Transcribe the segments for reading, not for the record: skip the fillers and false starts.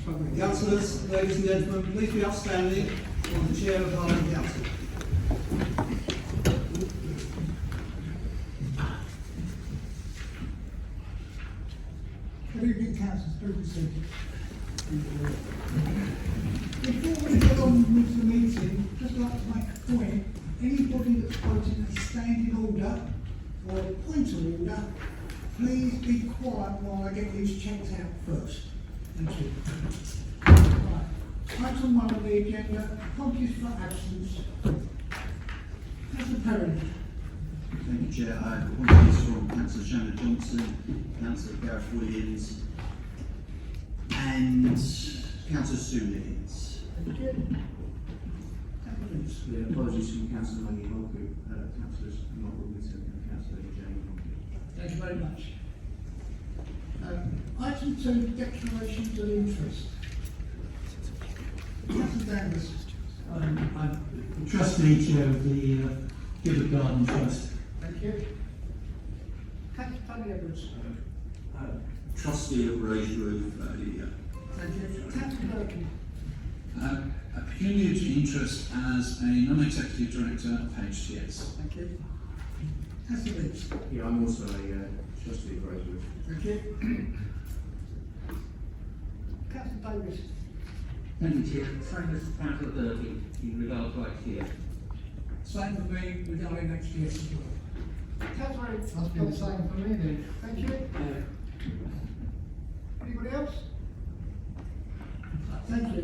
Councillors, ladies and gentlemen, please be outstanding for the Chair of Harlow Council. Good evening, councillors. Please be seated. Before we get on with the meeting, I'd just like to make a point. Anybody that's quoting a standing order or a point of order, please be quiet while I get these checked out first. Thank you. Right. Item 1 of the agenda, apologies for absence. Councillor Perrin. Thank you, Chair. I have apologies from Councillor Shannon Johnson, Councillor Gareth Williams, and Councillor Sue Higgins. Thank you. Yeah, apologies from Councillor Maggie Holcomb, Councillors not Wilmington and Councillor Jamie Holcomb. Thank you very much. Item 2, declarations of interest. Councillor Davis. I'm trustee chair of the Gilbert Garden Trust. Thank you. Councillor Tony Edwards. Trustee of Raised Roof, Thank you. Councillor Birkin. A pecuniary interest as a non-executive director of HTS. Thank you. Councillor Leeds. Yeah, I'm also a trustee of Rosewood. Thank you. Councillor Davis. Thank you, Chair. Same as Councillor Birkin in regard to IKEA. Same for me regarding next year as well. Councillor Edwards. Must be the same for me then. Thank you. Anybody else? Thank you.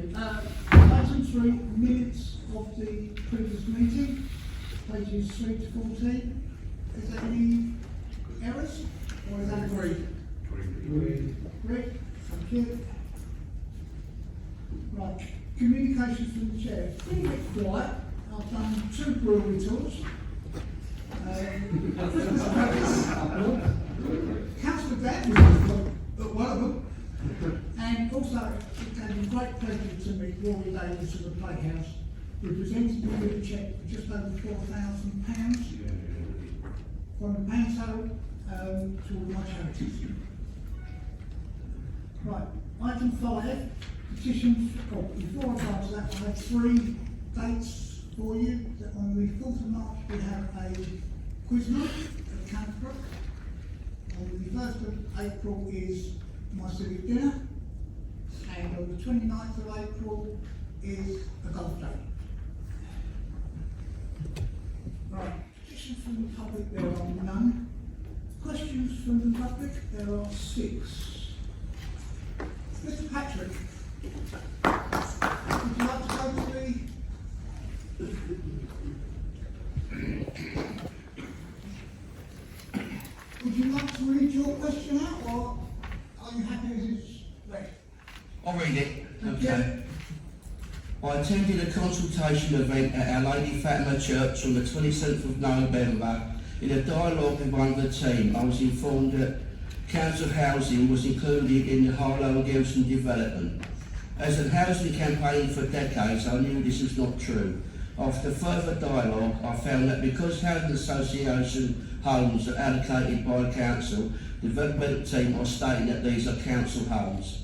Item 3, minutes of the previous meeting, pages 3 to 14. Is there any errors? Or is that agreed? Agreed. Thank you. Right. Communications from the chair. Pretty bit quiet. I've done 2 brewery tours. Christmas presents. Councillor Dad was at one of them. And also, it gave me great pleasure to meet Rory Davis of the Playhouse, who presented me with a cheque for just over £4,000 from the Panto to all my charities. Right, item 5, petitions. Oh, before I go to that, I have 3 dates for you. That on the 4th of March, we have a quiz night at Canterbury. On the 1st of April is my civic dinner, and on the 29th of April is a golf day. Right, petitions from the public, there are none. Questions from the public, there are 6. Mr. Patrick, would you like to go to the... Would you like to read your question out, or are you happy as it's read? I'll read it. Thank Okay. I attended a consultation event at Our Lady Fatima Church on the 27th of November. In a dialogue with one of the team, I was informed that council housing was included in the Harlow and Gilson development. As a housing campaign for decades, I knew this was not true. After further dialogue, I found that because housing association homes are allocated by council, the development team are stating that these are council homes.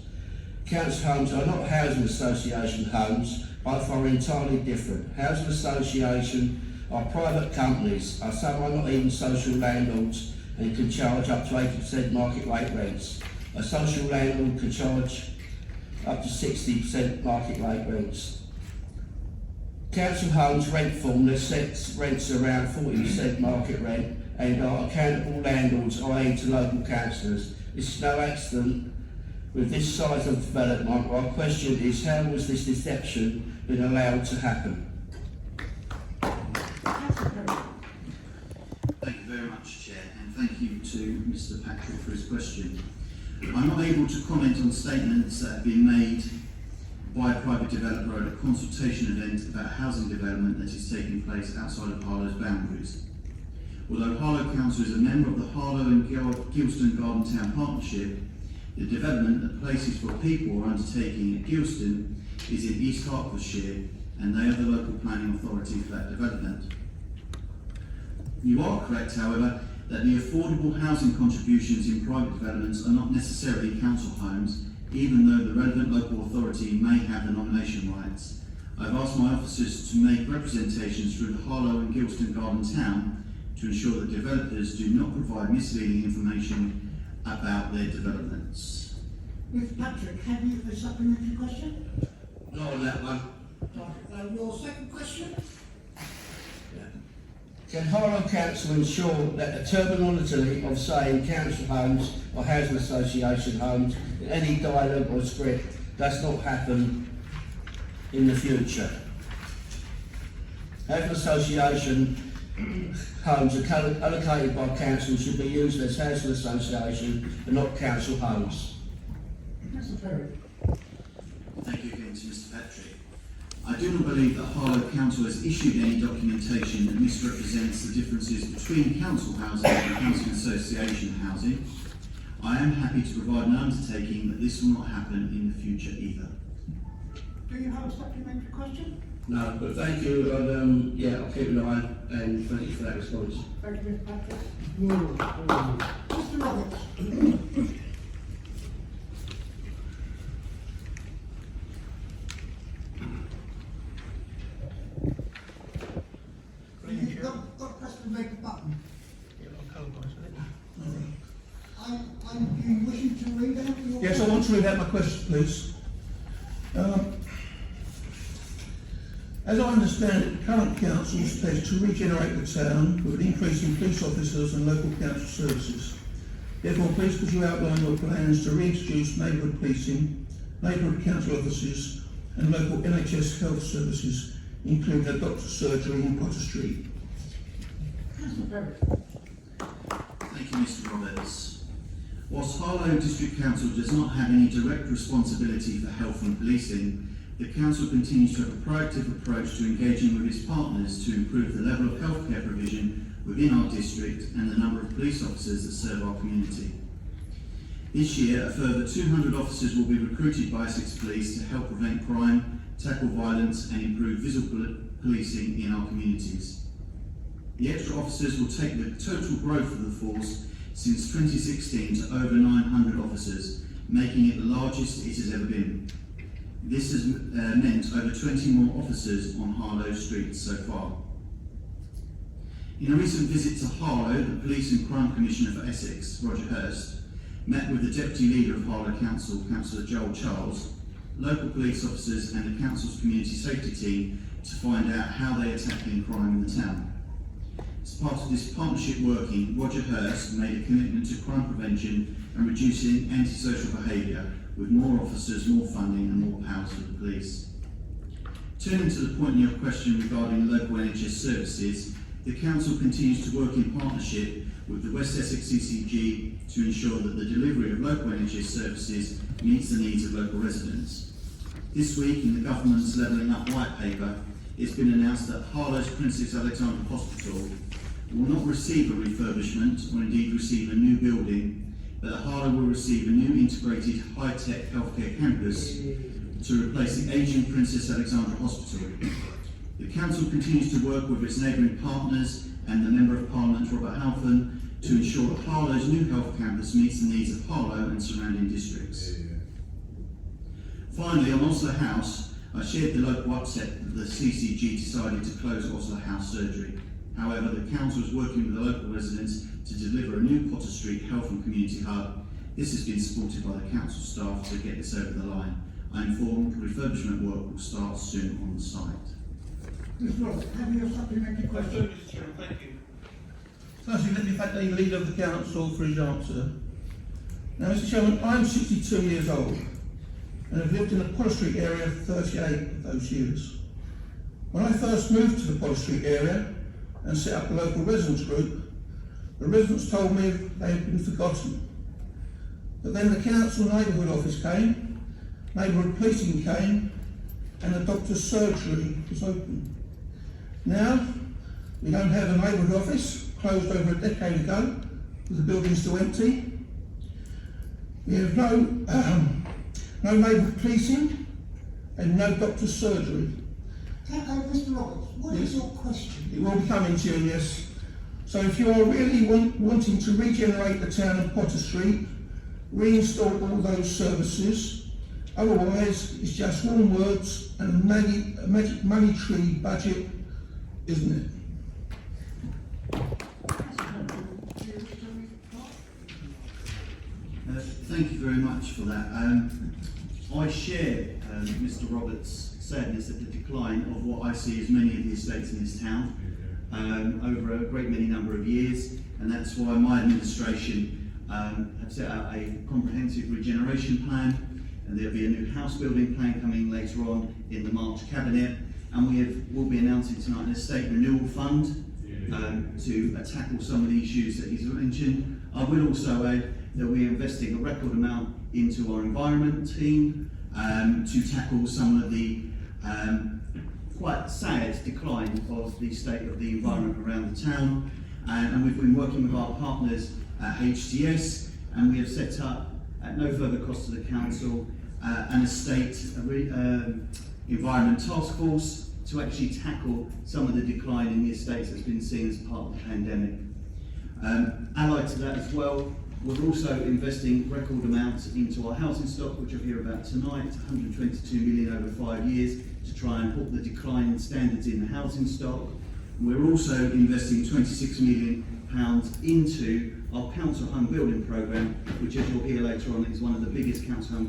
Council homes are not housing association homes, both are entirely different. Housing association are private companies, some are not even social landlords and can charge up to 80% market rate rents. A social landlord can charge up to 60% market rate rents. Council homes rent formula sets rents around 40% market rent and are accountable landlords, i.e. to local councillors. This is no accident with this size of development. My question is, how was this deception been allowed to happen? Thank you very much, Chair, and thank you to Mr. Patrick for his question. I'm not able to comment on statements that have been made by a private developer at a consultation event about housing development that is taking place outside of Harlow's boundaries. Although Harlow Council is a member of the Harlow and Gilston Garden Town Partnership, the development that Places for People are undertaking at Gilston is in East Hertfordshire, and they are the local planning authority for that development. You are correct, however, that the affordable housing contributions in private developments are not necessarily council homes even though the relevant local authority may have the nomination rights. I've asked my officers to make representations through the Harlow and Gilston Garden Town to ensure that developers do not provide misleading information about their developments. Mr. Patrick, have you a supplementary question? Not on that one. Your second question? Can Harlow Council ensure that the terminology of saying council homes or housing association homes in any dialogue or script does not happen in the future? Housing association homes are allocated by council should be used as housing association and not council homes. Mr. Perry. Thank you again to Mr. Patrick. I do not believe that Harlow Council has issued any documentation that misrepresents the differences between council housing and housing association housing. I am happy to provide an undertaking that this will not happen in the future either. Do you have a supplementary question? No, but thank you, and I'll keep an eye and thank you for that response. Thank you, Mr. Patrick. Mr. Roberts. You've got to press the red button. Are you wishing to read out your... Yes, I want to read out my question, please. As I understand it, the current council is pledged to regenerate the town with an increase in police officers and local council services. Therefore, please could you outline your plans to reintroduce neighbourhood policing, neighbourhood council offices and local NHS health services, including a doctor's surgery in Potter Street? Mr. Perry. Thank you, Mr. Roberts. Whilst Harlow District Council does not have any direct responsibility for health and policing, the Council continues to have a proactive approach to engaging with its partners to improve the level of healthcare provision within our district and the number of police officers that serve our community. This year, a further 200 officers will be recruited by Essex Police to help prevent crime, tackle violence and improve visual policing in our communities. The extra officers will take the total growth of the force since 2016 to over 900 officers, making it the largest it has ever been. This has meant over 20 more officers on Harlow streets so far. In a recent visit to Harlow, the Police and Crime Commissioner for Essex, Roger Hurst, met with the Deputy Leader of Harlow Council, Councillor Joel Charles, local police officers and the Council's community safety team to find out how they are tackling crime in the town. As part of this partnership working, Roger Hurst made a commitment to crime prevention and reducing antisocial behaviour with more officers, more funding and more powers for the police. Turning to the point in your question regarding local NHS services, the Council continues to work in partnership with the West Essex CCG to ensure that the delivery of local NHS services meets the needs of local residents. This week, in the Government's Levelling Up White Paper, it's been announced that Harlow's Princess Alexandra Hospital will not receive a refurbishment or indeed receive a new building, but Harlow will receive a new integrated high-tech healthcare campus to replace the ageing Princess Alexandra Hospital. The Council continues to work with its neighbouring partners and the Member of Parliament Robert Halfon to ensure that Harlow's new health campus meets the needs of Harlow and surrounding districts. Finally, on Osler House, I shared the local upset that the CCG decided to close Osler House surgery. However, the Council is working with the local residents to deliver a new Potter Street Health and Community Hub. This has been supported by the Council staff to get this over the line. I informed refurbishment work will start soon on the site. Mr. Roberts, have you a supplementary question? Mr. Chairman, thank you. Firstly, let me thank the Leader of the Council for his answer. Now, Mr. Chairman, I'm 62 years old and have lived in the Potter Street area for 38 of those years. When I first moved to the Potter Street area and set up a local residents group, the residents told me they had been forgotten. But then the council neighbourhood office came, neighbourhood policing came, and the doctor's surgery was open. Now, we don't have a neighbourhood office, closed over a decade ago, with the building still empty. We have no neighbourhood policing and no doctor's surgery. Mr. Roberts, what is your question? It will be coming to you, yes. So if you are really wanting to regenerate the town of Potter Street reinstall all those services. Otherwise, it's just warm words and a magic money tree budget, isn't it? Thank you very much for that. I share Mr. Roberts' sadness at the decline of what I see as many of the estates in this town over a great many number of years, and that's why my administration have set out a comprehensive regeneration plan, and there'll be a new house building plan coming later on in the March Cabinet, and we'll be announcing tonight an estate renewal fund to tackle some of the issues that he's mentioned. I will also add that we're investing a record amount into our environment team to tackle some of the quite sad decline of the state of the environment around the town. And we've been working with our partners at HTS, and we have set up, at no further cost to the council, an estate environment task force to actually tackle some of the decline in the estates that's been seen as part of the pandemic. Allied to that as well, we're also investing record amounts into our housing stock, which you'll hear about tonight, 122 million over 5 years, to try and halt the decline in standards in the housing stock. We're also investing £26 million into our council home building programme, which, as you'll hear later on, is one of the biggest council home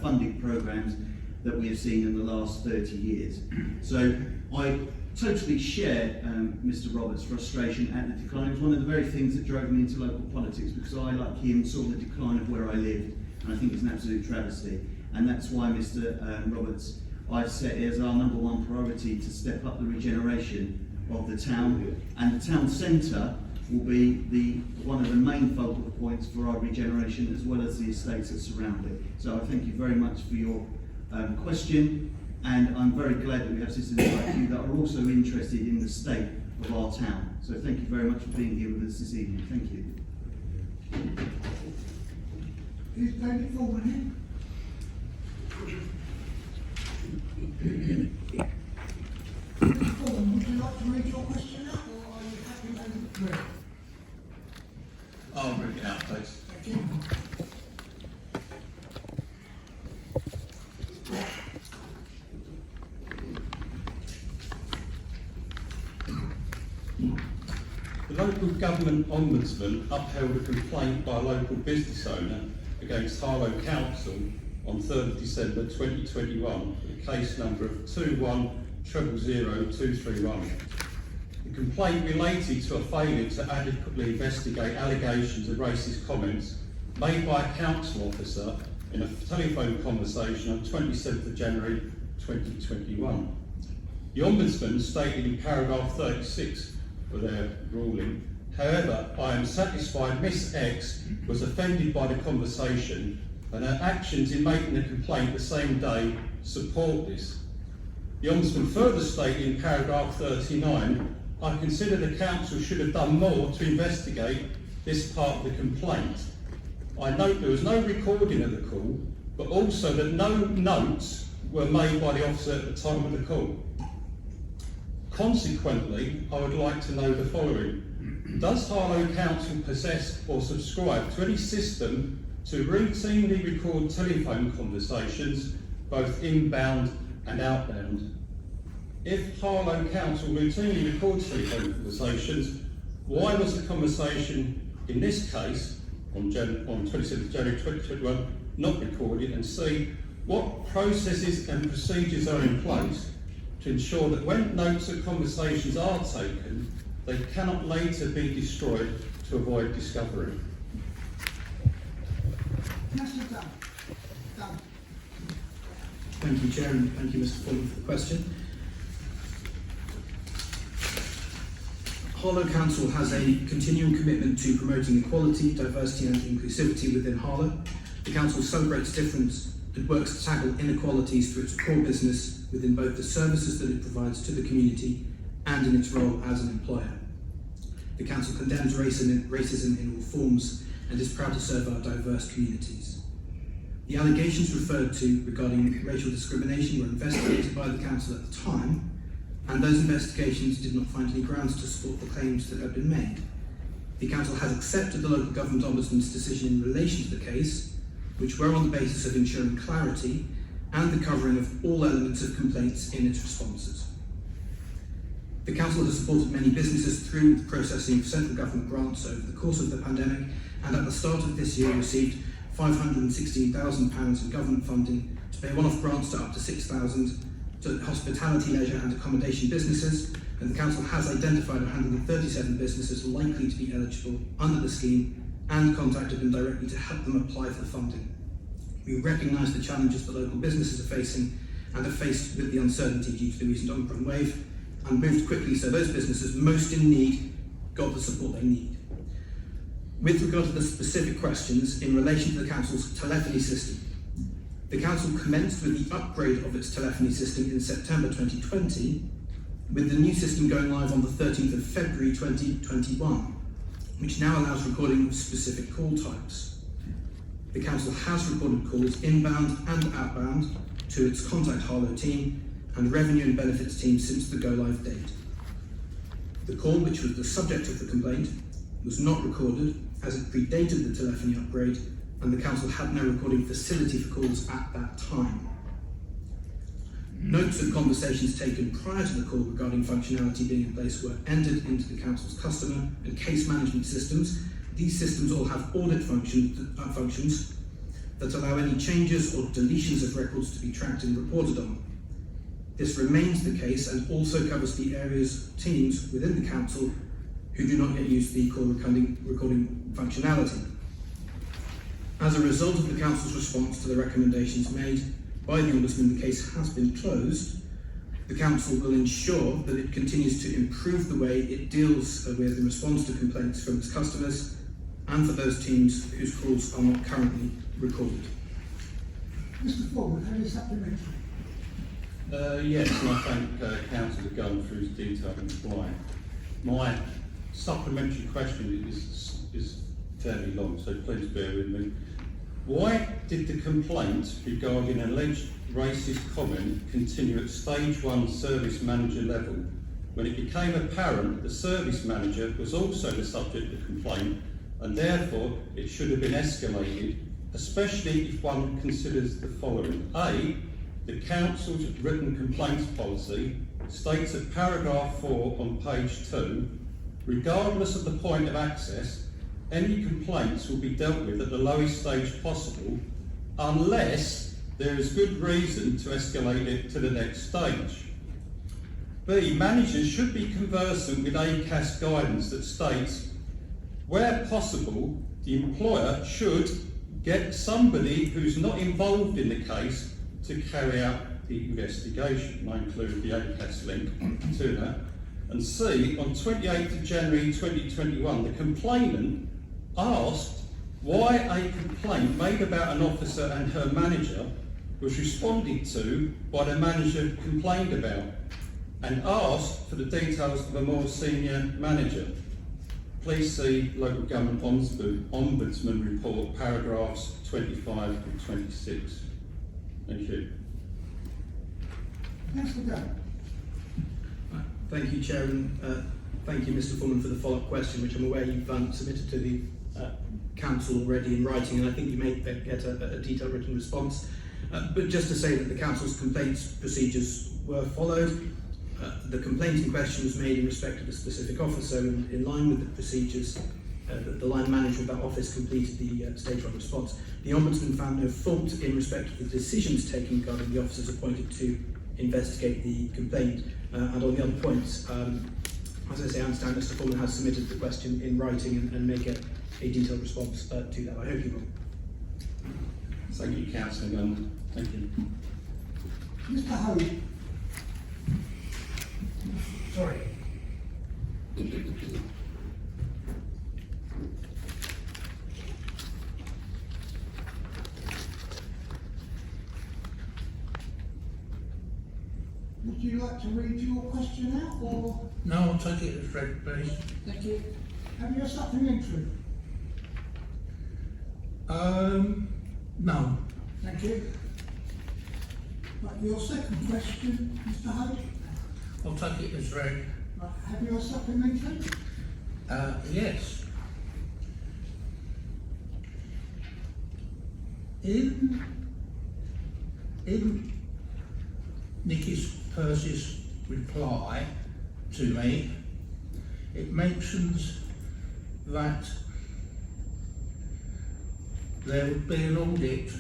funding programmes that we have seen in the last 30 years. So I totally share Mr. Roberts' frustration at the decline. It was one of the very things that drove me into local politics, because I, like him, saw the decline of where I lived, and I think it's an absolute travesty. And that's why, Mr. Roberts, I've set it as our #1 priority to step up the regeneration of the town, and the town centre will be one of the main focal points for our regeneration, as well as the estates that surround it. So I thank you very much for your question, and I'm very glad that we have citizens like you that are also interested in the state of our town. So thank you very much for being here with us this evening. Thank you. Is David Foreman here? Mr. Foreman, would you like to read your question out, or are you happy as it's read? I'll read it out, please. Thank you. The local government ombudsman upheld a complaint by a local business owner against Harlow Council on 3rd December 2021 with a case number of 2100231. The complaint related to a failure to adequately investigate allegations of racist comments made by a council officer in a telephone conversation on 27th of January 2021. The Ombudsman stated in paragraph 36 of their ruling, however, I am satisfied Miss X was offended by the conversation and her actions in making the complaint the same day support this. The Ombudsman further stated in paragraph 39, I consider the council should have done more to investigate this part of the complaint. I note there was no recording of the call, but also that no notes were made by the officer at the time of the call. Consequently, I would like to know the following. Does Harlow Council possess or subscribe to any system to routinely record telephone conversations, both inbound and outbound? If Harlow Council routinely records telephone conversations, why was the conversation in this case on 27th January 2021 not recorded? And C, what processes and procedures are in place to ensure that when notes of conversations are taken, they cannot later be destroyed to avoid discovery? Councillor Dunn. Dunn. Thank you, Chair, and thank you, Mr. Foreman, for the question. Harlow Council has a continuing commitment to promoting equality, diversity and inclusivity within Harlow. The Council celebrates difference and works to tackle inequalities through its core business within both the services that it provides to the community and in its role as an employer. The Council condemns racism in all forms and is proud to serve our diverse communities. The allegations referred to regarding racial discrimination were investigated by the Council at the time, and those investigations did not find any grounds to support the claims that had been made. The Council has accepted the Local Government Ombudsman's decision in relation to the case, which were on the basis of ensuring clarity and the covering of all elements of complaints in its responses. The Council has supported many businesses through the processing of central government grants over the course of the pandemic, and at the start of this year received £516,000 in government funding to pay one-off grants to up to £6,000 to hospitality, leisure and accommodation businesses, and the Council has identified 137 businesses likely to be eligible under the scheme and contacted them directly to help them apply for the funding. We recognise the challenges that local businesses are facing and are faced with the uncertainty due to the recent Omicron wave, and moved quickly so those businesses most in need got the support they need. With regard to the specific questions in relation to the Council's telephony system, the Council commenced with the upgrade of its telephony system in September 2020, with the new system going live on the 13th of February 2021, which now allows recording of specific call types. The Council has recorded calls inbound and outbound to its Contact Harlow team and Revenue and Benefits team since the go-live date. The call, which was the subject of the complaint, was not recorded as it predated the telephony upgrade, and the Council had no recording facility for calls at that time. Notes of conversations taken prior to the call regarding functionality being in place were entered into the Council's customer and case management systems. These systems all have audit functions that allow any changes or deletions of records to be tracked and reported on. This remains the case and also covers the areas teams within the Council who do not yet use the call recording functionality. As a result of the Council's response to the recommendations made by the Ombudsman, the case has been closed. The Council will ensure that it continues to improve the way it deals with and responds to complaints from its customers and for those teams whose calls are not currently recorded. Mr. Ford, have you supplementary? Yes, and I thank Council for going through his detailed reply. My supplementary question is fairly long, so please bear with me. Why did the complaint regarding alleged racist comment continue at stage 1 service manager level when it became apparent the service manager was also the subject of the complaint, and therefore it should have been escalated, especially if one considers the following? A, the Council's written complaints policy states at paragraph 4 on page 2, regardless of the point of access, any complaints will be dealt with at the lowest stage possible unless there is good reason to escalate it to the next stage. B, managers should be conversant with ACAS guidance that states, where possible, the employer should get somebody who's not involved in the case to carry out the investigation. I include the ACAS link to that. And C, on 28th of January 2021, the complainant asked why a complaint made about an officer and her manager was responded to by the manager complained about, and asked for the details of a more senior manager. Please see Local Government Ombudsman Report, paragraphs 25 and 26. Thank you. Councillor Gunn. Thank you, Chair, and thank you, Mr. Foreman, for the follow-up question, which I'm aware you've submitted to the Council already in writing, and I think you may get a detailed written response. But just to say that the Council's complaints procedures were followed. The complaint in question was made in respect of a specific officer, and in line with the procedures, the line manager of that office completed the stage 1 response. The Ombudsman found no fault in respect of the decisions taken regarding the officers appointed to investigate the complaint. And on the other points, as I say, I understand Mr. Foreman has submitted the question in writing and may get a detailed response to that. I hope you will. Thank you, Councillor Gunn. Thank you. Mr. Hope. Sorry. Would you like to read your question out, or? No, I'll take it as read, please. Thank you. Have you a supplementary? No. Thank you. Right, your second question, Mr. Hope. I'll take it as read. Right, have you a supplementary? Yes. in Nicky Percy's reply to me, it mentions that there would be an audit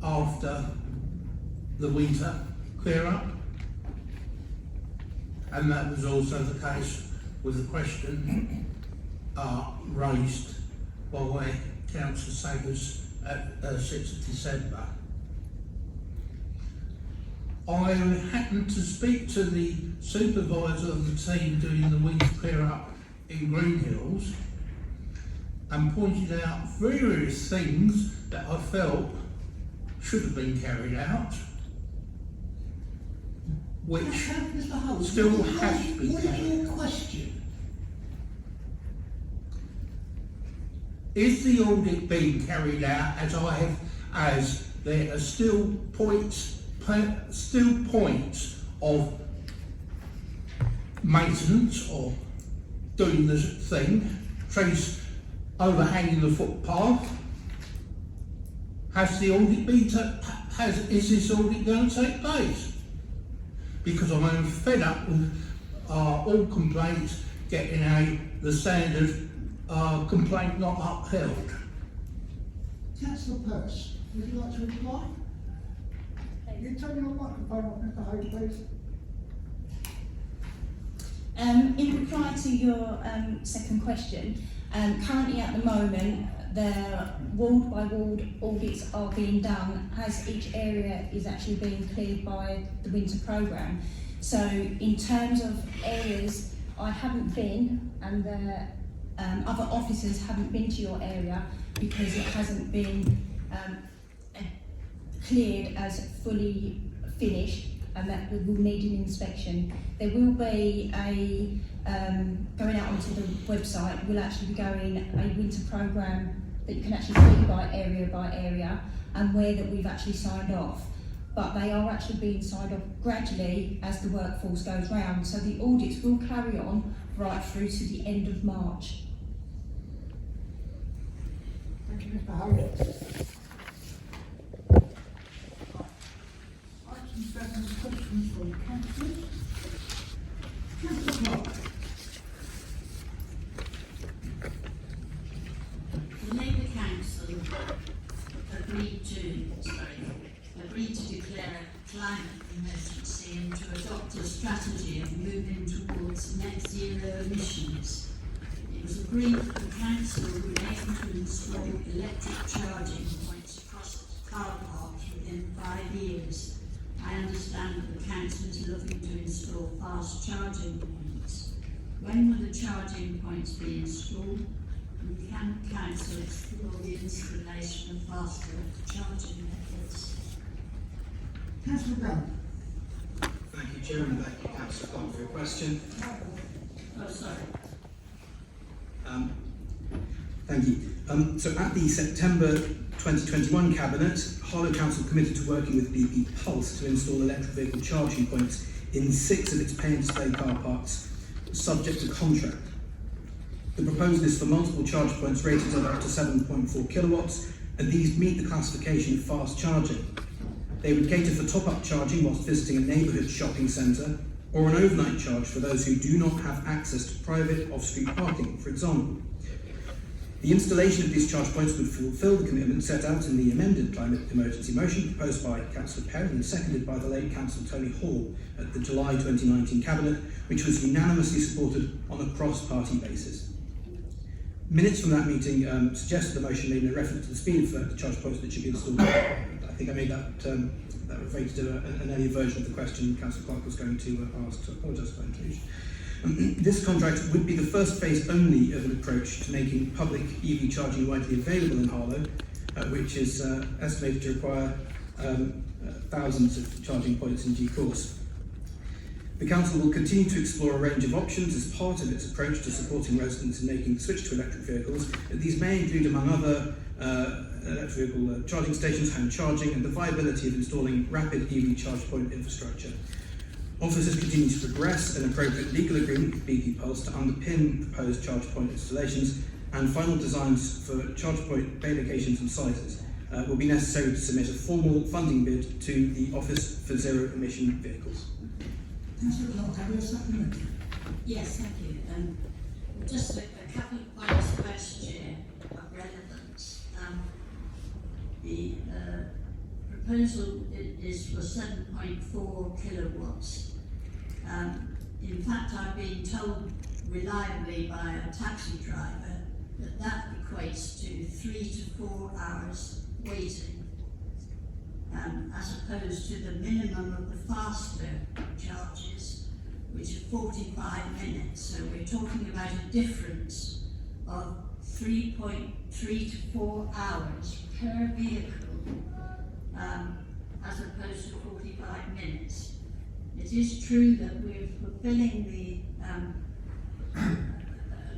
after the winter clear up, and that was also the case with the question raised by Councillor Saggers at 6th of December. I happened to speak to the supervisor of the team doing the winter clear up in Green Hills and pointed out various things that I felt should have been carried out, which Mr. Harlow, still has to be what is carried your out. question? Is the audit being carried out as there are still points of maintenance or doing the thing, trees overhanging the footpath? Has the audit been is this audit going to take place? Because I'm fed up with all complaints getting the standard complaint not upheld. Councillor Pearce, would you like to reply? You turn your microphone off, Mr. Hope, please. In reply to your second question, currently at the moment, the ward by ward audits are being done as each area is actually being cleared by the winter programme. So in terms of areas, I haven't been, and the other officers haven't been to your area because it hasn't been cleared as fully finished, and that will need an inspection. There will be a going out onto the website, will actually be going a winter programme that you can actually see by area, and where that we've actually signed off. But they are actually being signed off gradually as the workforce goes round. So the audits will carry on right through to the end of March. Thank you, Mr. Howard. Item 7, questions from councillors. Councillor Clark. The Labour Council agreed to declare a climate emergency and to adopt a strategy of moving towards net zero emissions. It was agreed that the council would aim to install electric charging points across car parks within 5 years. I understand that the council is looking to install fast charging points. When will the charging points be installed? And can council explore the installation of faster charging methods? Councillor Brown. Thank you, Chairman. Thank you, Councillor Clark, for your question. Oh, sorry. Thank you. So at the September 2021 Cabinet, Harlow Council committed to working with BP Pulse to install electric vehicle charging points in 6 of its pay and display car parks, subject to contract. The proposal is for multiple charge points rated at up to 7.4 kilowatts, and these meet the classification of fast charging. They would cater for top-up charging whilst visiting a neighbourhood shopping centre, or an overnight charge for those who do not have access to private off-street parking, for example. The installation of these charge points would fulfil the commitment set out in the amended climate emergency motion proposed by Councillor Perry and seconded by the late Councillor Tony Hall at the July 2019 Cabinet, which was unanimously supported on a cross-party basis. Minutes from that meeting suggested the motion made a reference to the speed of the charge points that should be installed. I think I made that referring to an earlier version of the question Councillor Clark was going to ask, so I apologise for that intrusion. This contract would be the first phase only of an approach to making public EV charging widely available in Harlow, which is estimated to require thousands of charging points in due course. The Council will continue to explore a range of options as part of its approach to supporting residents in making the switch to electric vehicles. These may include, among other, electric vehicle charging stations, home charging, and the viability of installing rapid EV charge point infrastructure. Officers continue to progress an appropriate legal agreement with BP Pulse to underpin proposed charge point installations and final designs for charge point bay locations and sizes. will be necessary to submit a formal funding bid to the Office for Zero Emission Vehicles. Councillor Clark, have you a supplementary? Yes, thank you. Just a couple of points first, Chair, of relevance. The proposal is for 7.4 kilowatts. In fact, I've been told reliably by a taxi driver that equates to 3 to 4 hours waiting, as opposed to the minimum of the faster charges, which are 45 minutes. So we're talking about a difference of 3.3 to 4 hours per vehicle, as opposed to 45 minutes. It is true that we're fulfilling the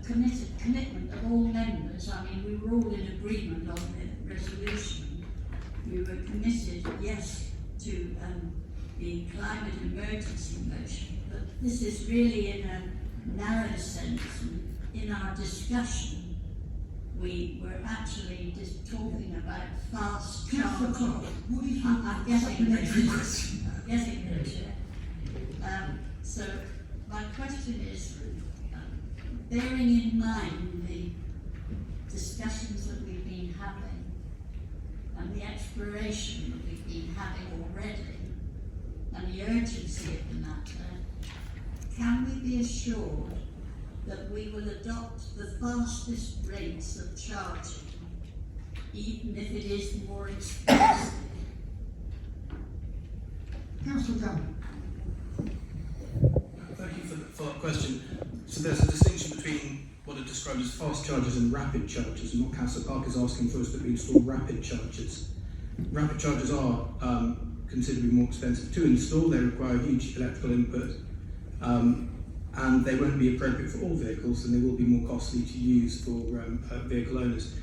commitment of all members. I mean, we were all in agreement on the resolution. We were committed, yes, to the climate emergency motion, but this is really in a narrow sense. And in our discussion, we were actually just talking about fast Councillor charging. Clark, what is your I'm getting supplementary there. question? Getting there, Chair. So my question is, bearing in mind the discussions that we've been having and the exploration that we've been having already and the urgency of the matter, can we be assured that we will adopt the fastest rates of charging, even if it is more expensive? Councillor Dunn. Thank you for that question. So there's a distinction between what are described as fast chargers and rapid chargers, and what Councillor Park is asking for is that we install rapid chargers. Rapid chargers are considerably more expensive to install. They require huge electrical input, and they won't be appropriate for all vehicles, and they will be more costly to use for vehicle owners.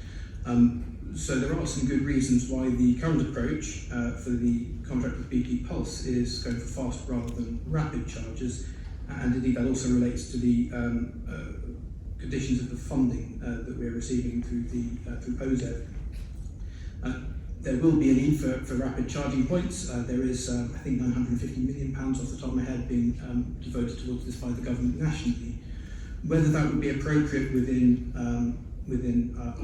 So there are some good reasons why the current approach for the contract with BP Pulse is going for fast rather than rapid chargers, and indeed that also relates to the conditions of the funding that we're receiving through OZEV. There will be a need for rapid charging points. There is, I think, £950 million off the top of my head being devoted towards this by the government nationally. Whether that would be appropriate within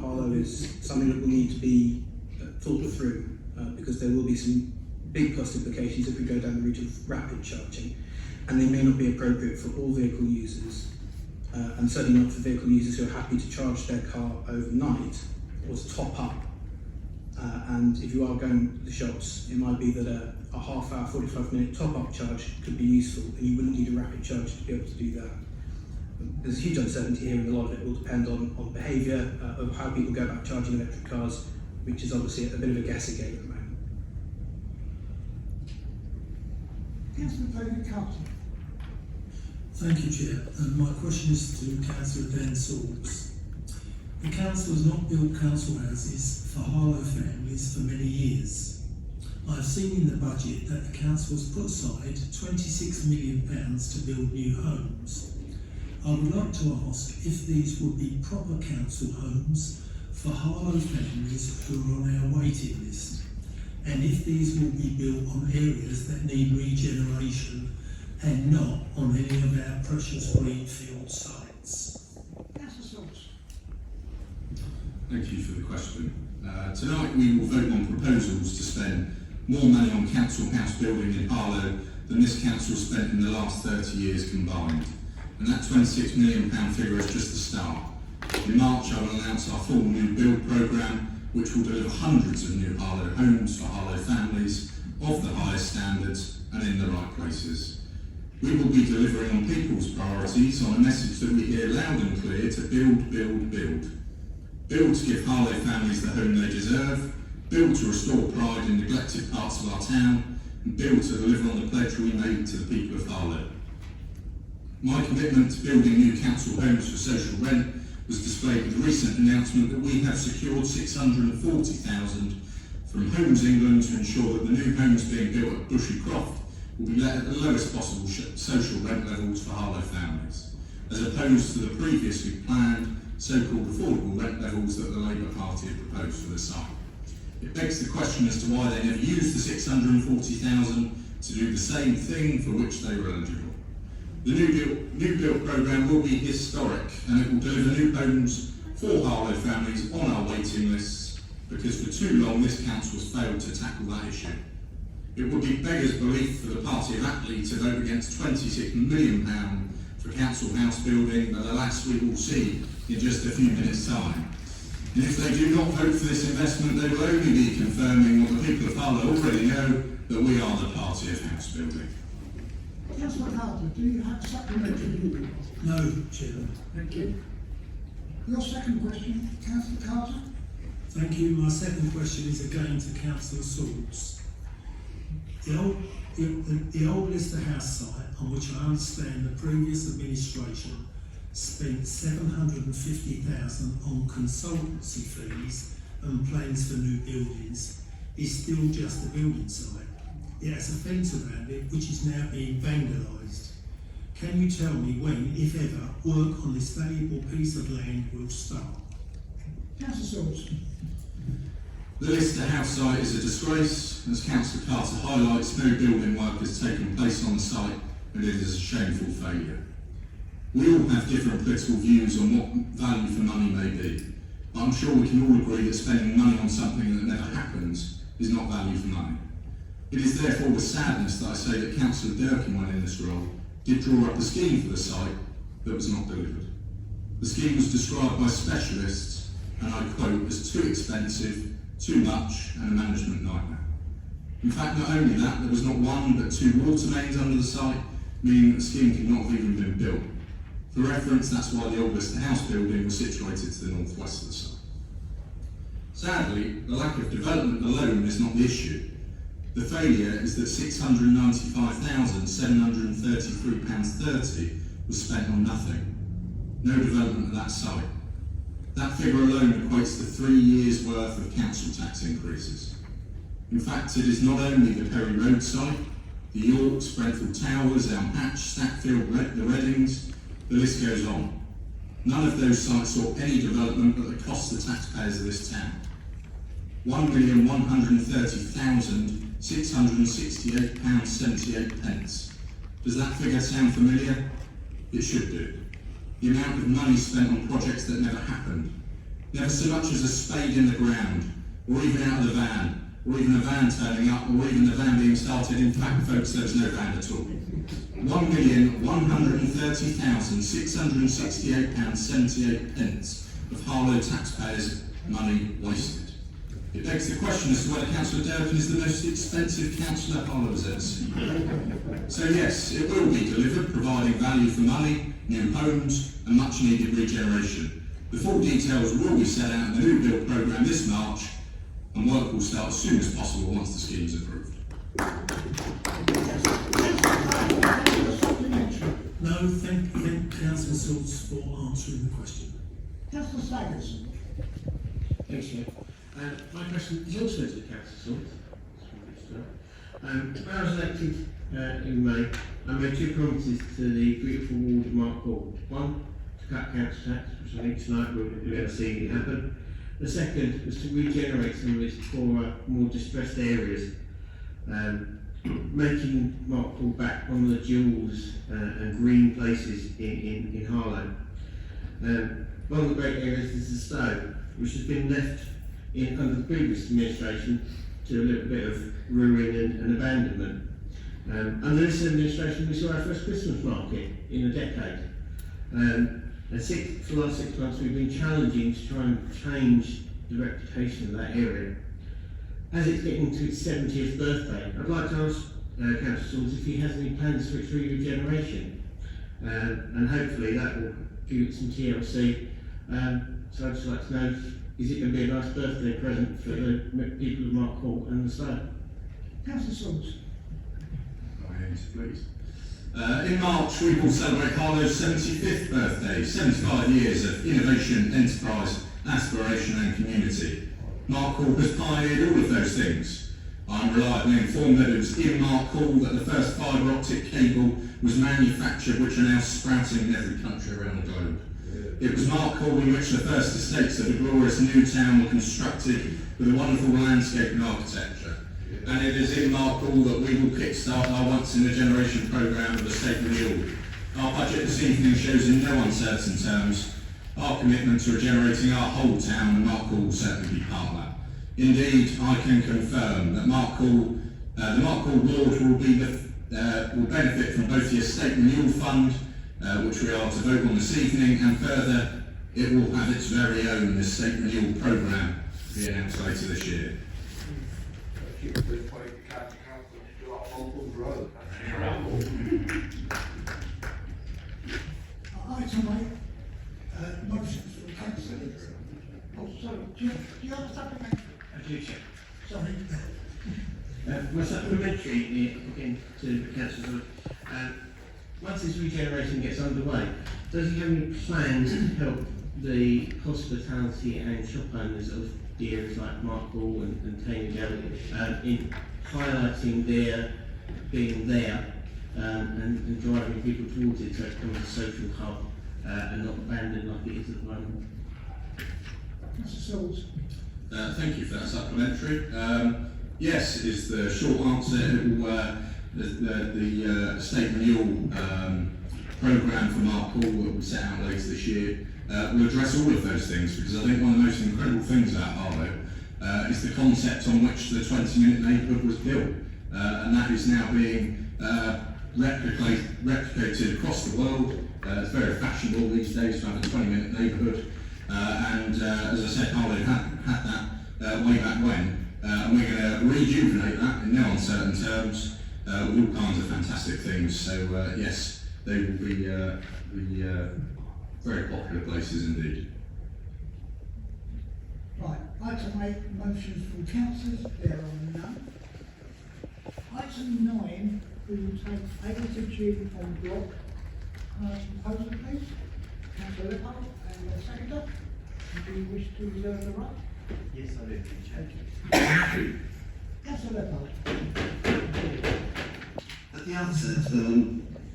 Harlow is something that will need to be thought through, because there will be some big cost implications if we go down the route of rapid charging, and they may not be appropriate for all vehicle users, and certainly not for vehicle users who are happy to charge their car overnight or to top up. And if you are going to the shops, it might be that a half hour, 45-minute top-up charge could be useful, and you wouldn't need a rapid charge to be able to do that. There's a huge uncertainty here, and a lot of it will depend on behaviour, of how people go about charging electric cars, which is obviously a bit of a guessing game at the moment. Councillor David Carlton. Thank you, Chair. And my question is to Councillor Ben Swords. The council has not built council houses for Harlow families for many years. I have seen in the budget that the council has put aside £26 million to build new homes. I would like to ask if these would be proper council homes for Harlow families who are on our waiting list, and if these will be built on areas that need regeneration and not on any of our precious greenfield sites. Councillor Swords. Thank you for the question. Tonight we will vote on proposals to spend more money on council house building in Harlow than this council spent in the last 30 years combined. And that £26 million figure is just the start. In March I will announce our full new build programme, which will deliver hundreds of new Harlow homes for Harlow families of the highest standards and in the right places. We will be delivering on people's priorities on a message that we hear loud and clear to build, build, build. Build to give Harlow families the home they deserve, build to restore pride in neglected parts of our town, and build to deliver on the pledge we made to the people of Harlow. My commitment to building new council homes for social rent was displayed with the recent announcement that we have secured 640,000 from Homes England to ensure that the new homes being built at Bushy Croft will be let at the lowest possible social rent levels for Harlow families, as opposed to the previously planned so-called affordable rent levels that the Labour Party had proposed for the site. It begs the question as to why they never used the 640,000 to do the same thing for which they were eligible. The new build programme will be historic, and it will deliver new homes for Harlow families on our waiting lists, because for too long this council has failed to tackle that issue. It would be beggars' belief for the party of Attlee to vote against £26 million for council house building, but alas, we will see in just a few minutes' time. And if they do not vote for this investment, they will only be confirming what the people of Harlow already know, that we are the party of house building. Councillor Carter, do you have supplementary? No, Chairman. Thank you. Your second question, Councillor Carter? Thank you. My second question is again to Councillor Swords. The old Lister House site, on which I understand the previous administration spent $750,000 on consultancy fees and plans for new buildings, is still just a building site. It has a fence around it which is now being vandalised. Can you tell me when, if ever, work on this valuable piece of land will start? Councillor Swords. The Lister House site is a disgrace. As Councillor Carter highlights, no building work has taken place on the site, and it is a shameful failure. We all have different political views on what value for money may be, but I'm sure we can all agree that spending money on something that never happens is not value for money. It is therefore with sadness that I say that Councillor Durkin, when in this role, did draw up a scheme for the site that was not delivered. The scheme was described by specialists, and I quote, as too expensive, too much, and a management nightmare. In fact, not only that, there was not one but two water mains under the site, meaning that the scheme could not have even been built. For reference, that's why the old Lister House building was situated to the northwest of the site. Sadly, the lack of development alone is not the issue. The failure is that £695,733.30 was spent on nothing. No development of that site. That figure alone equates to 3 years' worth of council tax increases. In fact, it is not only the Perry Road site, the Yorks, Brentford Towers, Elm Hatch, Stackfield, the Reddings, the list goes on. None of those sites saw any development at the cost of the taxpayers of this town. £1,130,668.78. Does that figure sound familiar? It should do. The amount of money spent on projects that never happened. Never so much as a spade in the ground, or even out of the van, or even a van turning up, or even the van being started. In fact, folks, there was no van at all. £1,130,668.78 of Harlow taxpayers' money wasted. It begs the question as to whether Councillor Durkin is the most expensive councillor Harlow has ever seen. So yes, it will be delivered, providing value for money, new homes, and much needed regeneration. The full details will be set out in the new build programme this March, and work will start as soon as possible once the scheme is approved. No, thank Councillor Swords for answering the question. Councillor Staggers. Thanks, Chair. My question is also to Councillor Swords. When I was elected in May, I made two promises to the beautiful ward of Mark Hall. One, to cut council tax, which I think tonight we're going to see it happen. The second was to regenerate some of its poorer, more distressed areas, making Mark Hall back one of the jewels and green places in Harlow. One of the great areas is the Stowe, which has been left under the previous administration to a little bit of ruin and abandonment. Under this administration, we saw our first Christmas market in a decade. For the last 6 months, we've been challenging to try and change the reputation of that area. As it's getting to its 70th birthday, I'd like to ask Councillor Swords if he has any plans for its regeneration, and hopefully that will give it some TLC. So I'd just like to know, is it going to be a nice birthday present for the people of Mark Hall and the Stowe? Councillor Swords. Please. In March, we will celebrate Harlow's 75th birthday, 75 years of innovation, enterprise, aspiration and community. Mark Hall has pioneered all of those things. I'm reliably informed that it was in Mark Hall that the first fibre optic cable was manufactured, which are now sprouting in every country around the globe. It was Mark Hall in which the first estates of a glorious new town were constructed with a wonderful landscape and architecture. And it is in Mark Hall that we will kickstart our once-in-a-generation programme of Estate Renewal. Our budget this evening shows in no uncertain terms our commitment to regenerating our whole town, and Mark Hall will certainly be part of that. Indeed, I can confirm that the Mark Hall ward will benefit from both the Estate Renewal Fund, which we are to vote on this evening, and further, it will have its very own Estate Renewal programme to be announced later this year. Item 8, motions for council. Oh, sorry, do you have a supplement? I do, Chair. Sorry. My supplementary again to Councillor, once this regeneration gets underway, does he have any plans to help the hospitality and shop owners of the areas like Mark Hall and Taming Gallery in highlighting their being there and driving people towards it so it becomes a social hub and not abandoned like it is at the moment? Thank you for that supplementary. Yes, is the short answer. It will, the Estate Renewal programme for Mark Hall that we set out later this year will address all of those things, because I think one of the most incredible things about Harlow is the concept on which the 20-minute neighbourhood was built, and that is now being replicated across the world. It's very fashionable these days to have a 20-minute neighbourhood, and as I said, Harlow had that way back when. And we're going to rejuvenate that in no uncertain terms with all kinds of fantastic things. So yes, they will be very popular places indeed. Right, item 8, motions from councillors, there are none. Item 9, we will take A to on block. Proposal please, Councillor Leppard and the seconder. Do you wish to reserve the right? Yes, I do. Councillor Leppard. At the outset, I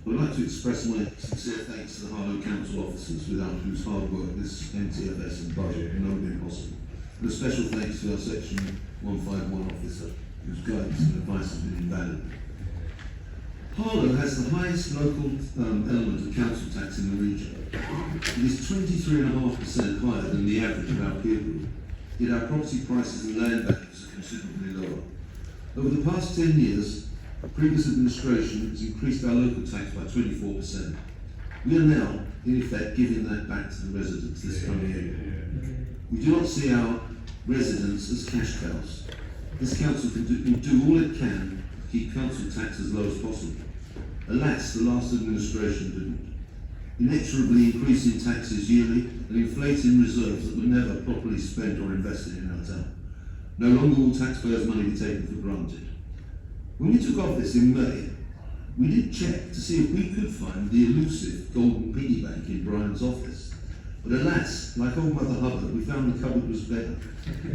would like to express my sincere thanks to the Harlow Council officers, without whose hard work this MTFS and budget would not have been possible. And a special thanks to our Section 151 officer, whose guidance and advice has been invaluable. Harlow has the highest local element of council tax in the region. It is 23.5% higher than the average of our peer group, yet our property prices and land values are considerably lower. Over the past 10 years, the previous administration has increased our local tax by 24%. We are now, in effect, giving that back to the residents this coming year. We do not see our residents as cash cows. This council will do all it can to keep council tax as low as possible. Alas, the last administration didn't. Inexorably increasing taxes yearly and inflating reserves that were never properly spent or invested in our town. No longer will taxpayers' money be taken for granted. When we took office in May, we did check to see if we could find the elusive golden piggy bank in Brian's office. But alas, like old Mother Hubbard, we found the cupboard was bare.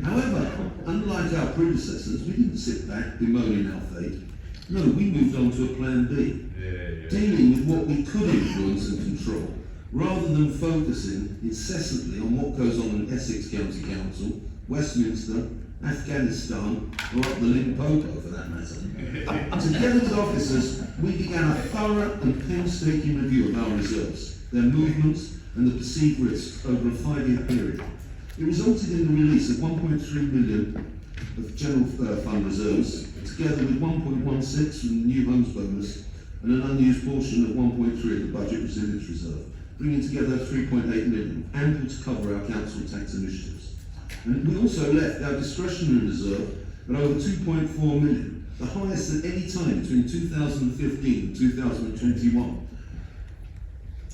However, unlike our predecessors, we didn't sit back bemoaning our fate. No, we moved on to a plan B, dealing with what we could influence and control, rather than focusing incessantly on what goes on in Essex County Council, Westminster, Afghanistan, or up the Limpopo for that matter. Together with officers, we began a thorough and painstaking review of our reserves, their movements and the perceived risks over a 5-year period. It resulted in the release of 1.3 million of general fund reserves, together with 1.16 from the new homes bonus and an unused portion of 1.3 of the budget resilience reserve, bringing together 3.8 million, ample to cover our council tax initiatives. And we also left our discretionary reserve at over 2.4 million, the highest at any time between 2015 and 2021.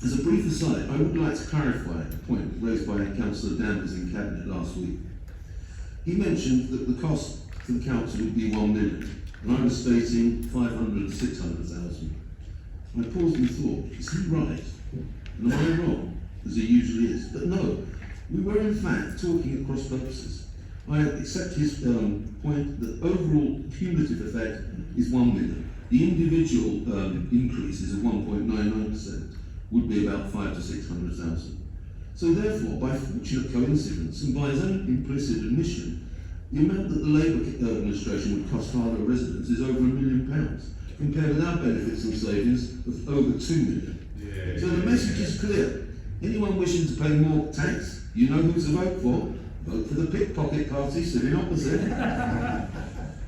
As a brief aside, I would like to clarify a point raised by Councillor Danvers in Cabinet last week. He mentioned that the cost to the council would be 1 million, and I was stating 500 to 600,000. I paused and thought, is he right? And am I wrong, as he usually is? But no, we were in fact talking at cross purposes. I accept his point that overall cumulative effect is 1 million. The individual increases of 1.99% would be about 500 to 600,000. So therefore, by fortunate coincidence and by his own implicit admission, the amount that the Labour administration would cost Harlow residents is over £1 million, compared with our benefits and savings of over 2 million. So the message is clear. Anyone wishing to pay more tax, you know who to vote for. Vote for the pickpocket party sitting opposite.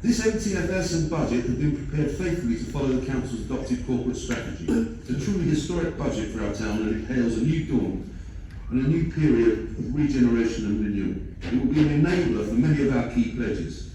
This MTFS and budget have been prepared faithfully to follow the Council's adopted corporate strategy. It's a truly historic budget for our town, and it hails a new dawn and a new period of regeneration and renewal. It will be an enabler for many of our key pledges.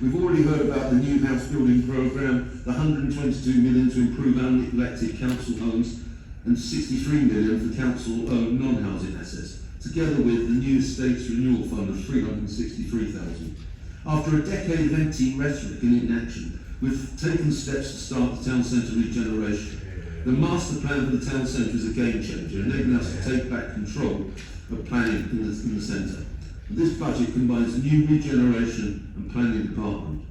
We've already heard about the new house building programme, the 122 million to improve unelected council homes, and 63 million for council-owned non-housing assets, together with the new estates renewal fund of 363,000. After a decade of empty rhetoric and inaction, we've taken steps to start the town centre regeneration. The master plan for the town centre is a game changer, enabling us to take back control of planning in the centre. This budget combines the new regeneration and planning department.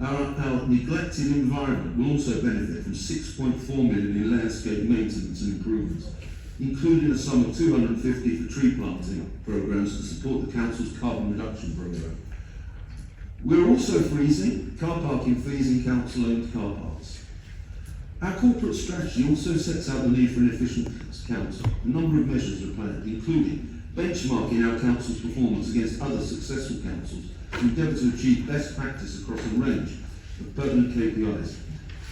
Our neglected environment will also benefit from 6.4 million in landscape maintenance and improvements, including a sum of 250 for tree planting programmes to support the council's carbon reduction programme. We're also freezing car parking fees in council-owned car parks. Our corporate strategy also sets out the need for an efficient council. A number of measures are planned, including benchmarking our council's performance against other successful councils to endeavour to achieve best practice across a range of pertinent KPIs.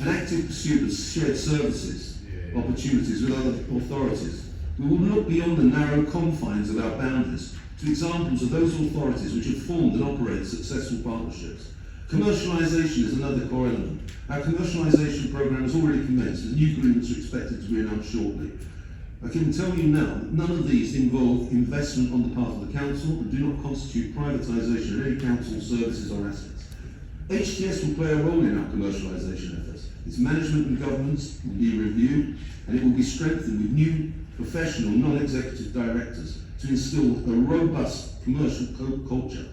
An active pursuit of shared services opportunities with other authorities. We will look beyond the narrow confines of our boundaries to examples of those authorities which have formed and operate successful partnerships. Commercialisation is another core element. Our commercialisation programme has already commenced, and new agreements are expected to be announced shortly. I can tell you now that none of these involve investment on the part of the council and do not constitute privatisation of any council services or assets. HTS will play a role in our commercialisation efforts. Its management and governance will be reviewed, and it will be strengthened with new professional non-executive directors to instill a robust commercial culture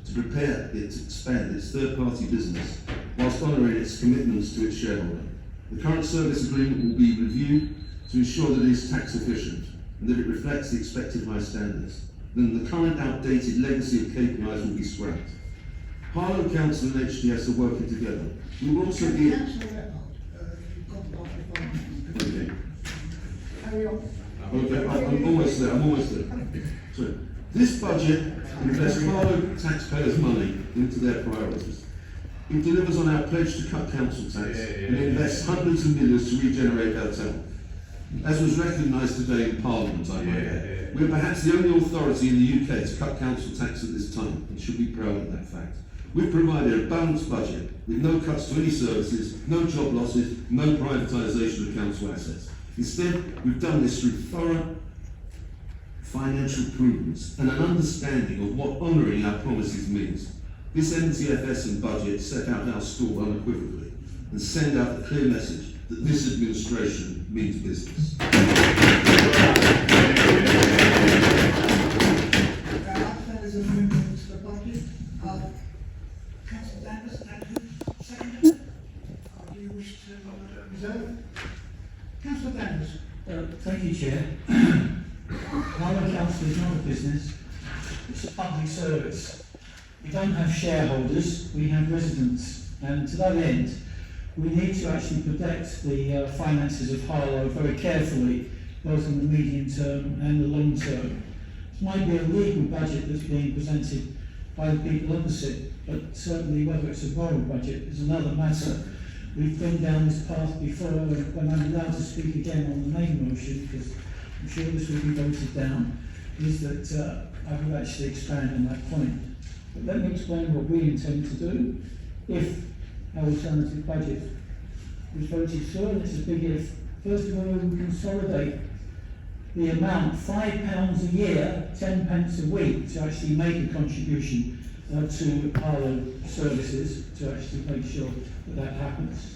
to prepare it to expand its third-party business whilst honouring its commitments to its shareholder. The current service agreement will be reviewed to ensure that it is tax efficient and that it reflects the expected high standards. Then the current outdated legacy of KPIs will be scrapped. Harlow Council and HTS are working together. We will also be... Okay. Carry on. Okay, I'm almost there. So, this budget invests Harlow taxpayers' money into their priorities. It delivers on our pledge to cut council tax and invests hundreds of millions to regenerate our town. As was recognised today in Parliament, I might add, we are perhaps the only authority in the UK to cut council tax at this time, and should be proud of that fact. We've provided a balanced budget with no cuts to any services, no job losses, no privatisation of council assets. Instead, we've done this through thorough financial prudence and an understanding of what honouring our promises means. This MTFS and budget set out our stall unequivocally and send out a clear message that this administration means business. That is a movement to the budget. Councillor Davis, second. Do you wish to reserve? Councillor Davis. Thank you, Chair. Harlow Council is not a business, it's a public service. We don't have shareholders, we have residents, and to that end, we need to actually protect the finances of Harlow very carefully, both in the medium term and the long term. This might be a legal budget that's being presented by the people opposite, but certainly whether it's a moral budget is another matter. We've been down this path before, and when I'm allowed to speak again on the main motion, because I'm sure this will be voted down, is that I will actually expand on that point. But let me explain what we intend to do if our alternative budget was voted through, and it's a big if. First of all, we will consolidate the amount, £5 a year, 10 pence a week, to actually make a contribution to Harlow services, to actually make sure that that happens.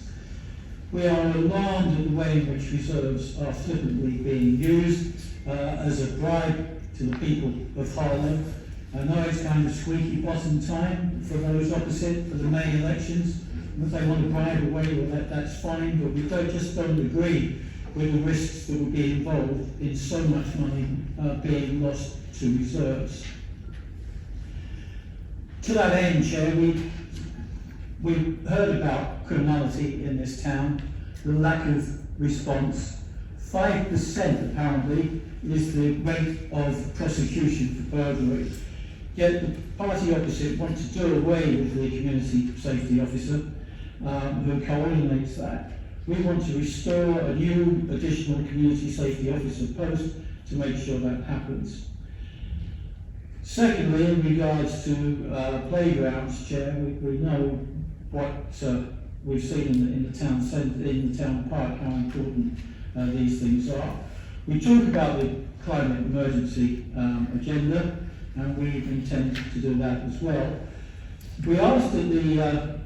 We are alarmed at the way in which reserves are flippantly being used as a bribe to the people of Harlow. I know it's kind of squeaky bottom time for those opposite for the May elections. If they want to bribe away, well, that's fine, but we just don't agree with the risks that would be involved in so much money being lost to reserves. To that end, Chair, we heard about criminality in this town, the lack of response. 5% apparently is the rate of prosecution for burglary. Yet the party opposite want to do away with the community safety officer who coordinates that. We want to restore a new additional community safety officer post to make sure that happens. Secondly, in regards to playgrounds, Chair, we know what we've seen in the town centre, in the town park, how important these things are. We talk about the climate emergency agenda, and we intend to do that as well. We asked at the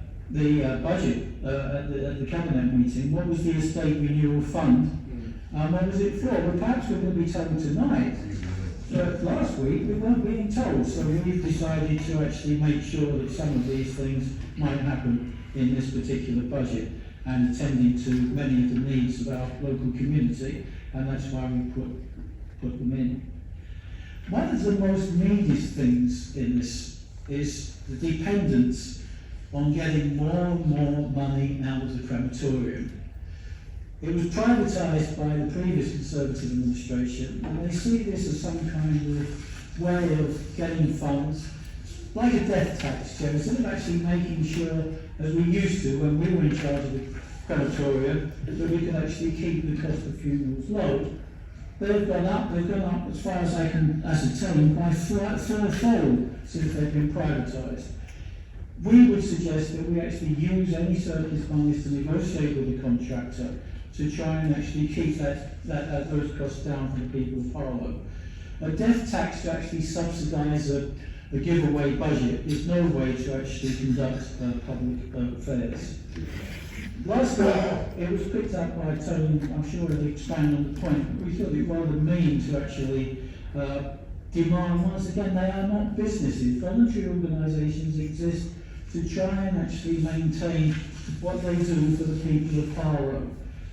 budget at the cabinet meeting, what was the estate renewal fund? What was it for? Well, perhaps we're going to be told tonight. Last week we weren't being told, so we've decided to actually make sure that some of these things might happen in this particular budget, and attending to many of the needs of our local community, and that's why we put them in. One of the most needed things in this is the dependence on getting more and more money out of the crematorium. It was privatised by the previous Conservative administration, and they see this as some kind of way of getting funds, like a death tax, Joe, instead of actually making sure, as we used to when we were in charge of the crematorium, that we could actually keep the cost of funerals low. They've gone up, as far as I can ascertain, by fourfold since they've been privatised. We would suggest that we actually use any surplus monies to negotiate with the contractor to try and actually keep those costs down for the people of Harlow. A death tax to actually subsidise a giveaway budget is no way to actually conduct public affairs. Last week, it was picked up by Tony, I'm sure he'll expand on the point, but we thought it rather mean to actually demand, once again, they are not businesses. Voluntary organisations exist to try and actually maintain what they do for the people of Harlow.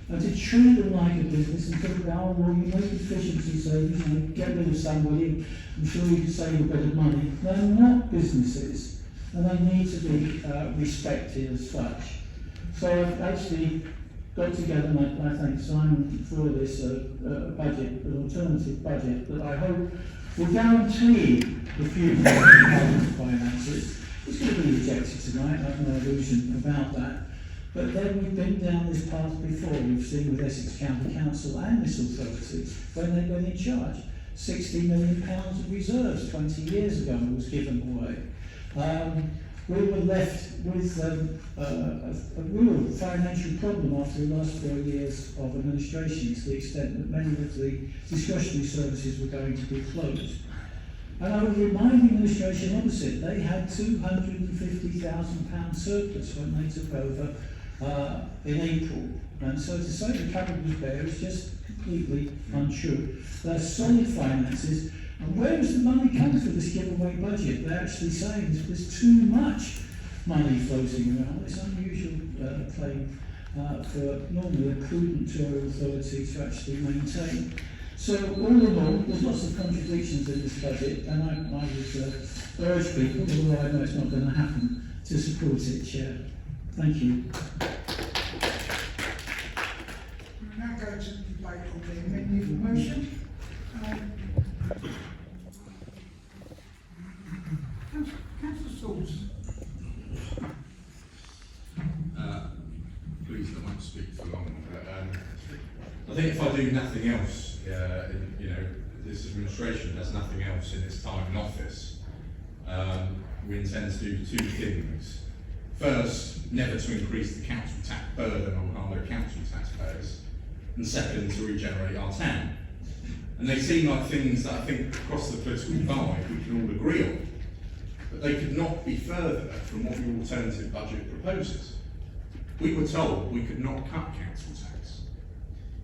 And to treat them like a business and think about, well, you make efficiency savings and get rid of somebody, I'm sure you can save a bit of money. They're not businesses, and they need to be respected as such. So I've actually got together, and I thank Simon for this budget, an alternative budget that I hope will guarantee the future of finances. It's going to be rejected tonight, I have no illusion about that. But then we've been down this path before. We've seen with Essex County Council and this authority when they've been in charge. £60 million of reserves 20 years ago was given away. We were left with a real financial problem after the last 4 years of administration, to the extent that many of the discretionary services were going to be closed. And I would remind the administration opposite, they had £250,000 surplus when they took over in April. And so to say the cupboard was bare is just completely untrue. They're solid finances. And where does the money come for this giveaway budget? They're actually saying there's too much money floating around. It's unusual claim for normally a prudent tour authority to actually maintain. So all in all, there's lots of contradictions in this budget, and I would urge people, although I know it's not going to happen, to support it, Chair. Thank you. We're now going to debate on the amended motion. Councillor Swords. Please, I won't speak for long. But, I think if I do nothing else, this administration does nothing else in its time in office, we intend to do two things. First, never to increase the council tax burden on Harlow council taxpayers, and second, to regenerate our town. And they seem like things that I think across the political divide we can all agree on, but they could not be further from what the alternative budget proposes. We were told we could not cut council tax.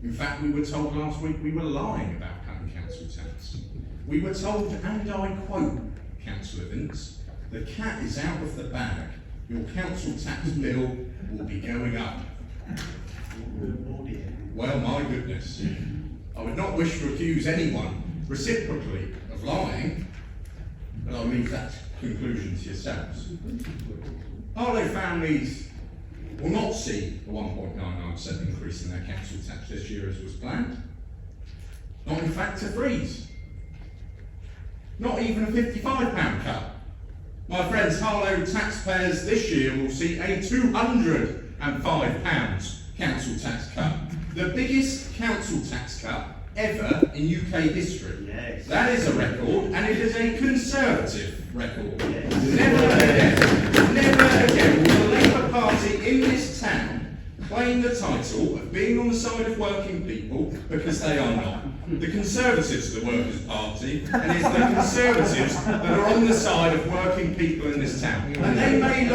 In fact, we were told last week we were lying about cutting council tax. We were told, and I quote, Councillor Vince, the cat is out of the bag. Your council tax bill will be going up. Well, my goodness. I would not wish to accuse anyone reciprocally of lying, but I'll leave that conclusion to yourselves. Harlow families will not see a 1.99% increase in their council tax this year as was planned. Not in fact a freeze. Not even a £55 cut. My friends, Harlow taxpayers this year will see a £205 council tax cut. The biggest council tax cut ever in UK history. Yes. That is a record, and it is a Conservative record. Yes. Never again will the Labour Party in this town claim the title of being on the side of working people, because they are not. The Conservatives are the Workers' Party, and it's the Conservatives that are on the side of working people in this town. And they may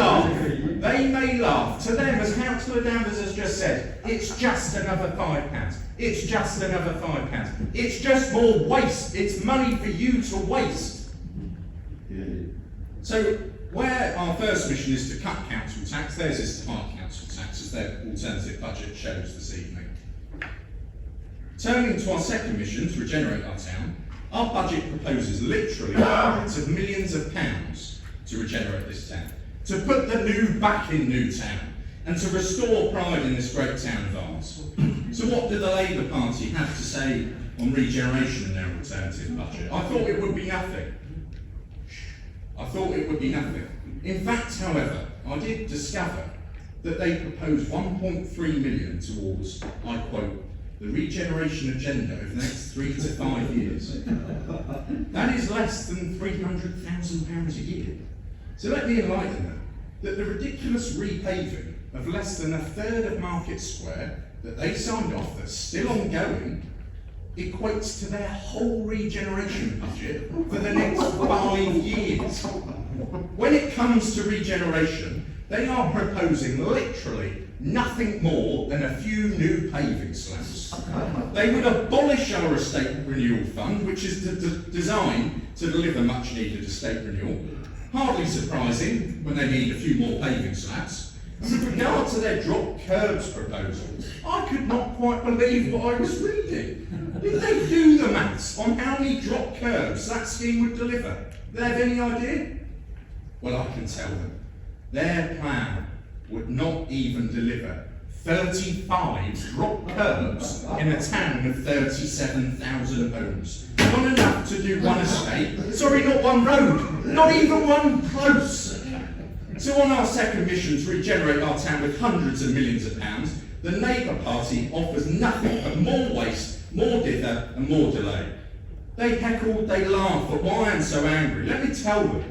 laugh. To them, as Councillor Danvers has just said, it's just another £5. It's just another £5. It's just more waste. It's money for you to waste. So, where our first mission is to cut council tax, theirs is to hike council tax, as their alternative budget shows this evening. Turning to our second mission, to regenerate our town, our budget proposes literally hundreds of millions of pounds to regenerate this town, to put the new back in Newtown, and to restore pride in this great town of ours. So what do the Labour Party have to say on regeneration in their alternative budget? I thought it would be nothing. In fact, however, I did discover that they propose 1.3 million towards, I quote, the regeneration agenda over the next 3 to 5 years. That is less than £300,000 a year. So let me enlighten them that the ridiculous repaving of less than a third of Market Square that they signed off, that's still ongoing, equates to their whole regeneration budget for the next 5 years. When it comes to regeneration, they are proposing literally nothing more than a few new paving slabs. They would abolish our estate renewal fund, which is designed to deliver much needed estate renewal. Hardly surprising when they need a few more paving slabs. And with regard to their drop curbs proposal, I could not quite believe what I was reading. Did they do the maths on how many drop curbs that scheme would deliver? Do they have any idea? Well, I can tell them. Their plan would not even deliver 35 drop curbs in a town of 37,000 homes. Not enough to do one estate, sorry, not one road, not even one close. So on our second mission to regenerate our town with hundreds of millions of pounds, the Labour Party offers nothing but more waste, more dither and more delay. They heckle, they laugh at why I'm so angry. Let me tell them.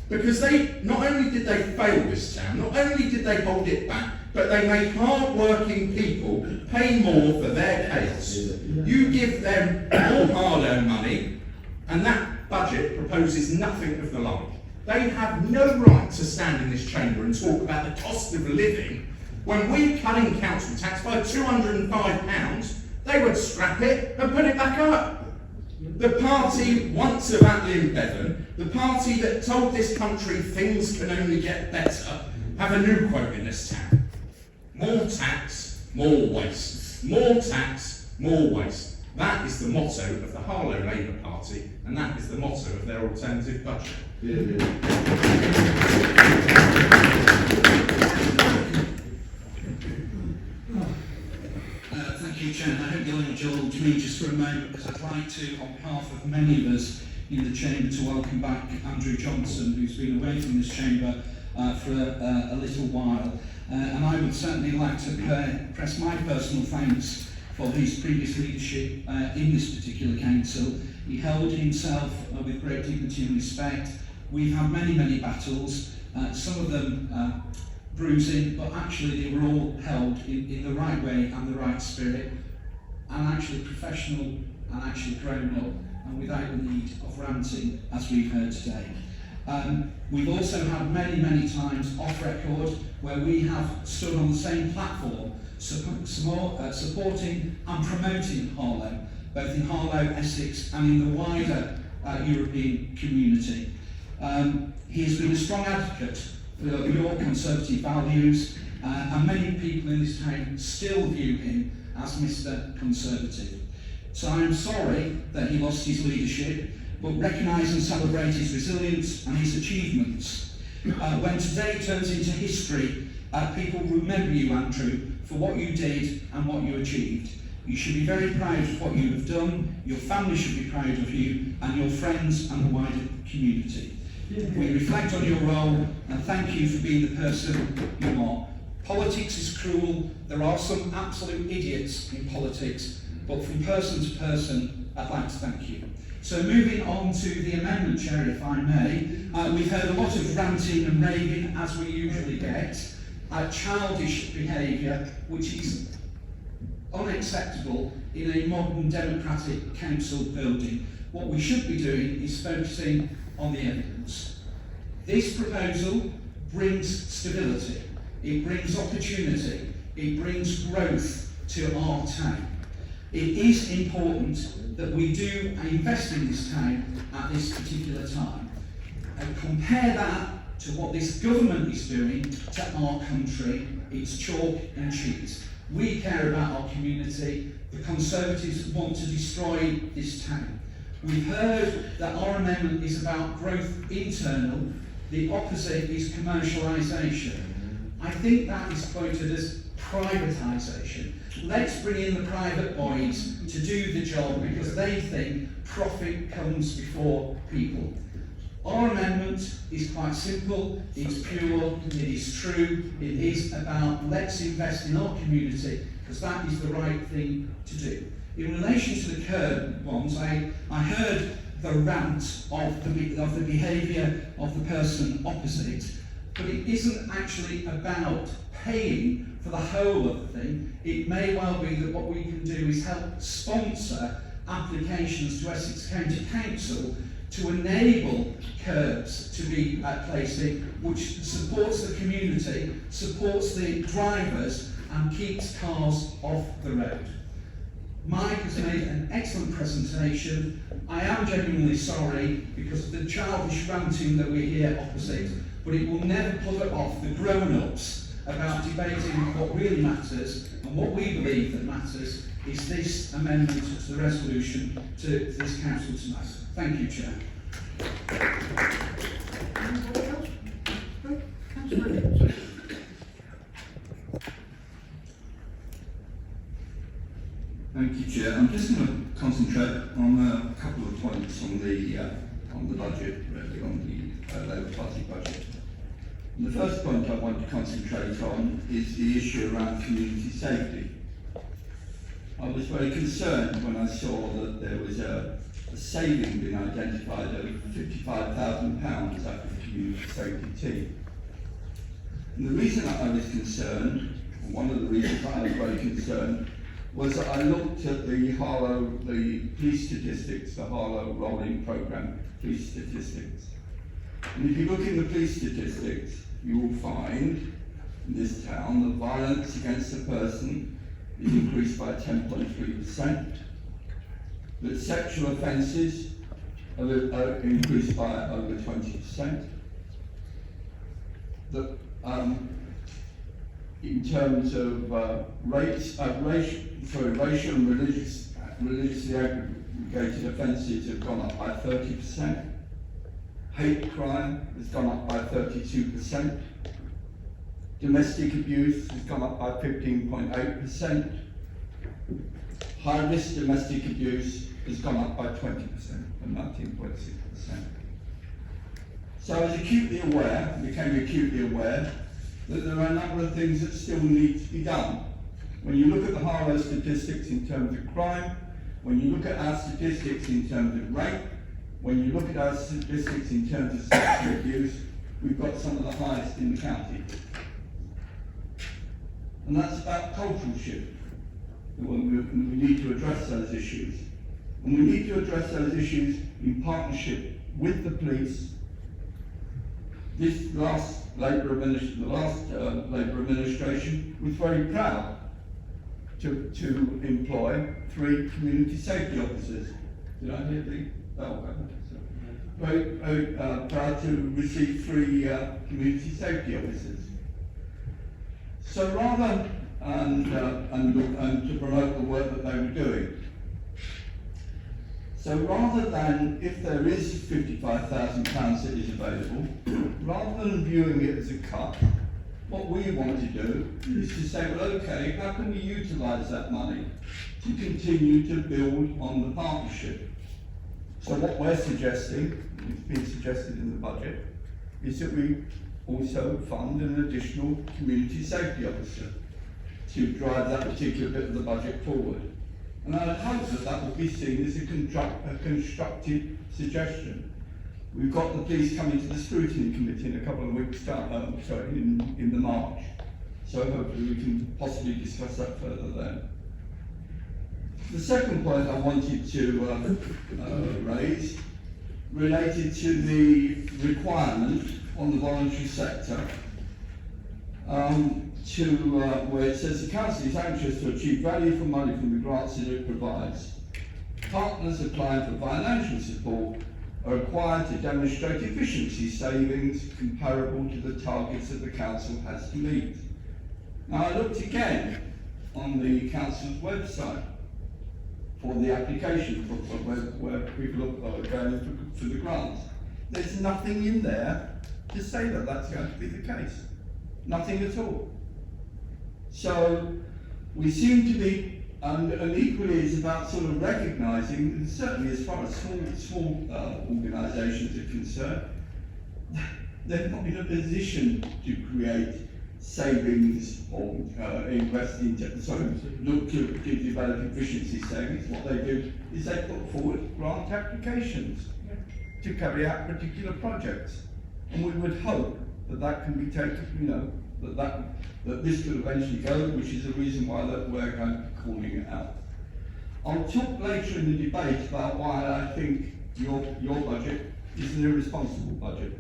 Because not only did they fail this town, not only did they hold it back, but they make hard-working people pay more for their chaos. You give them more hard-earned money, and that budget proposes nothing of the like. They have no right to stand in this chamber and talk about the cost of living when we're cutting council tax by £205. They would scrap it and put it back up. The party once of Attlee and Bevan, the party that told this country things can only get better, have a new quote in this town. More tax, more waste. More tax, more waste. That is the motto of the Harlow Labour Party, and that is the motto of their alternative budget. Thank you, Chair. I hope you'll indulge me just for a moment, because I'd like to, on behalf of many of us in the chamber, to welcome back Andrew Johnson, who's been away from this chamber for a little while. And I would certainly like to press my personal thanks for his previous leadership in this particular council. He held himself with great dignity and respect. We've had many, many battles, some of them bruising, but actually they were all held in the right way and the right spirit, and actually professional and actually grown up, and without the need of ranting, as we've heard today. We've also had many, many times off record where we have stood on the same platform supporting and promoting Harlow, both in Harlow, Essex and in the wider European community. He has been a strong advocate for your Conservative values. and many people in this town still view him as Mr. Conservative. So I am sorry that he lost his leadership, but recognise and celebrate his resilience and his achievements. When today turns into history, people remember you, Andrew, for what you did and what you achieved. You should be very proud of what you have done, your family should be proud of you, and your friends and the wider community. We reflect on your role and thank you for being the person you are. Politics is cruel, there are some absolute idiots in politics, but from person to person, I'd like to thank you. So moving on to the amendment, Chair, if I may, we've heard a lot of ranting and raving, as we usually get, childish behaviour, which is unacceptable in a modern democratic council building. What we should be doing is focusing on the evidence. This proposal brings stability, it brings opportunity, it brings growth to our town. It is important that we do invest in this town at this particular time. And compare that to what this government is doing to our country, it's chalk and cheese. We care about our community, the Conservatives want to destroy this town. We've heard that our amendment is about growth internal, the opposite is commercialisation. I think that is quoted as privatisation. Let's bring in the private boys to do the job because they think profit comes before people. Our amendment is quite simple, it's pure, it is true, it is about let's invest in our community because that is the right thing to do. In relation to the curb ones, I heard the rant of the behaviour of the person opposite, but it isn't actually about paying for the whole of the thing. It may well be that what we can do is help sponsor applications to Essex County Council to enable curbs to be placed in, which supports the community, supports the drivers and keeps cars off the road. Mike has made an excellent presentation. I am genuinely sorry because of the childish ranting that we hear opposite, but it will never put off the grown-ups about debating what really matters, and what we believe that matters is this amendment to the resolution to this council tonight. Thank you, Chair. Anybody else? No? Councillor Evans. Thank you, Chair. I'm just going to concentrate on a couple of points on the budget, really, on the Labour Party budget. And the first point I want to concentrate on is the issue around community safety. I was very concerned when I saw that there was a saving being identified of £55,000 out of the community safety team. And the reason that I was concerned, or one of the reasons I was very concerned, was that I looked at the police statistics, the Harlow rolling programme police statistics. And if you look in the police statistics, you will find in this town that violence against a person is increased by 10.3%, that sexual offences are increased by over 20%, that in terms of racial and religiously aggregated offences have gone up by 30%. Hate crime has gone up by 32%. Domestic abuse has gone up by 15.8%. High-risk domestic abuse has gone up by 20%, from 19.6%. So I was became acutely aware that there are a number of things that still need to be done. When you look at the Harlow statistics in terms of crime, when you look at our statistics in terms of rape, when you look at our statistics in terms of sexual abuse, we've got some of the highest in the county. And that's about cultural shift. We need to address those issues. And we need to address those issues in partnership with the police. This last Labour administration was very proud to employ 3 community safety officers. Did I hear the bell? Very proud to receive 3 community safety officers. So rather and to promote the work that they were doing. So rather than, if there is £55,000 that is available, rather than viewing it as a cut, what we want to do is to say, well, okay, how can we utilise that money to continue to build on the partnership? So what we're suggesting, it's been suggested in the budget, is that we also fund an additional community safety officer to drive that particular bit of the budget forward. And I hope that that will be seen as a constructive suggestion. We've got the police coming to the scrutiny committee in a couple of weeks' time, in the March. So hopefully we can possibly discuss that further then. The second point I wanted to raise related to the requirement on the voluntary sector where it says the Council is anxious to achieve value for money from the grants that it provides. Partners applying for financial support are required to demonstrate efficiency savings comparable to the targets that the Council has to meet. Now I looked again on the Council's website for the application where people are going for the grants. There's nothing in there to say that that's going to be the case. Nothing at all. So we seem to be, and equally it's about sort of recognising, and certainly as far as small organisations are concerned, they're not in a position to create savings or invest into, look to develop efficiency savings. What they do is they put forward grant applications to carry out particular projects. And we would hope that that can be taken, that this could eventually go, which is the reason why that we're going to be calling it out. I'll talk later in the debate about why I think your budget is an irresponsible budget,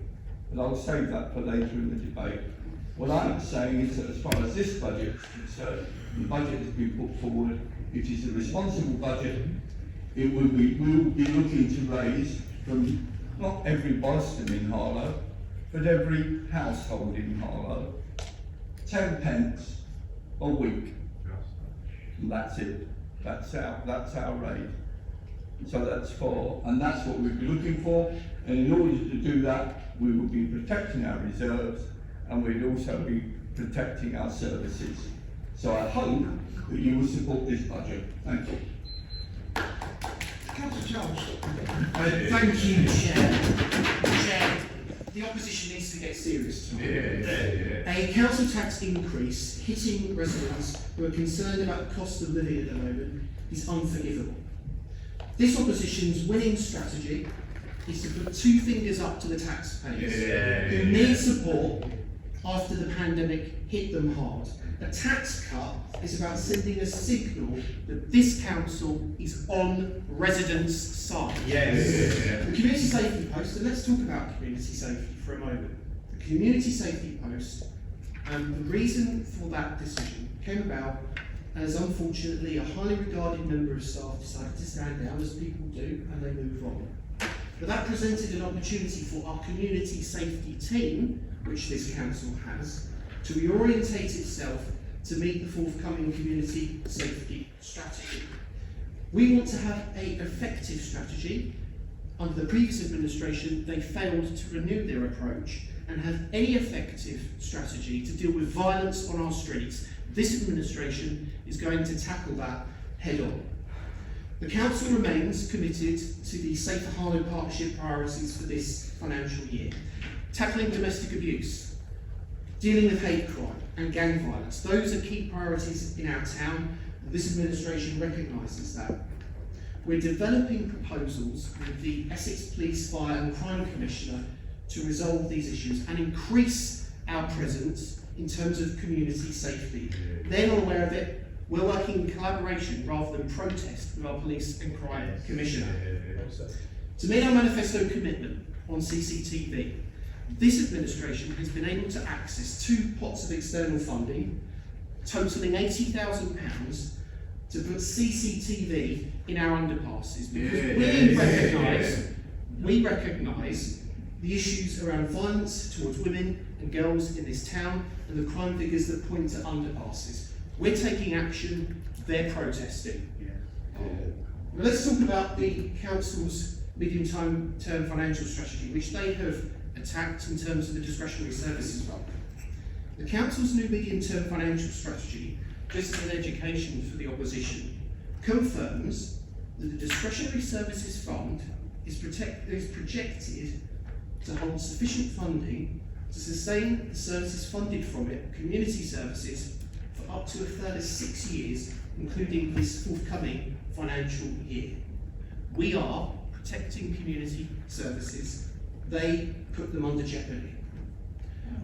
but I'll save that for later in the debate. What I'm saying is that as far as this budget is concerned, the budget has been put forward, it is a responsible budget. We will be looking to raise from not every Boston in Harlow, but every household in Harlow, 10 pence a week. And that's it. That's our rate. So that's what we'll be looking for. And in order to do that, we will be protecting our reserves, and we'll also be protecting our services. So I hope that you will support this budget. Thank you. Councillor Charles. Thank you, Chair. The opposition needs to get serious tonight. A council tax increase hitting residents who are concerned about the cost of living at the moment is unforgivable. This opposition's winning strategy is to put two fingers up to the taxpayers who need support after the pandemic hit them hard. A tax cut is about sending a signal that this council is on residents' side. The community safety post, and let's talk about community safety for a moment. The community safety post, the reason for that decision came about as unfortunately a highly regarded member of staff decided to stand down, as people do, and they move on. But that presented an opportunity for our community safety team, which this council has, to reorientate itself to meet the forthcoming community safety strategy. We want to have an effective strategy. Under the previous administration, they failed to renew their approach and have any effective strategy to deal with violence on our streets. This administration is going to tackle that head on. The council remains committed to the Safer Harlow Partnership priorities for this financial year. Tackling domestic abuse, dealing with hate crime and gang violence. Those are key priorities in our town, and this administration recognises that. We're developing proposals with the Essex Police Fire and Crime Commissioner to resolve these issues and increase our presence in terms of community safety. They're not aware of it. We're working in collaboration rather than protest with our Police and Crime Commissioner. To meet our manifesto commitment on CCTV, this administration has been able to access 2 pots of external funding, totalling £80,000, to put CCTV in our underpasses, because we recognise the issues around violence towards women and girls in this town and the crime figures that point to underpasses. We're taking action, they're protesting. Now let's talk about the council's medium-term financial strategy, which they have attacked in terms of the discretionary services fund. The council's new medium-term financial strategy, just as an education for the opposition, confirms that the discretionary services fund is projected to hold sufficient funding to sustain the services funded from it, community services, for up to a further 6 years, including this forthcoming financial year. We are protecting community services. They put them under jeopardy.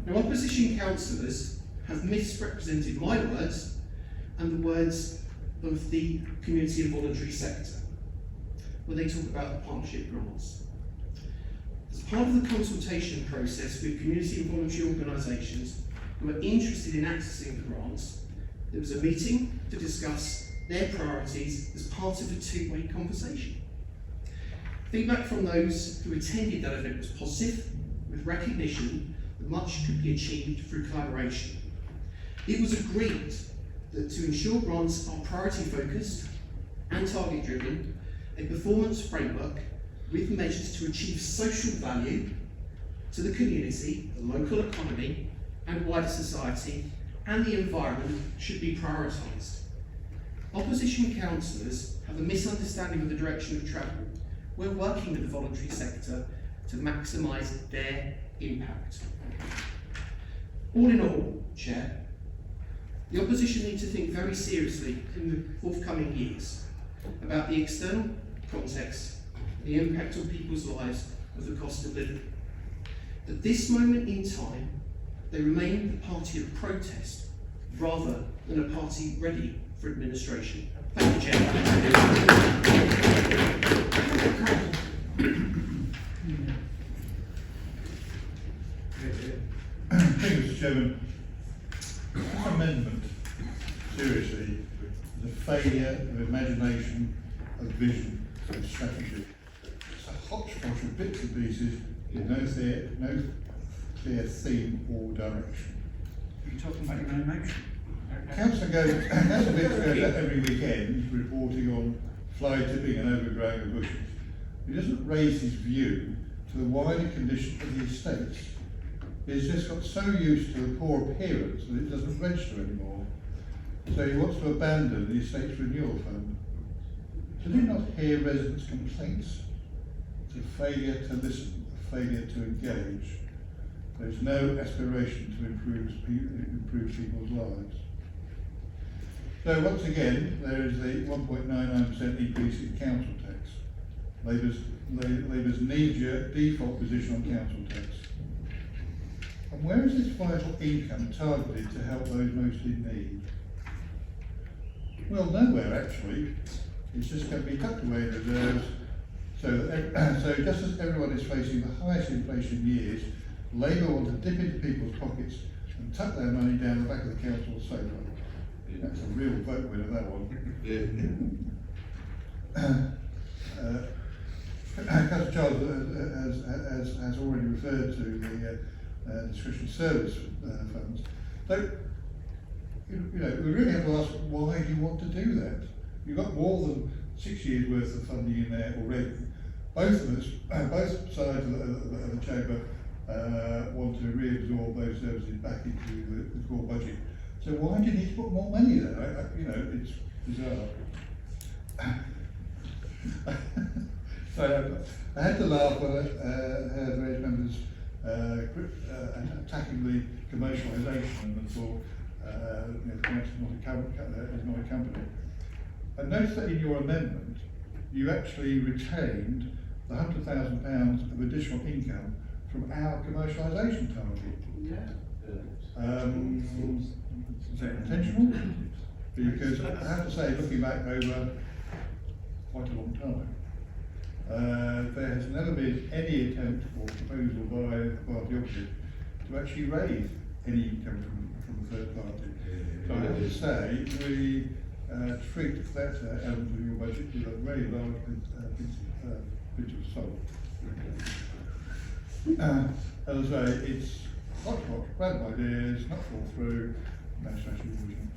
Now, opposition councillors have misrepresented my words and the words of the community and voluntary sector when they talk about the partnership grants. As part of the consultation process with community and voluntary organisations who are interested in accessing the grants, there was a meeting to discuss their priorities as part of a two-way conversation. Feedback from those who attended that event was positive, with recognition that much could be achieved through collaboration. It was agreed that to ensure grants are priority focused and target driven, a performance framework with measures to achieve social value to the community, the local economy and wider society and the environment should be prioritised. Opposition councillors have a misunderstanding of the direction of travel. We're working with the voluntary sector to maximise their impact. All in all, Chair, the opposition need to think very seriously in the forthcoming years about the external context, the impact on people's lives of the cost of living. At this moment in time, they remain the party of protest rather than a party ready for administration. Thank you, Chair. Thank you, Mr. Chairman. This amendment, seriously, is a failure of imagination, of vision, and strategy. It's a hodgepodge of bits and pieces with no clear theme or direction. Are you talking about your own motion? Councillor Biggs goes out every weekend reporting on fly tipping and overgrowing of bushes. He doesn't raise his view to the wider condition of the estates. He's just got so used to the poor appearance that it doesn't register anymore. So he wants to abandon the estate's renewal fund. Did he not hear residents' complaints? It's a failure to listen, a failure to engage. There's no aspiration to improve people's lives. So once again, there is a 1.99% increase in council tax. Labour's knee-jerk default position on council tax. And where is this vital income targeted to help those most in need? Well, nowhere actually. It's just going to be tucked away in reserves. So just as everyone is facing the highest inflation years, Labour want to dip into people's pockets and tuck their money down the back of the council's sofa. That's a real vote winner, that one. Councillor Charles has already referred to the discretionary service funds. So, we really have to ask, why do you want to do that? You've got more than 6 years worth of funding in there already. Both sides of the chamber want to reabsorb those services back into the core budget. So why do you need to put more money there? It's bizarre. So I had to laugh when I heard various members attacking the commercialisation and thought the council is not a company. I noticed that in your amendment, you actually retained the £100,000 of additional income from our commercialisation target. Is that intentional? Because I have to say, looking back over quite a long time, there has never been any attempt or proposal by the party opposite to actually raise any income from the third party. So I have to say, we treat that element of your budget with a very large pinch of salt. As I say, hodgepodge, random ideas, not fall through, no special division.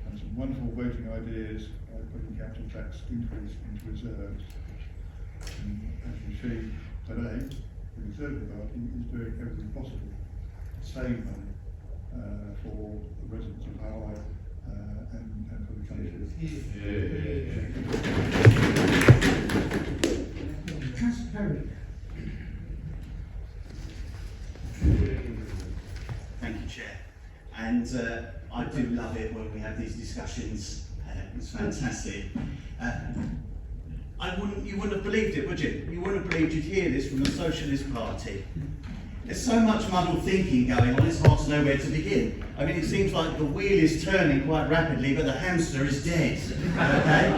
And some wonderful voting ideas like putting capital tax increase into reserves. And as you see today, the Conservative Party is doing everything possible to save money for the residents of Harlow and for the country. Councillor Perry. Thank you, Chair. And I do love it when we have these discussions. It's fantastic. You wouldn't have believed it, would you? You wouldn't have believed you'd hear this from the Socialist Party. There's so much muddled thinking going on, it's hard to know where to begin. I mean, it seems like the wheel is turning quite rapidly, but the hamster is dead, okay?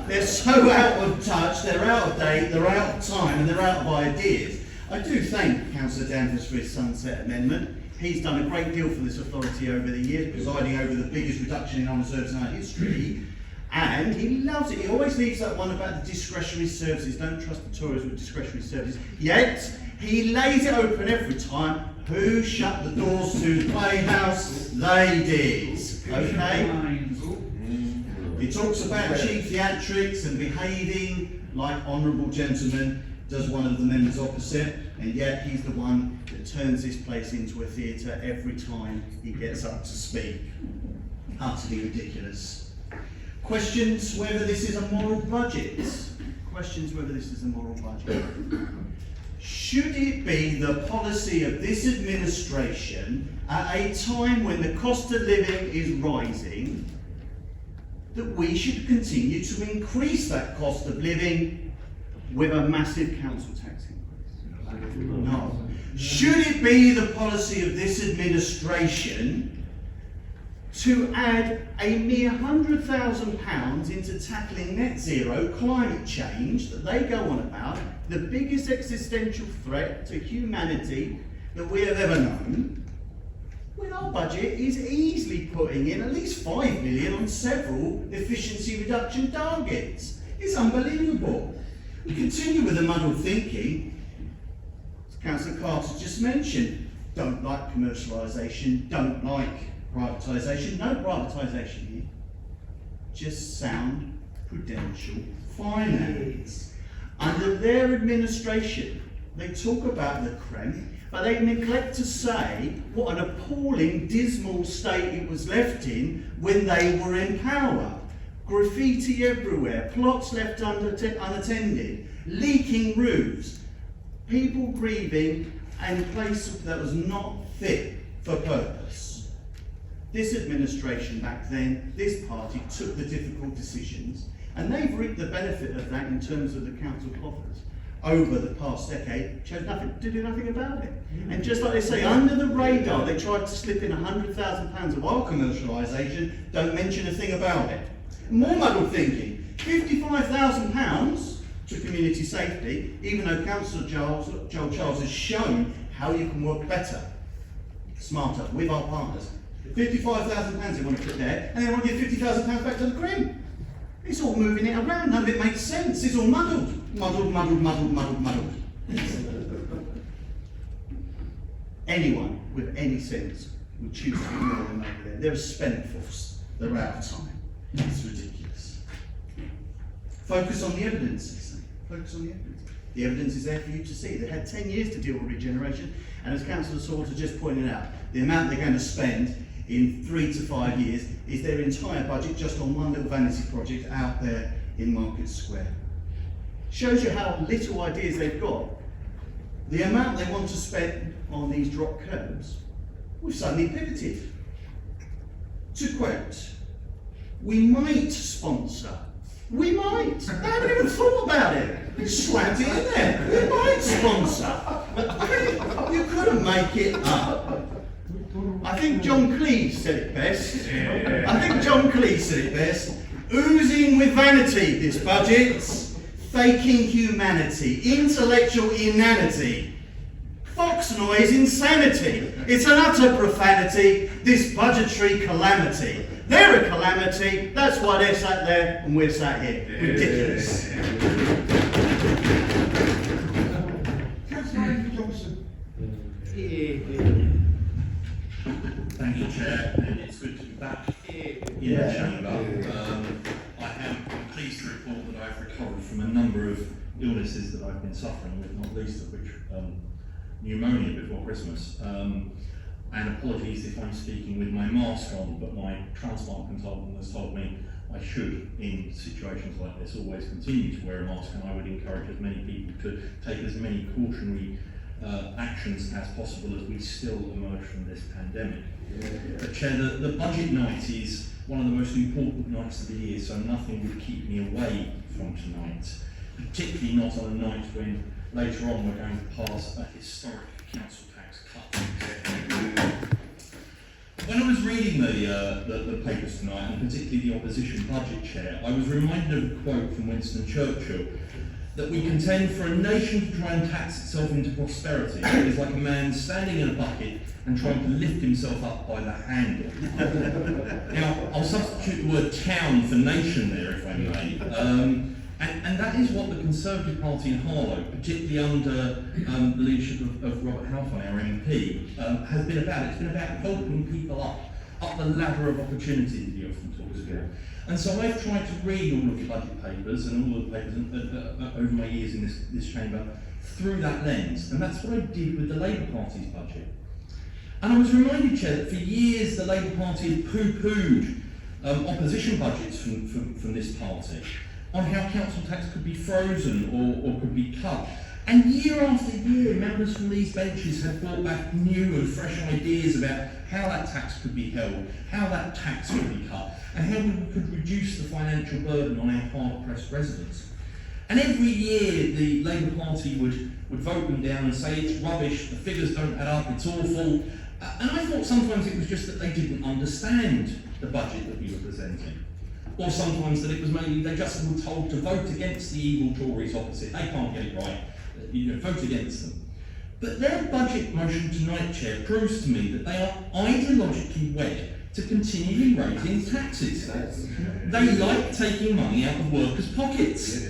They're so out of touch, they're out of date, they're out of time, and they're out of ideas. I do thank Councillor Danvers for his Sunset Amendment. He's done a great deal for this authority over the years, presiding over the biggest reduction in unreserves in our history. And he loves it. He always leaves that one about the discretionary services. Don't trust the Tories with discretionary services. Yet, he lays it open every time. Who shut the doors to the playhouse? They did. Okay? He talks about cheap theatrics and behaving like honourable gentlemen, does one of the members opposite, and yet he's the one that turns this place into a theatre every time he gets up to speak. Utterly ridiculous. Questions whether this is a moral budget. Questions whether this is a moral budget. Should it be the policy of this administration at a time when the cost of living is rising that we should continue to increase that cost of living with a massive council tax increase? No. Should it be the policy of this administration to add a mere £100,000 into tackling net zero climate change that they go on about, the biggest existential threat to humanity that we have ever known, when our budget is easily putting in at least 5 million on several efficiency reduction targets? It's unbelievable. We continue with the muddled thinking. As Councillor Carter just mentioned, don't like commercialisation, don't like privatisation. No privatisation here. Just sound prudential finance. Under their administration, they talk about the creme, but they neglect to say what an appalling, dismal state it was left in when they were in power. Graffiti everywhere, plots left unattended, leaking roofs, people grieving, and a place that was not fit for purpose. This administration back then, this party, took the difficult decisions, and they've reaped the benefit of that in terms of the council coffers over the past decade, chose nothing to do nothing about it. And just like they say, under the radar, they tried to slip in £100,000 of our commercialisation, don't mention a thing about it. More muddled thinking, £55,000 to community safety, even though Councillor Joel Charles has shown how you can work better, smarter, with our partners. £55,000 they want to put there, and they want to give £50,000 back to the Crim. It's all moving it around, none of it makes sense, it's all muddled. Muddled. Anyone with any sense would choose to ignore them over there. They're a spent force, they're out of time. It's ridiculous. Focus on the evidence, they say. Focus on the evidence. The evidence is there for you to see. They had 10 years to deal with regeneration, and as Councillor Salter just pointed out, the amount they're going to spend in 3 to 5 years is their entire budget just on one little vanity project out there in Market Square. Shows you how little ideas they've got. The amount they want to spend on these drop curbs, we've suddenly pivoted. To quote, we might sponsor. We might. They haven't even thought about it. You slapped it in there. We might sponsor. I mean, you couldn't make it up. I think John Cleese said it best. Oozing with vanity, this budget. Faking humanity. Intellectual inanity. Fox noise insanity. It's an utter profanity, this budgetary calamity. They're a calamity, that's why they're sat there and we're sat here. Ridiculous. Councillor Johnson. in the chamber. I'm pleased to report that I've recovered from a number of illnesses that I've been suffering with, not least of which pneumonia before Christmas. And apologies if I'm speaking with my mask on, but my transplant consultant has told me I should, in situations like this, always continue to wear a mask, and I would encourage as many people to take as many cautionary actions as possible as we still emerge from this pandemic. Chair, the budget night is one of the most important nights of the year, so nothing would keep me away from tonight, particularly not on a night when later on we're going to pass a historic council tax cut. When I was reading the papers tonight, and particularly the opposition budget, Chair, I was reminded of a quote from Winston Churchill, that we contend for a nation to try and tax itself into prosperity is like a man standing in a bucket and trying to lift himself up by the handle. Now, I'll substitute the word town for nation there, if I may. And that is what the Conservative Party in Harlow, particularly under the leadership of Robert Halfon, our MP, has been about. It's been about helping people up the ladder of opportunity that he often talks about. And so I've tried to read all of the budget papers and all of the papers over my years in this chamber through that lens, and that's what I did with the Labour Party's budget. And I was reminded, Chair, that for years the Labour Party had poo-pooed opposition budgets from this party on how council tax could be frozen or could be cut. And year after year, members from these benches have brought back new and fresh ideas about how that tax could be held, how that tax could be cut, and how we could reduce the financial burden on our hard-pressed residents. And every year, the Labour Party would vote them down and say, it's rubbish, the figures don't add up, it's awful. And I thought sometimes it was just that they didn't understand the budget that we were presenting. Or sometimes that it was mainly they just were told to vote against the evil Tories opposite. They can't get it right. Vote against them. But their budget motion tonight, Chair, proves to me that they are ideologically wed to continually raising taxes. They like taking money out of workers' pockets.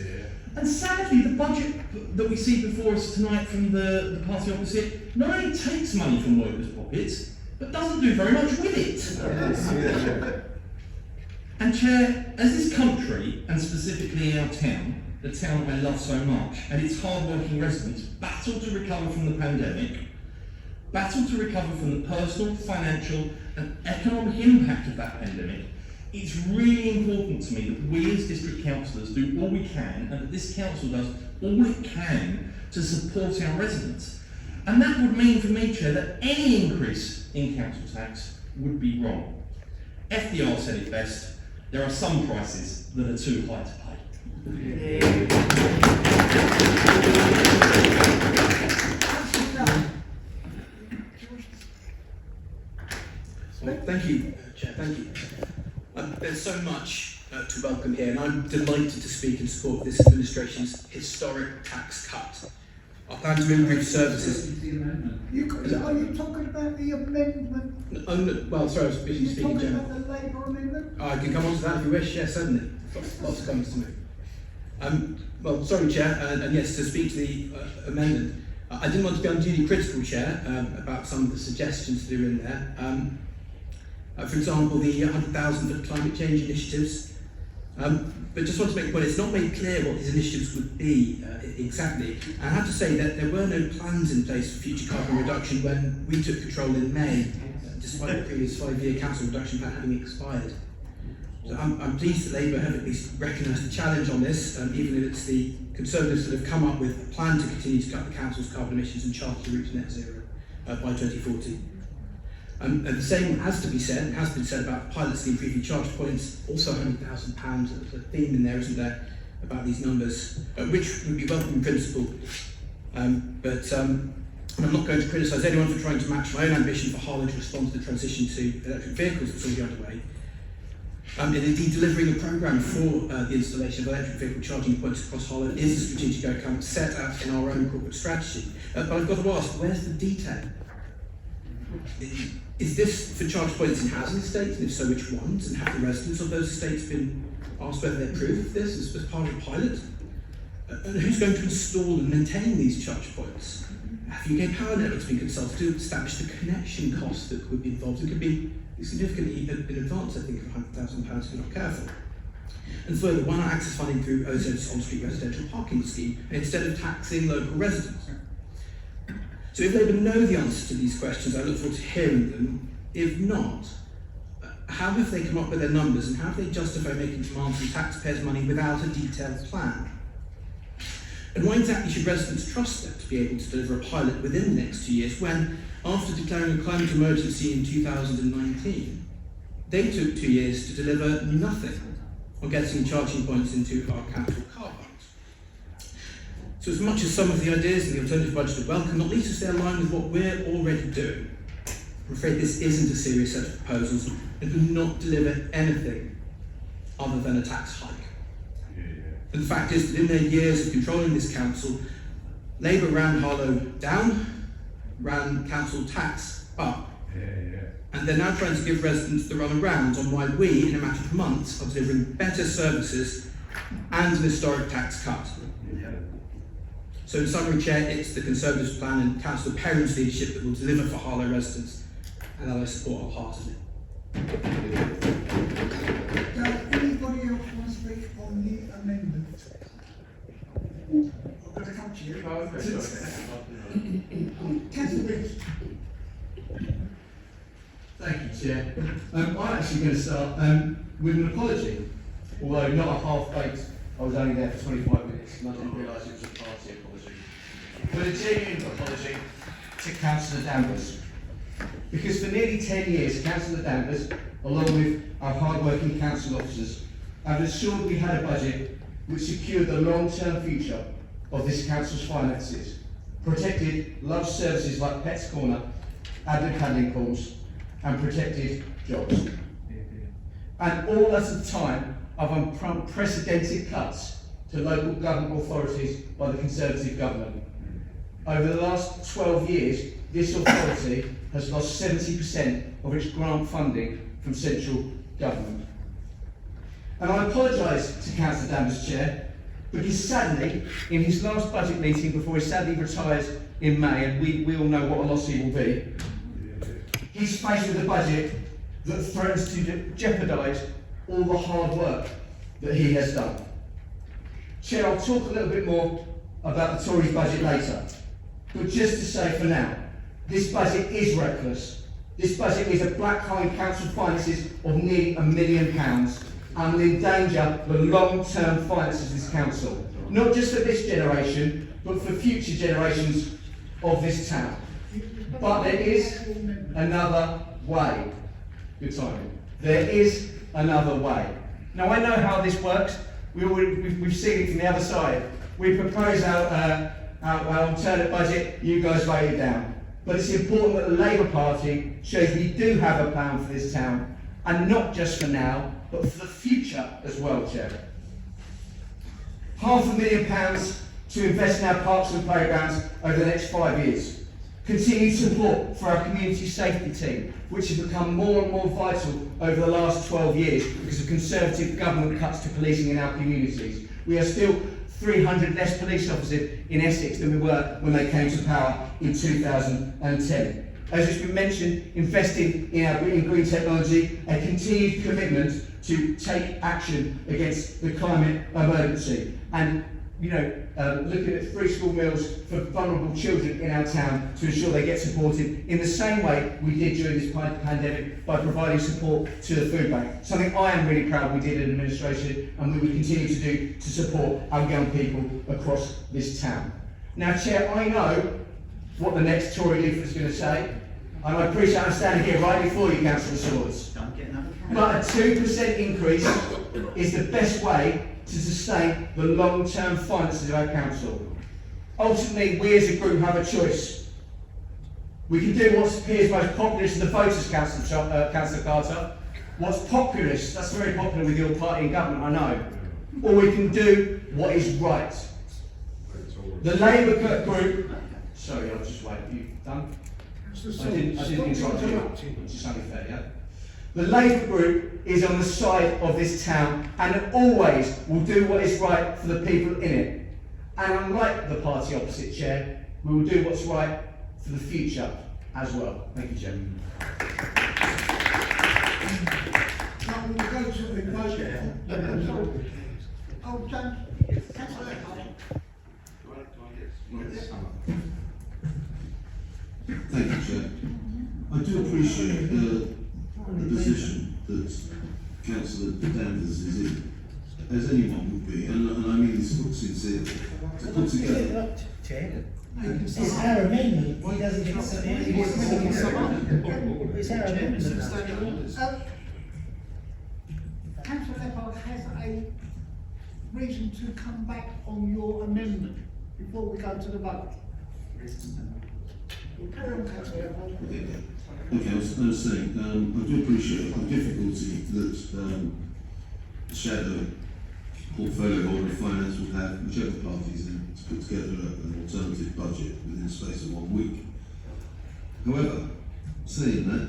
And sadly, the budget that we see before us tonight from the party opposite not only takes money from workers' pockets, but doesn't do very much with it. And Chair, as this country, and specifically our town, the town I love so much, and its hard-working residents battle to recover from the pandemic, battle to recover from the personal, financial and economic impact of that pandemic, it's really important to me that we as district councillors do all we can, and that this council does all it can to support our residents. And that would mean for me, Chair, that any increase in council tax would be wrong. FDR said it best, there are some prices that are too high to pay. Well, thank you, Chair, thank you. There's so much to welcome here, and I'm delighted to speak in support of this administration's historic tax cut. I plan to improve services. Are you talking about the amendment? Well, sorry, I was busy speaking, You're talking Chair. about the Labour amendment? I can come on to that if you wish, yes, certainly. Lots of comments to make. Well, sorry, Chair, and yes, to speak to the amendment. I didn't want to be unduly critical, Chair, about some of the suggestions that are in there. For example, the 100,000 for climate change initiatives. But just want to make a point, it's not made clear what these initiatives would be exactly. And I have to say that there were no plans in place for future carbon reduction when we took control in May, despite the previous 5-year council reduction plan having expired. So I'm pleased that Labour have at least recognised the challenge on this, even if it's the Conservatives that have come up with a plan to continue to cut the council's carbon emissions and chart the route to net zero by 2040. And the same has to be said, has been said about pilot scheme preview charge points, also £100,000, there's a theme in there, isn't there, about these numbers, which would be welcome in principle. And I'm not going to criticise anyone for trying to match my own ambition for Harlow to respond to the transition to electric vehicles that's already underway. And indeed, delivering a programme for the installation of electric vehicle charging points across Harlow is a strategic outcome set out in our own corporate strategy. But I've got to ask, where's the detail? Is this for charge points in housing estates, and if so, which ones? And have the residents of those estates been asked whether they approve of this as part of the pilot? And who's going to install and maintain these charge points? Have UK Power Networks been consulted to establish the connection costs that would be involved? It could be significantly in advance, I think, of £100,000 if we're not careful. And further, why not access funding through OZ's on-street residential parking scheme instead of taxing local residents? So if Labour know the answers to these questions, I look forward to hearing them. If not, how have they come up with their numbers, and how have they justified making demands on taxpayers' money without a detailed plan? And why exactly should residents trust them to be able to deliver a pilot within the next 2 years when, after declaring a climate emergency in 2019, they took 2 years to deliver nothing on getting charging points into our capital car parks? So as much as some of the ideas in the alternative budget are welcome, not least as they align with what we're already doing, I'm afraid this isn't a serious set of proposals and will not deliver anything other than a tax hike. And the fact is that in their years of controlling this council, Labour ran Harlow down, ran council tax up. And they're now trying to give residents the runaround on why we, in a matter of months, are delivering better services and an historic tax cut. So in summary, Chair, it's the Conservatives' plan and Councillor Perrin's leadership that will deliver for Harlow residents, and I support wholeheartedly. Does anybody else want to speak on the amendment? I've got to come to you. Councillor Briggs. Thank you, Chair. I'm actually going to start with an apology, although not a half-baked. I was only there for 25 minutes and I didn't realise it was a party apology. But a genuine apology to Councillor Danvers. Because for nearly 10 years, Councillor Danvers, along with our hard-working council officers, have ensured we had a budget which secured the long-term future of this council's finances, protected loved services like Pets Corner, adult paddling pools, and protected jobs. And all at a time of unprecedented cuts to local government authorities by the Conservative government. Over the last 12 years, this authority has lost 70% of its grant funding from central government. And I apologise to Councillor Danvers, Chair, because sadly, in his last budget meeting before he sadly retires in May, and we all know what a loss he will be, he's faced with a budget that threatens to jeopardise all the hard work that he has done. Chair, I'll talk a little bit more about the Tories' budget later, but just to say for now, this budget is reckless. This budget is a black hole in council finances of nearly £1 million and will endanger the long-term finances of this council, not just for this generation, but for future generations of this town. But there is another way. Good timing. There is another way. Now I know how this works. We've seen it from the other side. We propose our alternate budget, you guys vote it down. But it's important that the Labour Party shows we do have a plan for this town, and not just for now, but for the future as well, Chair. £500,000 to invest in our parks and playgrounds over the next 5 years. Continued support for our community safety team, which has become more and more vital over the last 12 years because of Conservative government cuts to policing in our communities. We are still 300 less police officers in Essex than we were when they came to power in 2010. As has been mentioned, investing in our green technology, a continued commitment to take action against the climate emergency, and looking at free school meals for vulnerable children in our town to ensure they get supported in the same way we did during this pandemic by providing support to the food bank. Something I am really proud we did in administration and we will continue to do to support our young people across this town. Now, Chair, I know what the next Tory leaflet is going to say, and I appreciate I'm standing here right before you, Councillor Swords. But a 2% increase is the best way to sustain the long-term finances of our council. Ultimately, we as a group have a choice. We can do what appears most populist to the voters, Councillor Carter. What's populist, that's very popular with your party in government, I know. Or we can do what is right. The Labour group, sorry, I'll just wait, have you done? I didn't interrupt you, which is only fair, yeah? The Labour group is on the side of this town and always will do what is right for the people in it. And unlike the party opposite, Chair, we will do what's right for the future as well. Thank you, Chair. Now we will go to the vote. Oh, James, Councillor Leckhart. Thank you, Chair. I do appreciate the position that Councillor Danvers is in, as anyone would be, and I mean this sincerely, to put together. Chair. It's our amendment. He doesn't get It's our amendment. Councillor Leckhart has a reason to come back on your amendment before we go to the vote. Carry on, Councillor Leckhart. Okay, I was saying, I do appreciate the difficulty that the shadow portfolio holder of finance will have, whichever party's in, to put together an alternative budget within the space of 1 week. However, saying that,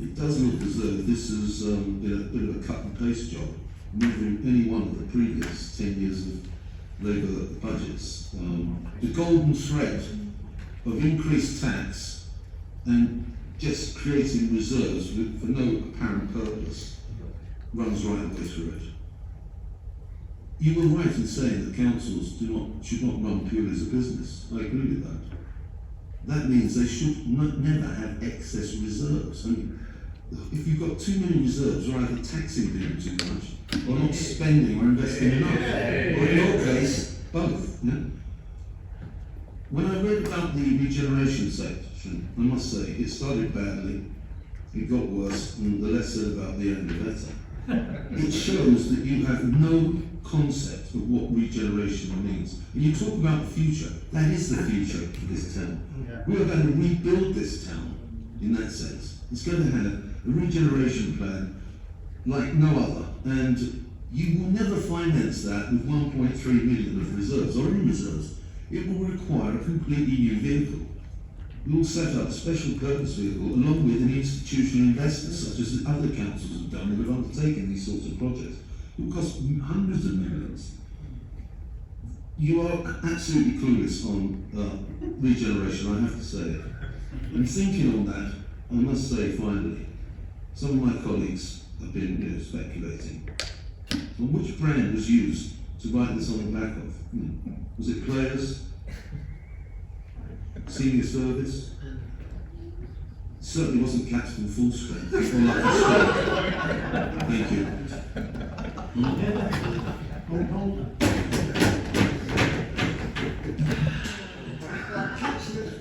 it does look as though this has been a bit of a cut and paste job, moving any one of the previous 10 years of Labour budgets. The golden thread of increased tax and just creating reserves for no apparent purpose runs right the way through it. You were right in saying that councils should not run purely as a business. I agree with that. That means they should never have excess reserves. I mean, if you've got too many reserves, you're either taxing people too much, or not spending or investing enough. Or in your case, both. Yeah? When I read about the regeneration section, I must say, it started badly, it got worse, and the less said about the end, the better. It shows that you have no concept of what regeneration means. And you talk about the future, that is the future for this town. We are going to rebuild this town in that sense. It's going to have a regeneration plan like no other, and you will never finance that with 1.3 million of reserves or in reserves. It will require a completely new vehicle. We will set up a special purpose vehicle along with an institutional investor, such as the other councils have done who have undertaken these sorts of projects. It will cost hundreds of millions. You are absolutely clueless on regeneration, I have to say. And thinking on that, I must say finally, some of my colleagues have been speculating on which brand was used to write this on the back of. Was it Players? Senior Service? It certainly wasn't Capital Full Strength. Or like a strength. Thank you. Councillors,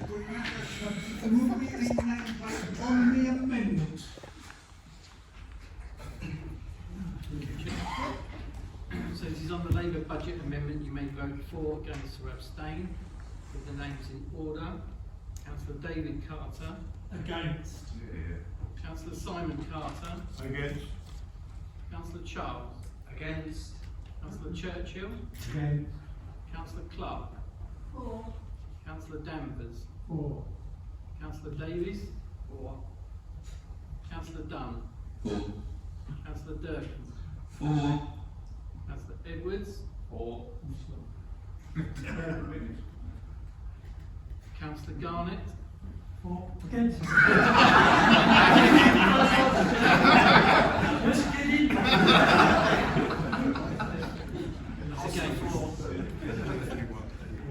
immediately on the amendment. So this is on the Labour budget amendment. You may vote for, against or abstain. With the names in order. Councillor David Carter. Against. Councillor Simon Carter. Against. Councillor Charles. Against. Councillor Churchill. Against. Councillor Clark. For. Councillor Danvers. For. Councillor Davies. For. Councillor Dunn. For. Councillor Durkin. For. Councillor Edwards. For. Councillor Garnett. For. Against.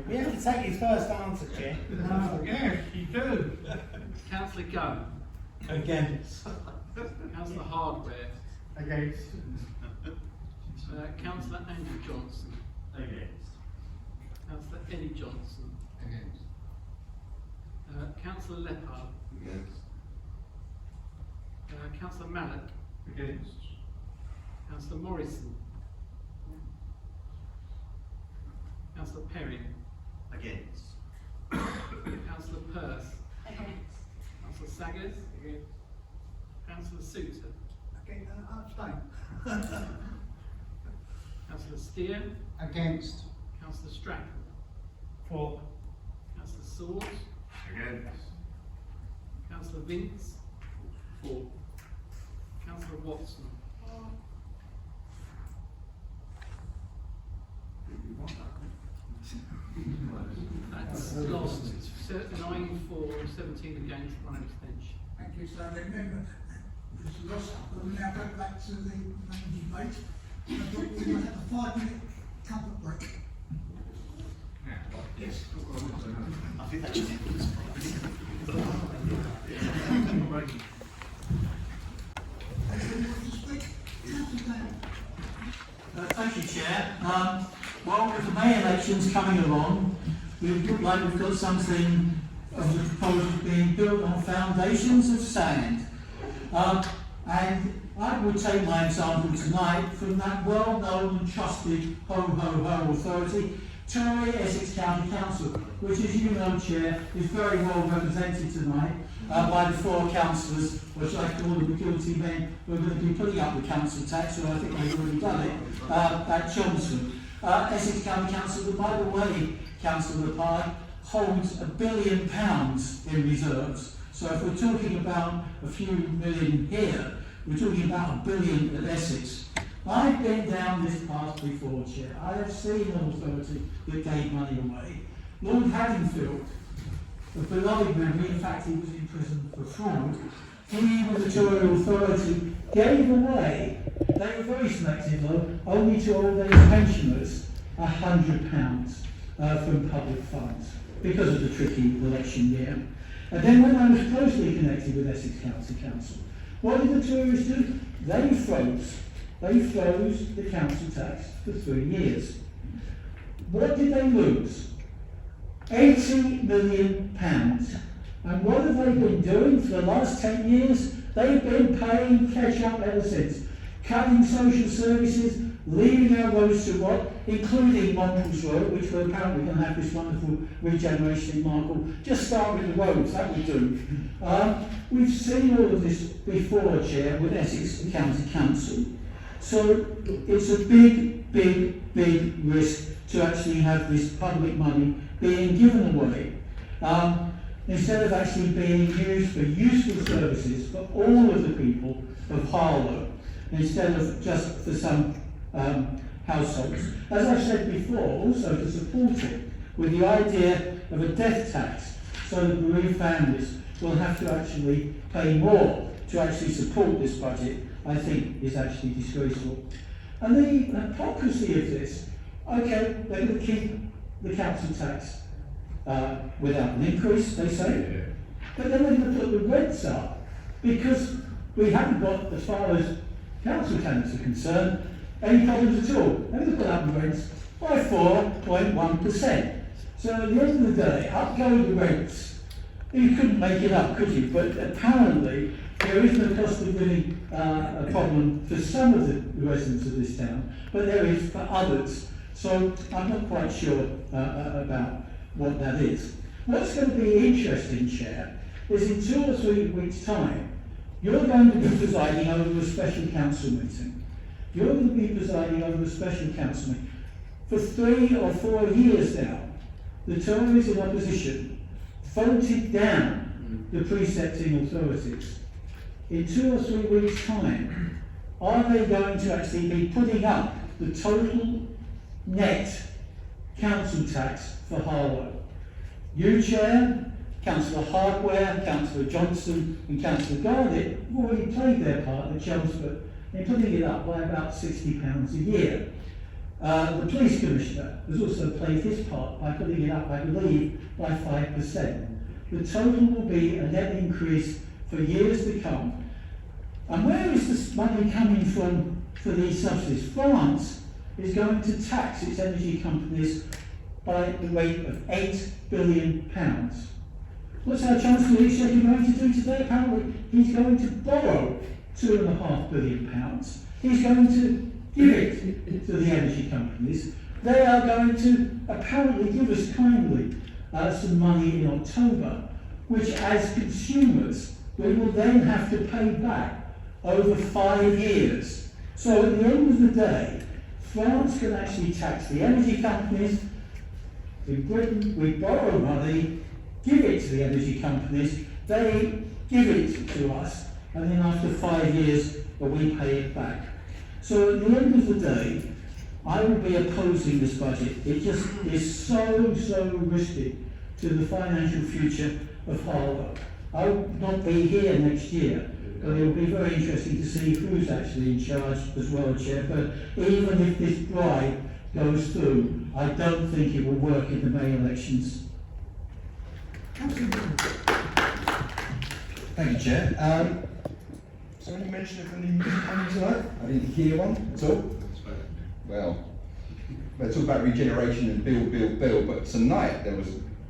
We have to take his first answer, Chair. Yes, you do. Councillor Gunn. Against. Councillor Hardware. Against. Councillor Andrew Johnson. Against. Councillor Eddie Johnson. Against. Councillor Lepard. Against. Councillor Mallock. Against. Councillor Morrison. Councillor Perry. Against. Councillor Peirce. Against. Councillor Saggers. Against. Councillor Souter. Against. Abstain. Councillor Steer. Against. Councillor Stratton. For. Councillor Swords. Against. Councillor Vince. For. Councillor Watson. That's lost. It's 9 for, 17 against, 1 abstention. Thank you, sir. Remember, Mr. Ross, but we now go back to the main debate. We will have a 5-minute comfort break. Yes. I think that's it. Thank you, Chair. Well, with the May elections coming along, we look like we've got something of the proposal being built on foundations of sand. And I would take my example tonight from that well-known and trusted ho-ho-ho authority, Tory Essex County Council, which, as you know, Chair, is very well represented tonight by the 4 councillors, which I call the guilty men who are going to be putting up the council tax, or I think they've already done it, at Chelmsford. Essex County Council, by the way, Councillor Pye, holds £1 billion in reserves. So if we're talking about a few million here, we're talking about £1 billion at Essex. I've been down this path before, Chair. I have seen an authority that gave money away. Lord Haddingfield, a beloved memory, in fact he was in prison for fraud, he, with the Tory authority, gave away, they were very selective though, only to old age pensioners, £100 from public funds, because of the tricky election year. And then when I was closely connected with Essex County Council, what did the Tories do? They froze the council tax for 3 years. What did they lose? £80 million. And what have they been doing for the last 10 years? They've been paying catch up ever since. Cutting social services, leaving our roads to rot, including Montrose Road, which we're apparently going to have this wonderful regeneration in Markle. Just start with the roads, that would do. We've seen all of this before, Chair, with Essex County Council. So it's a big, big, big risk to actually have this public money being given away, instead of actually being used for useful services for all of the people of Harlow, instead of just for some households. As I've said before, also to support it with the idea of a death tax, so that bereaved families will have to actually pay more to actually support this budget, I think is actually disgraceful. And the hypocrisy of this, okay, they're going to keep the council tax without an increase, they say, but then they're going to put the rents up because we haven't got, as far as council tenants are concerned, any problems at all. They're going to put up the rents by 4.1%. So at the end of the day, up go the rents. You couldn't make it up, could you? But apparently there isn't a cost of living a problem for some of the residents of this town, but there is for others. So I'm not quite sure about what that is. What's going to be interesting, Chair, is in 2 or 3 weeks' time, you're going to be presiding over a special council meeting. You're going to be presiding over a special council meeting. For 3 or 4 years now, the Tories in opposition voted down the precepting authorities. In 2 or 3 weeks' time, are they going to actually be putting up the total net council tax for Harlow? You, Chair, Councillor Hardware, Councillor Johnson and Councillor Garnett have already played their part at Chelmsford in putting it up by about £60 a year. The Police Commissioner has also played his part by putting it up, I believe, by 5%. The total will be a net increase for years to come. And where is this money coming from for these subsidies? France is going to tax its energy companies by the rate of £8 billion. What's our Chancellor going to do today? Apparently he's going to borrow £2.5 billion. He's going to give it to the energy companies. They are going to apparently give us kindly some money in October, which as consumers we will then have to pay back over 5 years. So at the end of the day, France can actually tax the energy companies. In Britain, we borrow money, give it to the energy companies, they give it to us, and then after 5 years, we pay it back. So at the end of the day, I will be opposing this budget. It just is so risky to the financial future of Harlow. I will not be here next year, But it will be very interesting to see who's actually in charge as well, Chair. But even if this bribe goes through, I don't think it will work in the May elections. Thank you, Chair. Is there any mention of the new music coming tonight? I didn't hear one at all. Well, they talk about regeneration and build, but tonight there was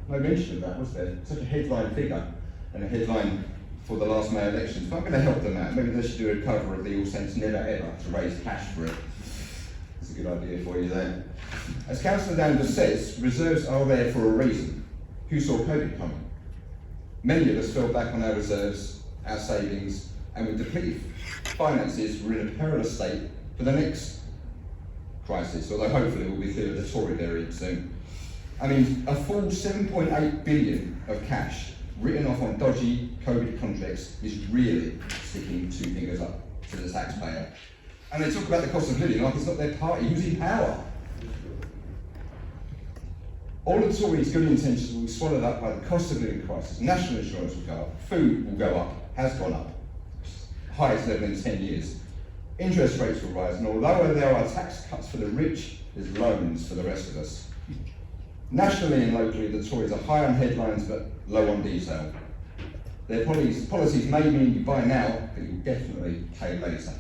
no mention of that, was there? Such a headline figure and a headline for the last May elections. But I'm going to help them out. Maybe they should do a cover of the All Saints Never Ever to raise cash for it. That's a good idea for you there. As Councillor Danvers says, reserves are there for a reason. Who saw COVID coming? Many of us fell back on our reserves, our savings, and with depleted finances, we're in a perilous state for the next crisis, although hopefully we'll be clear of the Tory variant soon. I mean, a full 7.8 billion of cash written off on dodgy COVID contracts is really sticking two fingers up to the taxpayer. And they talk about the cost of living like it's not their party who's in power. All of Tories' good intentions will be swallowed up by the cost of living crisis. National insurance will go up, food will go up, has gone up, highest level in 10 years. Interest rates will rise, and although there are tax cuts for the rich, there's loans for the rest of us. Nationally and locally, the Tories are high on headlines but low on detail. Their policies may mean you buy now, but you'll definitely pay later.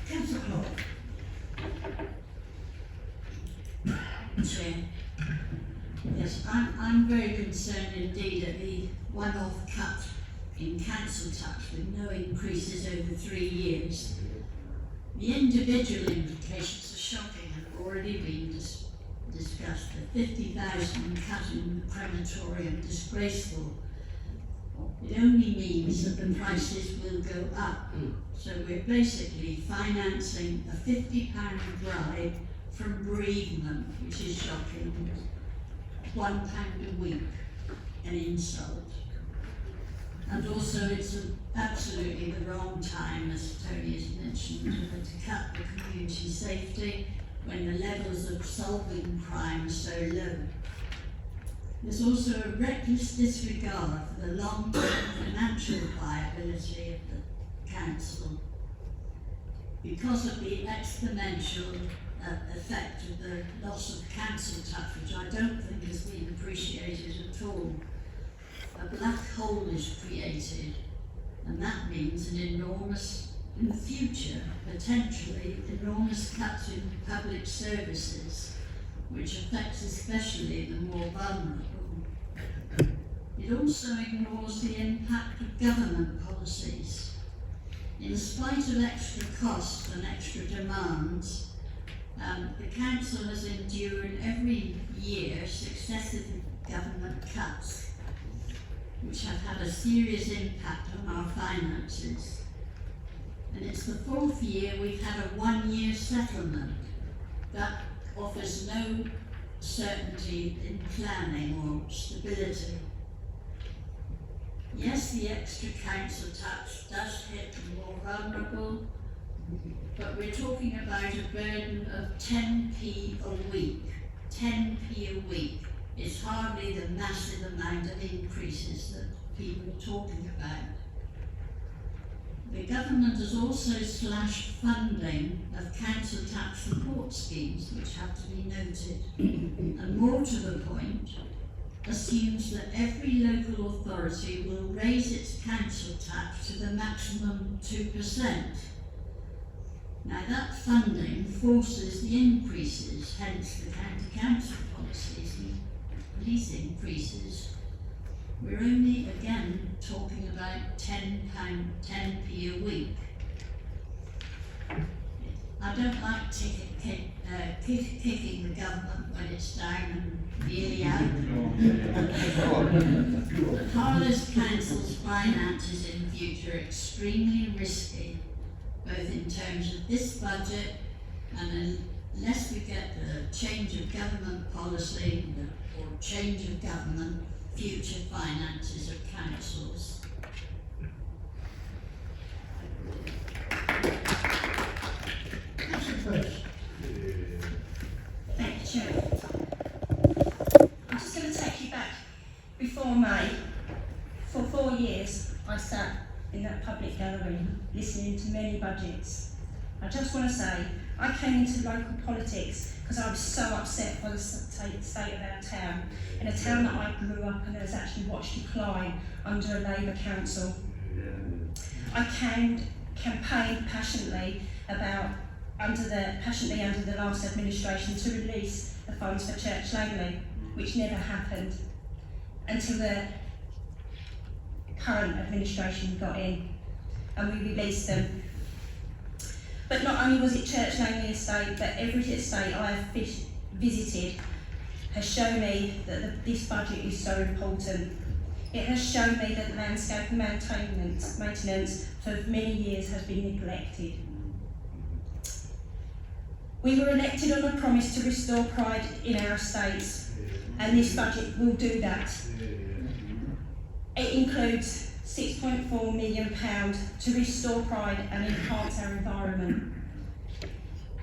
Councillor Clark. Chair. Yes, I'm very concerned indeed at the one-off cut in council tax with no increases over 3 years. The individual implications are shocking and have already been discussed. The 50,000 cut in the crematorium, disgraceful. It only means that the prices will go up. So we're basically financing a £50 bribe from bereavement, which is shocking. £1 a week, an insult. And also it's absolutely the wrong time, as Tony has mentioned, to cut the community safety when the levels of solving crime are so low. There's also a reckless disregard for the long-term financial viability of the council. Because of the exponential effect of the loss of council tax, which I don't think has been appreciated at all, a black hole is created, and that means an enormous, in the future, potentially enormous cuts in public services, which affects especially the more vulnerable. It also ignores the impact of government policies. In spite of extra costs and extra demands, the council has endured every year successive government cuts, which have had a serious impact on our finances. And it's the 4th year we've had a 1-year settlement that offers no certainty in planning or stability. Yes, the extra council tax does hit the more vulnerable, but we're talking about a burden of 10p a week. 10p a week is hardly the massive amount of increases that people are talking about. The government has also slashed funding of council tax support schemes, which have to be noted, and more to the point, assumes that every local authority will raise its council tax to the maximum 2%. Now that funding forces the increases, hence the county council policies and police increases. We're only again talking about £10p a week. I don't like kicking the government when it's down and really out. Harlow's council's finances in future are extremely risky, both in terms of this budget and unless we get a change of government policy or change of government, future finances of councils. Thank you, Chair. I'm just going to take you back before May, public gallery, listening to many budgets. I just want to say, I came into local politics because I was so upset by the state of our town, in a town that I grew up and has actually watched decline under a Labour council. I campaigned passionately under the last administration to release the funds for Church Langley, which never happened until the current administration got in and we released them. But not only was it Church Langley estate, but every estate I have visited has shown me that this budget is so important. It has shown me that landscape and maintenance for many years has been neglected. We were elected on a promise to restore pride in our estates, and this budget will do that. It includes £6.4 million to restore pride and enhance our environment.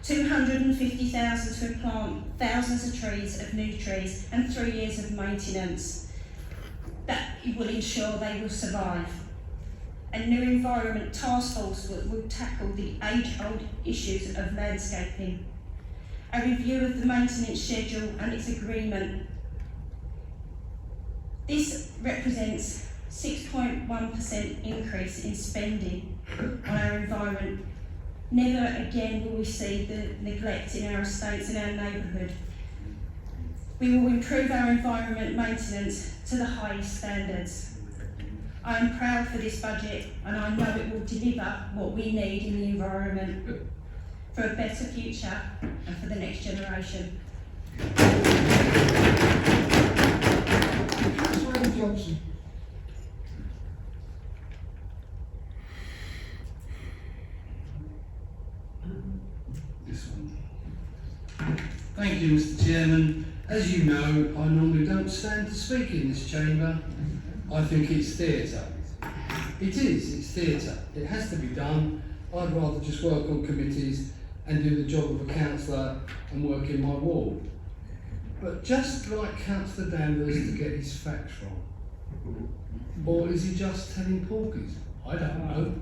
£250,000 to plant thousands of trees, of new trees, and 3 years of maintenance. That will ensure they will survive. A new environment task force will tackle the age-old issues of landscaping. A review of the maintenance schedule and its agreement. This represents 6.1% increase in spending on our environment. Never again will we see the neglect in our estates and our neighbourhood. We will improve our environment maintenance to the highest standards. I am proud for this budget and I know it will deliver what we need in the environment for a better future and for the next generation. Councillor Johnson. This one. Thank you, Mr. Chairman. As you know, I normally don't stand to speak in this chamber. I think it's theatre. It is, it's theatre. It has to be done. I'd rather just work on committees and do the job of a councillor and work in my ward. But just like Councillor Danvers to get his facts wrong. Or is he just telling porkies? I don't know.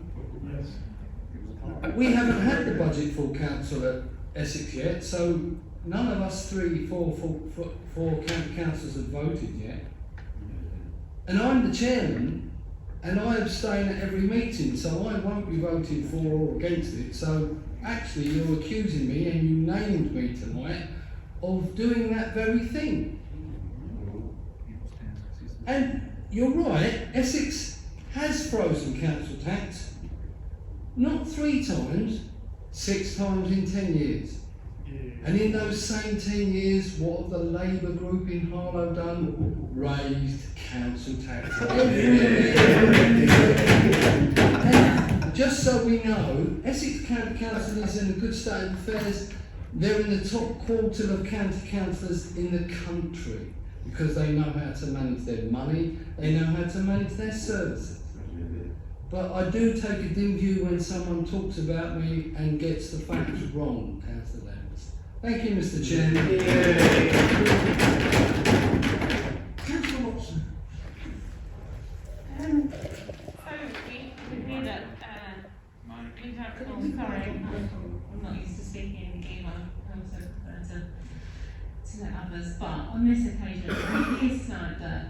We haven't had the budget full council at Essex yet, so none of us four county councillors have voted yet. And I'm the chairman, and I abstain at every meeting, so I won't be voting for or against it. So actually you're accusing me, and you named me tonight, of doing that very thing. And you're right, Essex has frozen council tax. Not 3 times, 6 times in 10 years. And in those same 10 years, what have the Labour group in Harlow done? Raised council tax. And just so we know, Essex County Council is in a good state of affairs. They're in the top quartile of county councillors in the country because they know how to manage their money, they know how to manage their services. But I do take a dim view when someone talks about me and gets the facts wrong, Councillor Danvers. Thank you, Mr. Chairman. Councillor Watson. So we hear that we've had, oh, sorry, I'm not used to speaking either, so I prefer to let others, but on this occasion, we hear tonight that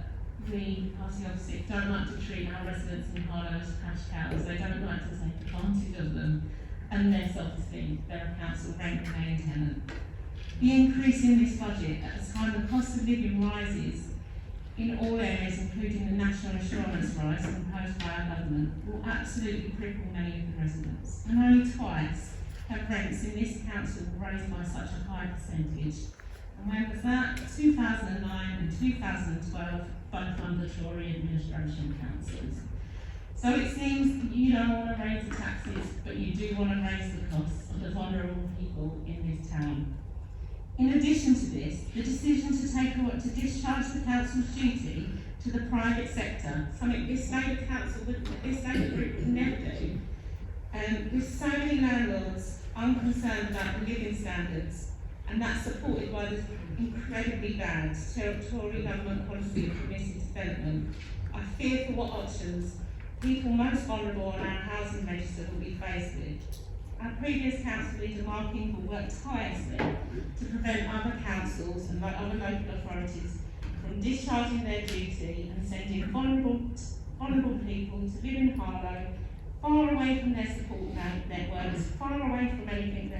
we, party opposite, don't like to treat our residents in Harlow as cash cows. They don't like to take advantage of them and their self-esteem. They're a council rent-paying tenant. The increase in this budget at a time the cost of living rises in all areas, including the national insurance rise imposed by our government, will absolutely cripple many of the residents. And only twice have rents in this council raised by such a high percentage. And when was that? 2009 and 2012, both under Tory administration councils. So it seems that you don't want to raise the taxes, but you do want to raise the costs of the vulnerable people in this town. In addition to this, the decision to discharge the council's duty to the private sector, something this Labour council, this Labour group would never do, with so many landlords unconcerned about the living standards, and that's supported by the incredibly bad Tory government policy of permissive development. I fear for what options people most vulnerable on our housing register will be faced with. Our previous council leader, Mark Ingle, worked tirelessly to prevent other councils and other local authorities from discharging their duty and sending vulnerable people to live in Harlow, far away from their support networks, far away from anything they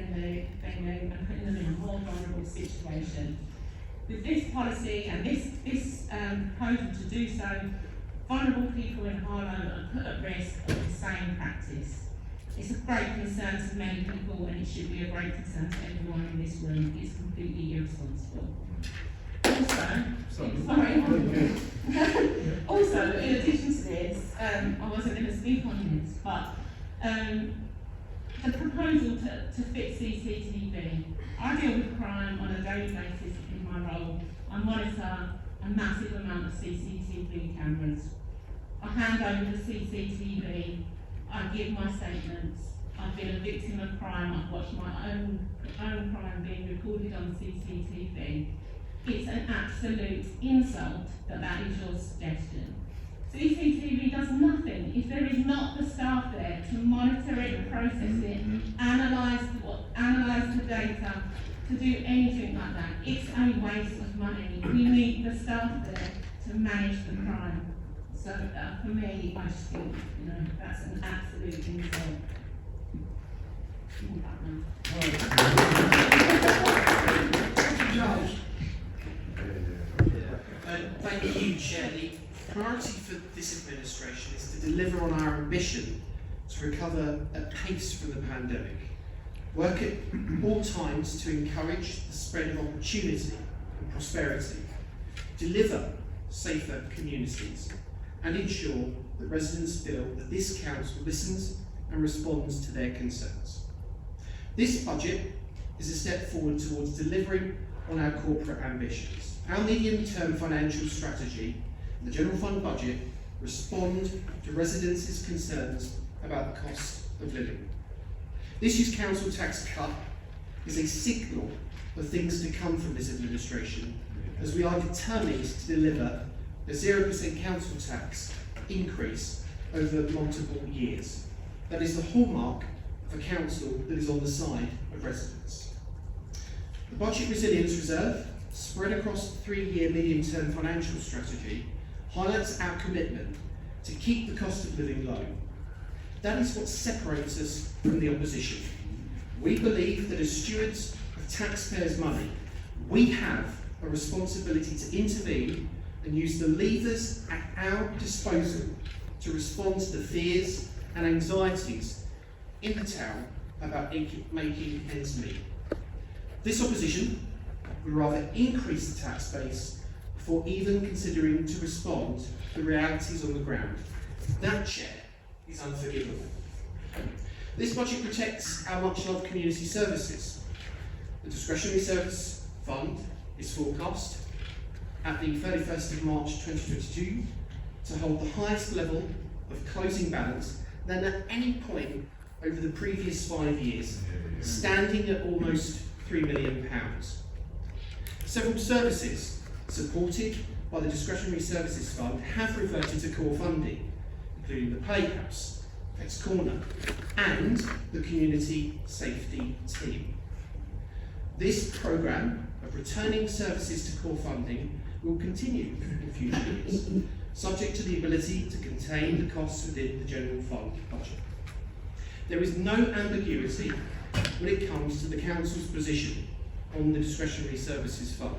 know, and putting them in a more vulnerable situation. With this policy and this proposal to do so, vulnerable people in Harlow are put at risk of the same practice. It's a great concern to many people, and it should be a great concern to everyone in this room. It's completely irresponsible. Also, in addition to this, I wasn't going to speak on this, but the proposal to fix CCTV. I deal with crime on a daily basis in my role. I monitor a massive amount of CCTV cameras. I hand over the CCTV, I give my statements. I've been a victim of crime, I've watched my own crime being recorded on CCTV. It's an absolute insult that is your suggestion. CCTV does nothing if there is not the staff there to monitor it, process it, analyse the data, to do anything like that. It's a waste of money. We need the staff there to manage the crime. So for me, I just think, that's an absolute insult. Thank you, Chair. The priority for this administration is to deliver on our ambition to recover at pace from the pandemic, work at all times to encourage the spread of opportunity and prosperity, deliver safer communities, and ensure that residents feel that this council listens and responds to their concerns. This budget is a step forward towards delivering on our corporate ambitions. Our medium-term financial strategy and the general fund budget respond to residents' concerns about the cost of living. This year's council tax cut is a signal of things to come from this administration, as we are determined to deliver a 0% council tax increase over multiple years. That is the hallmark of a council that is on the side of residents. The Budget Resilience Reserve, spread across the 3-year medium-term financial strategy, highlights our commitment to keep the cost of living low. That is what separates us from the opposition. We believe that as stewards of taxpayers' money, we have a responsibility to intervene and use the levers at our disposal to respond to the fears and anxieties in the town about making ends meet. This opposition would rather increase the tax base before even considering to respond to the realities on the ground. That, Chair, is unforgivable. This budget protects our much-loved community services. The discretionary service fund is forecast at the 31st of March 2022 to hold the highest level of closing balance than at any point over the previous 5 years, standing at almost £3 million. Several services supported by the Discretionary Services Fund have reverted to core funding, including the Playhouse, Flex Corner, and the Community Safety Team. This programme of returning services to core funding will continue in future years, subject to the ability to contain the costs within the general fund budget. There is no ambiguity when it comes to the Council's position on the Discretionary Services Fund.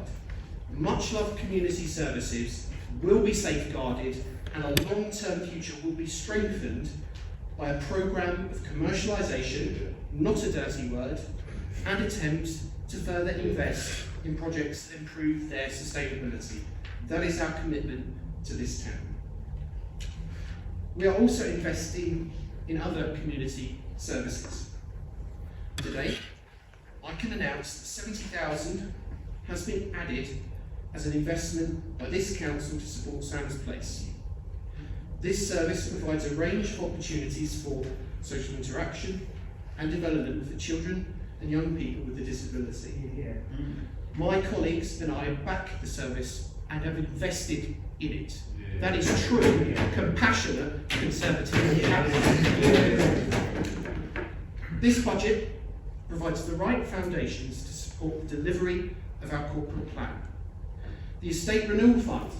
Much-loved community services will be safeguarded, and a long-term future will be strengthened by a programme of commercialisation, not a dirty word, and attempts to further invest in projects that improve their sustainability. That is our commitment to this town. We are also investing in other community services. Today, I can announce that 70,000 has been added as an investment by this council to support Sam's Place. This service provides a range of opportunities for social interaction and development for children and young people with a disability. My colleagues and I back the service and have invested in it. That is true, compassionate, conservative. This budget provides the right foundations to support the delivery of our corporate plan. The Estate Renewal Fund,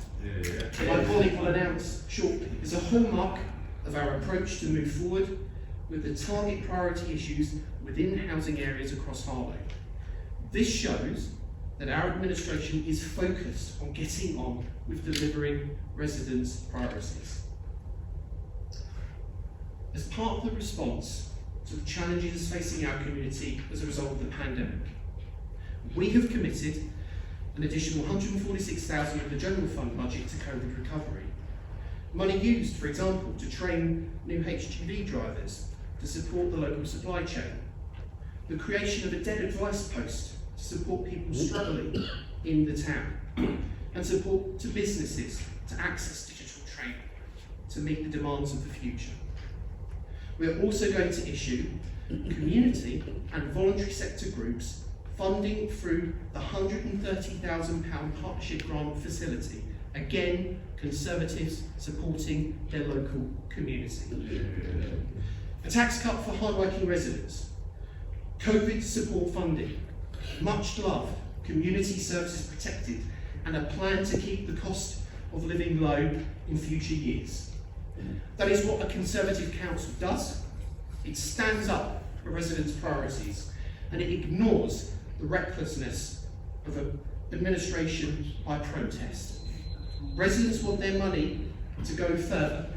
my colleague will announce shortly, is a hallmark of our approach to move forward with the target priority issues within housing areas across Harlow. This shows that our administration is focused on getting on with delivering residents' priorities. As part of the response to the challenges facing our community as a result of the pandemic, we have committed an additional $146,000 in the general fund budget to COVID recovery. Money used, for example, to train new HGV drivers to support the local supply chain. The creation of a debt advice post to support people struggling in the town. And support to businesses to access digital training to meet the demands of the future. We are also going to issue community and voluntary sector groups funding through the £130,000 partnership grant facility. Again, Conservatives supporting their local community. A tax cut for hardworking residents. COVID support funding. Much loved, community services protected, and a plan to keep the cost of living low in future years. That is what a Conservative council does. It stands up for residents' priorities, and it ignores the recklessness of an administration by protest. Residents want their money to go further.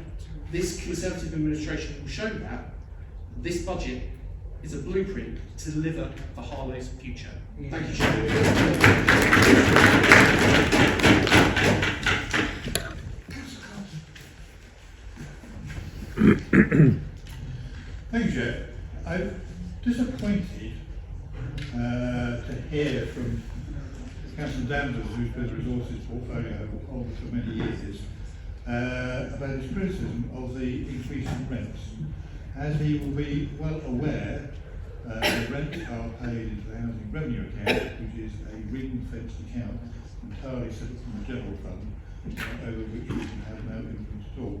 This Conservative administration will show that. This budget is a blueprint to deliver for Harlow's future. Thank you, Chair. Thank you, Chair. I'm disappointed to hear from Councillor Danvers, who's been the resources portfolio holder for many years, about his criticism of the increase in rents. As he will be well aware, the rents are paid into the Housing Revenue Account, which is a ring-fenced account entirely separate from the general fund, over which we can have no influence at all.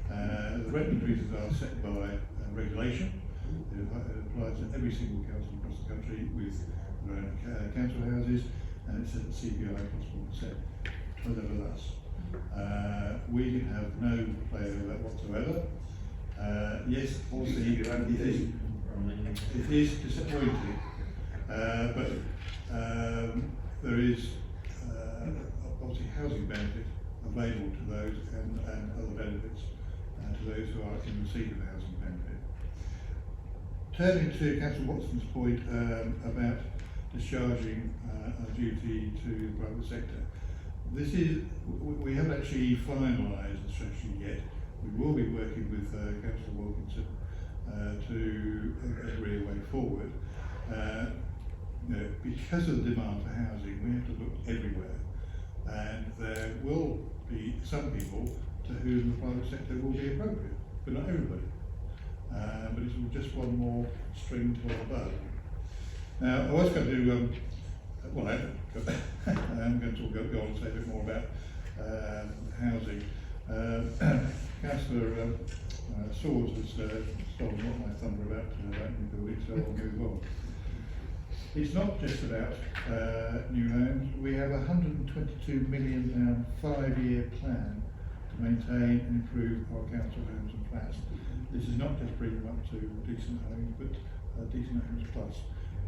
The rent increases are set by regulation. It applies to every single council across the country with their own council houses, and it's set at CPI plus 4%, whatever thus. We can have no play over that whatsoever. Yes, obviously it is disappointing, but there is obviously housing benefit available to those and other benefits to those who are in receipt of housing benefit. Turning to Councillor Watson's point about discharging our duty to the private sector, this is, we haven't actually finalised the strategy yet. We will be working with Councillor Wilkinson to agree a way forward. Because of the demand for housing, we have to look everywhere, and there will be some people to whom the private sector will be appropriate, but not everybody. But it's just one more string to our bow. Now, I was going to do, well, I am going to go on and say a bit more about housing. Councillor Swords has stolen what my thunder about new buildings, so I'll move on. It's not just about new homes. We have a £122 million 5-year plan to maintain and improve our council homes and flats. This is not just bring them up to decent homes, but decent homes plus.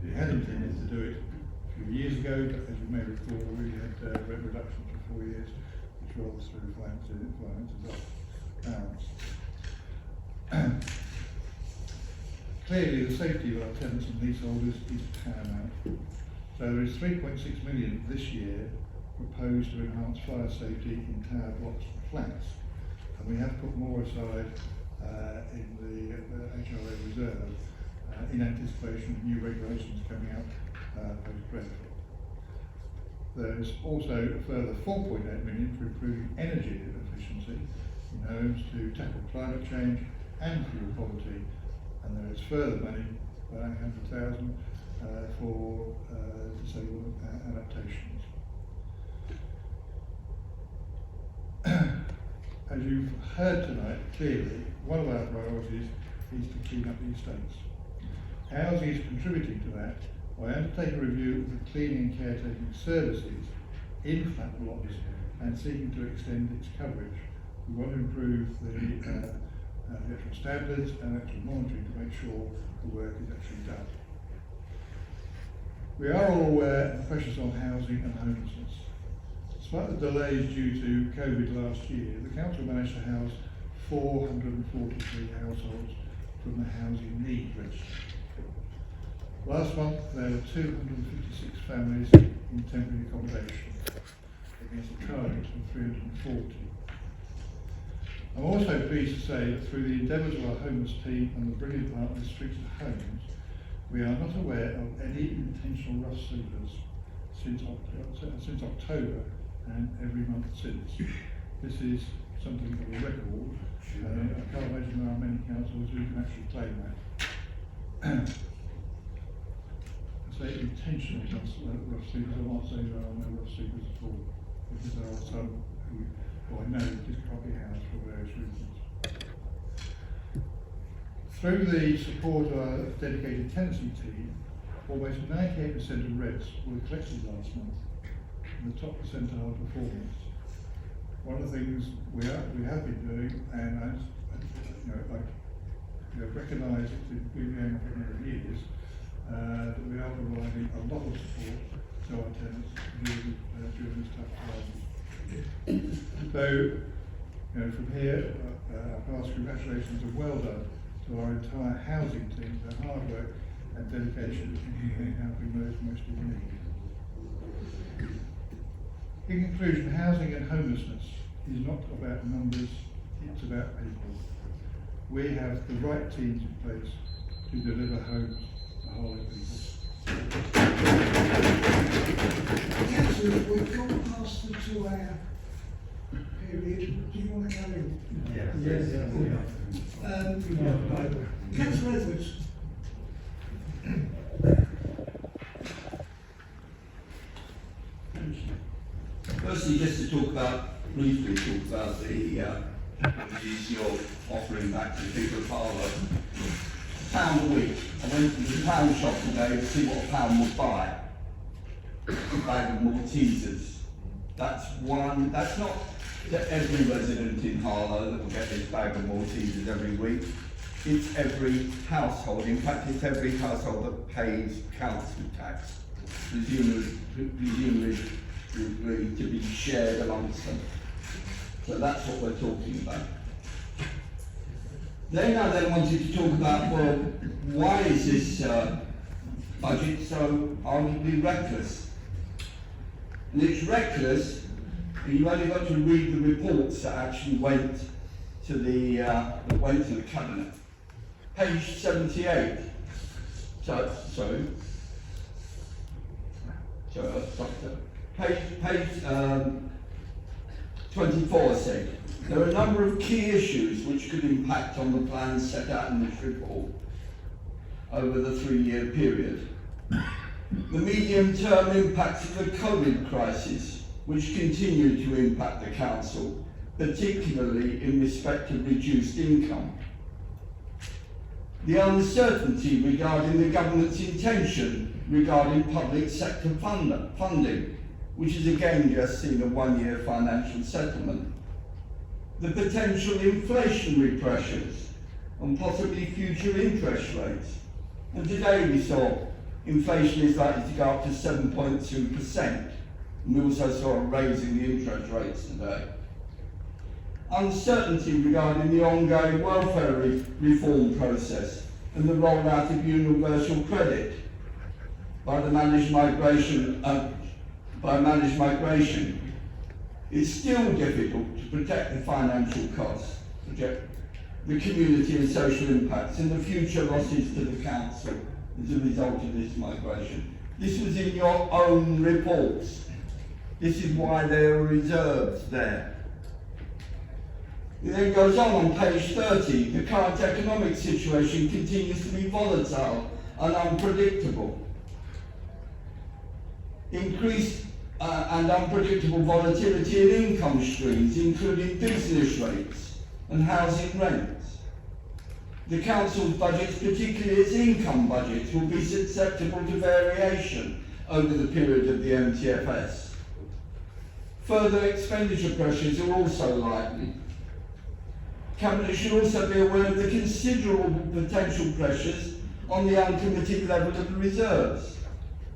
We had intended to do it a few years ago, but as you may recall, we had rent reductions for 4 years, which rolls through finances up. Clearly, the safety of our tenants and leaseholders is paramount. So there is £3.6 million this year proposed to enhance fire safety in tower blocks and flats, and we have put more aside in the HRA reserve in anticipation of new regulations coming out post-Brexit. There is also a further £4.8 million for improving energy efficiency in homes to tackle climate change and fuel poverty, and there is further money, about £800,000 for disabled adaptations. as you've heard tonight, clearly, one of our priorities is to clean up the estates. Housing is contributing to that by undertaking a review of the cleaning and caretaking services in flat blocks and seeking to extend its coverage. We want to improve the actual standards and actual monitoring to make sure the work is actually done. We are all aware of the pressures on housing and homelessness. Despite the delays due to COVID last year, the council managed to house 443 households from the housing need register. Last month there were 256 families in temporary accommodation against a target of 340. I'm also pleased to say that through the endeavours of our homeless team and the brilliant partners Streets of Homes, we are not aware of any intentional rough sleepers since October and every month since. This is something of a record. I can't imagine there are many councils who can actually claim that. I say intentional rough sleepers, I'm not saying there are no rough sleepers at all, because there are some who I know just can't be housed for various reasons. Through the support of our dedicated tenancy team, almost 98% of rents were collected last month, in the top percentile performance. One of the things we have been doing, and I recognise it's been going on for a number of years, that we are providing a lot of support to our tenants during this tough time. So, from here, I pass congratulations and well done to our entire housing team for their hard work and dedication in helping those most in need. In conclusion, housing and homelessness is not about numbers, it's about people. We have the right teams in place to deliver homes to Harlow people. Councillor, we've gone past the 2-hour period. Do you want to come in? Yes. Councillor Edwards. Firstly, just to briefly talk about the privileges you're offering back to the people of Harlow. £1 a week. I went to the pound shop today to see what a pound would buy. A bag of Maltesers. That's not to every resident in Harlow that will get this bag of Maltesers every week. It's every household. In fact, it's every household that pays council tax, presumably to be shared amongst them. So that's what we're talking about. Then I wanted to talk about, well, why is this budget so arguably reckless? And it's reckless, and you've only got to read the reports that actually went to the cabinet. Page 78. Page 24 said, there are a number of key issues which could impact on the plans set out in this report over the 3-year period. The medium-term impacts of the COVID crisis, which continue to impact the council, particularly in respect of reduced income. The uncertainty regarding the government's intention regarding public sector funding, which is again just seen a 1-year financial settlement. The potential inflationary pressures and possibly future interest rates. And today we saw inflation is likely to go up to 7.2%. And we also saw a raise in the interest rates today. Uncertainty regarding the ongoing welfare reform process and the rollout of universal credit by managed migration. It's still difficult to protect the financial costs, protect the community and social impacts and the future losses to the council as a result of this migration. This was in your own reports. This is why there are reserves there. It then goes on page 30, the current economic situation continues to be volatile and unpredictable. Increased and unpredictable volatility in income streams, including business rates and housing rents. The council's budgets, particularly its income budgets, will be susceptible to variation over the period of the MTFS. Further expenditure pressures are also likely. Cabinet should also be aware of the considerable potential pressures on the uncommitted level of the reserves,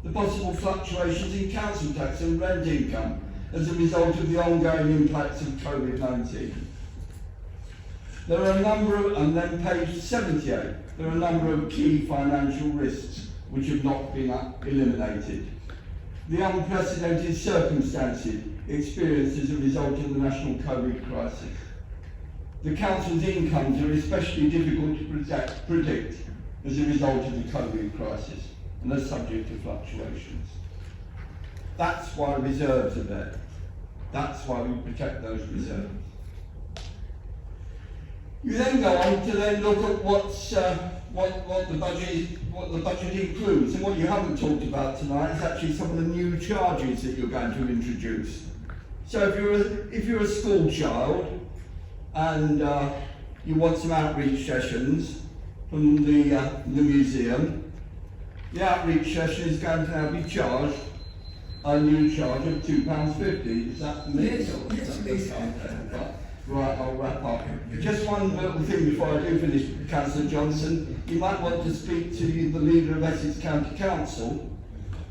the possible fluctuations in council tax and rent income as a result of the ongoing impacts of COVID-19. There are a number of, and then page 78, there are a number of key financial risks which have not been eliminated. The unprecedented circumstances experienced as a result of the national COVID crisis. The council's incomes are especially difficult to predict as a result of the COVID crisis and are subject to fluctuations. That's why reserves are there. That's why we protect those reserves. You then go on to then look at what the budget includes, and what you haven't talked about tonight is actually some of the new charges that you're going to introduce. So if you're a school child and you want some outreach sessions from the museum, the outreach session is going to now be charged a new charge of £2.50. Is that the Yes, yes, Right, I'll wrap up. Just one little thing before I do finish, Councillor Johnson. You might want to speak to the leader of Essex County Council,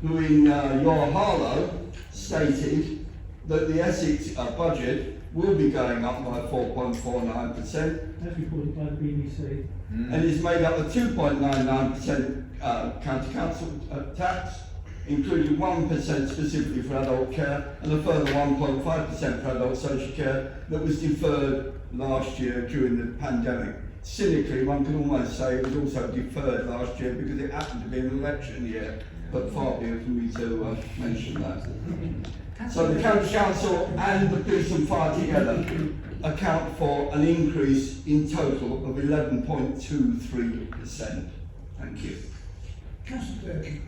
who in your Harlow stated that the Essex budget will be going up by 4.49%. As reported by the BBC. And is made up of 2.99% county council tax, including 1% specifically for adult care and a further 1.5% for adult social care that was deferred last year during the pandemic. Cynically, one can almost say it was also deferred last year because it happened to be an election year, but far be it from me to mention that. So the county council and the police and fire together account for an increase in total of 11.23%. Thank you. Councillor Durkin.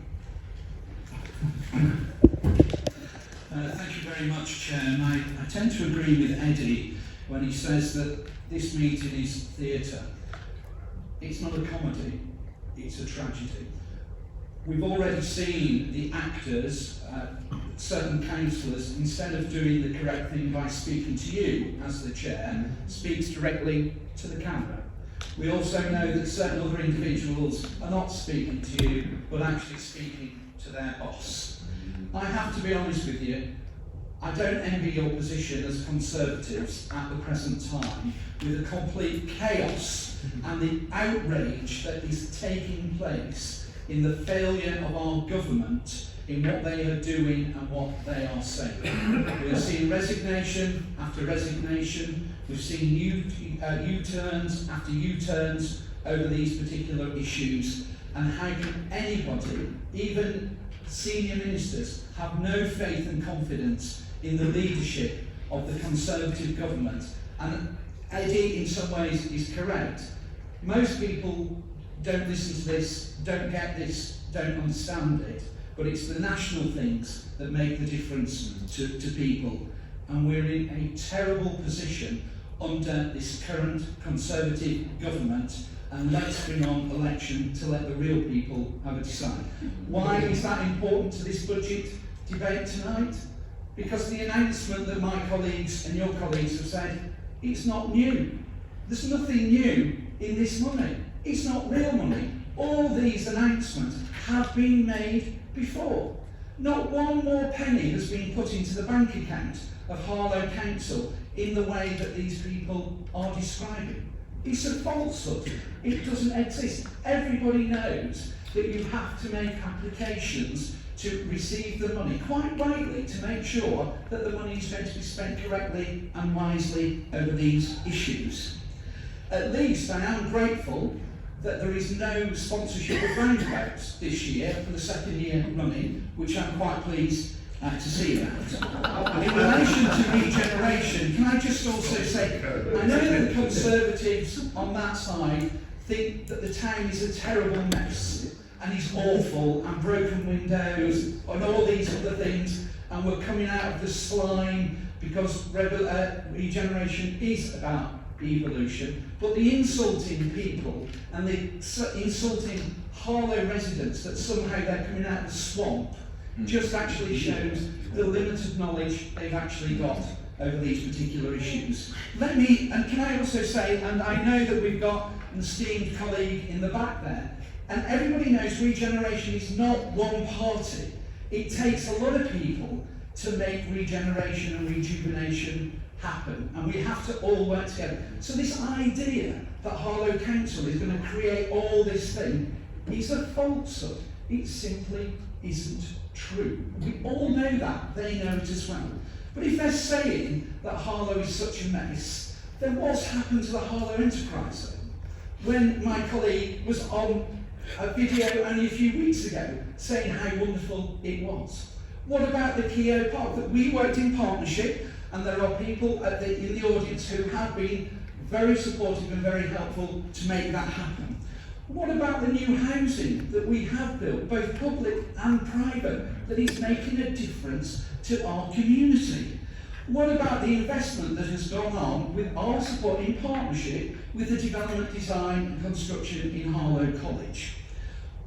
Thank you very much, Chair. And I tend to agree with Eddie when he says that this meeting is theatre. It's not a comedy, it's a tragedy. We've already seen the actors, certain councillors, instead of doing the correct thing by speaking to you as the Chair, speaks directly to the camera. We also know that certain other individuals are not speaking to you, but actually speaking to their boss. I have to be honest with you, I don't envy your position as Conservatives at the present time, with the complete chaos and the outrage that is taking place in the failure of our government in what they are doing and what they are saying. We are seeing resignation after resignation. We've seen U-turns after U-turns over these particular issues. And how can anybody, even senior ministers, have no faith and confidence in the leadership of the Conservative government? And Eddie, in some ways, is correct. Most people don't listen to this, don't get this, don't understand it. But it's the national things that make the difference to people. And we're in a terrible position under this current Conservative government, and let's bring on election to let the real people have a decide. Why is that important to this budget debate tonight? Because the announcement that my colleagues and your colleagues have said, it's not new. There's nothing new in this money. It's not real money. All these announcements have been made before. Not one more penny has been put into the bank account of Harlow Council in the way that these people are describing. It's a falsehood. It doesn't exist. Everybody knows that you have to make applications to receive the money, quite rightly, to make sure that the money is going to be spent correctly and wisely over these issues. At least I am grateful that there is no sponsorship of roundabouts this year for the second year running, which I'm quite pleased to see that. In relation to regeneration, can I just also say, I know that the Conservatives on that side think that the town is a terrible mess and is awful and broken windows and all these other things, and we're coming out of the slime, because regeneration is about evolution, but the insulting people and the insulting Harlow residents that somehow they're coming out of the swamp just actually shows the limited knowledge they've actually got over these particular issues. Can I also say, and I know that we've got an esteemed colleague in the back there, and everybody knows regeneration is not one party. It takes a lot of people to make regeneration and rejuvenation happen, and we have to all work together. So this idea that Harlow Council is going to create all this thing is a falsehood. It simply isn't true. We all know that, they know it as well. But if they're saying that Harlow is such a mess, then what's happened to the Harlow Enterprise Zone? When my colleague was on a video only a few weeks ago saying how wonderful it was. What about the Keogh Park? That we worked in partnership, and there are people in the audience who have been very supportive and very helpful to make that happen. What about the new housing that we have built, both public and private, that is making a difference to our community? What about the investment that has gone on with our support in partnership with the development, design and construction in Harlow College?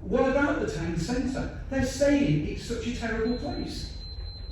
What about the town centre? They're saying it's such a terrible place.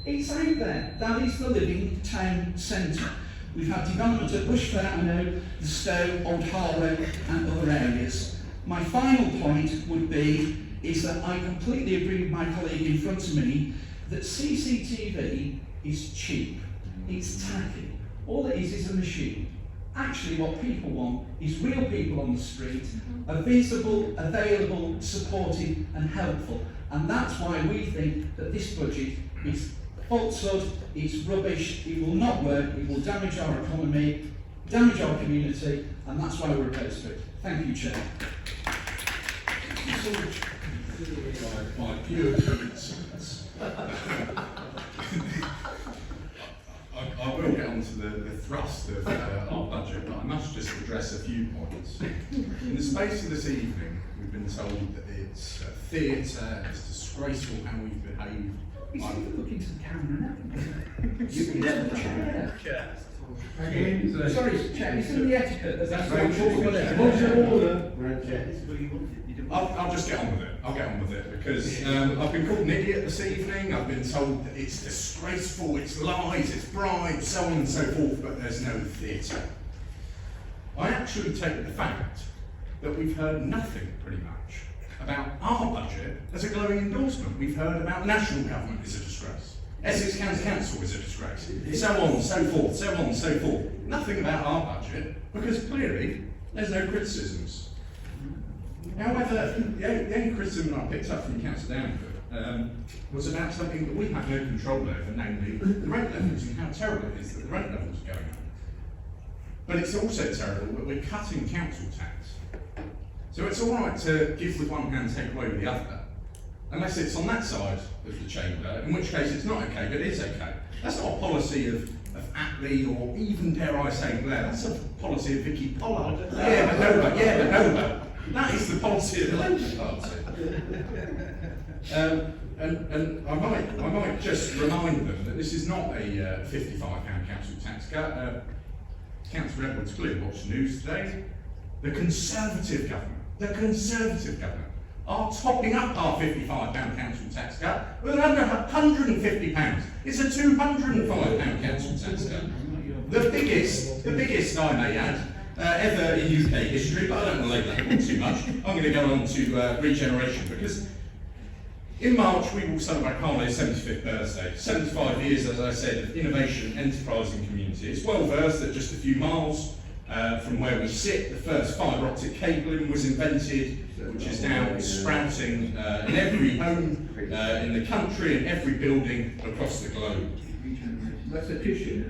It's out there. That is the living town centre. We've had development at Bushfair, I know, the Stowe, Old Harlow and other areas. My final point would be is that I completely agree with my colleague in front of me that CCTV is cheap. It's tacky. All it is a machine. Actually, what people want is real people on the street, are visible, available, supportive and helpful. And that's why we think that this budget is falsehood, it's rubbish, it will not work, it will damage our economy, damage our community, and that's why we're opposed to it. Thank you, Chair. By pure coincidence. I will get on to the thrust of our budget, but I must just address a few points. In the space of this evening, we've been told that it's a theatre, it's disgraceful how we've behaved. He's even looking to the camera now. You can get the chair. Sorry, Chair, it's in the etiquette. That's Very order. I'll just get on with it. I'll get on with it because I've been called an idiot this evening. I've been told that it's disgraceful, it's lies, it's bribes, so on and so forth, but there's no theatre. I actually take the fact that we've heard nothing, pretty much, about our budget as a glowing endorsement. We've heard about national government is a disgrace. Essex County Council is a disgrace. So on and so forth, so on and so forth. Nothing about our budget, because clearly there's no criticisms. However, the only criticism I picked up from Councillor Downford was about something that we have no control over, namely the rent levels and how terrible it is that the rent levels are going up. But it's also terrible that we're cutting council tax. So it's all right to give with one hand, take away with the other, unless it's on that side of the chamber, in which case it's not okay, but it is okay. That's not a policy of Attlee or even, dare I say, Blair. That's a policy of Vicky Pollard. Yeah, but no. That is the policy of the Labour Party. And I might just remind them that this is not a £55 council tax cut. Councillor Edwards clearly watched the news today. The Conservative government are topping up our £55 council tax cut with another £150. It's a £205 council tax cut. The biggest I may add, ever in UK history, but I don't want to labour that one too much. I'm going to go on to regeneration because in March we will celebrate Harlow's 75th birthday. 75 years, as I said, of innovation, enterprise and community. It's well versed that just a few miles from where we sit, the first fibre optic cabling was invented, which is now sprouting in every home in the country and every building across the globe. That's a tissue.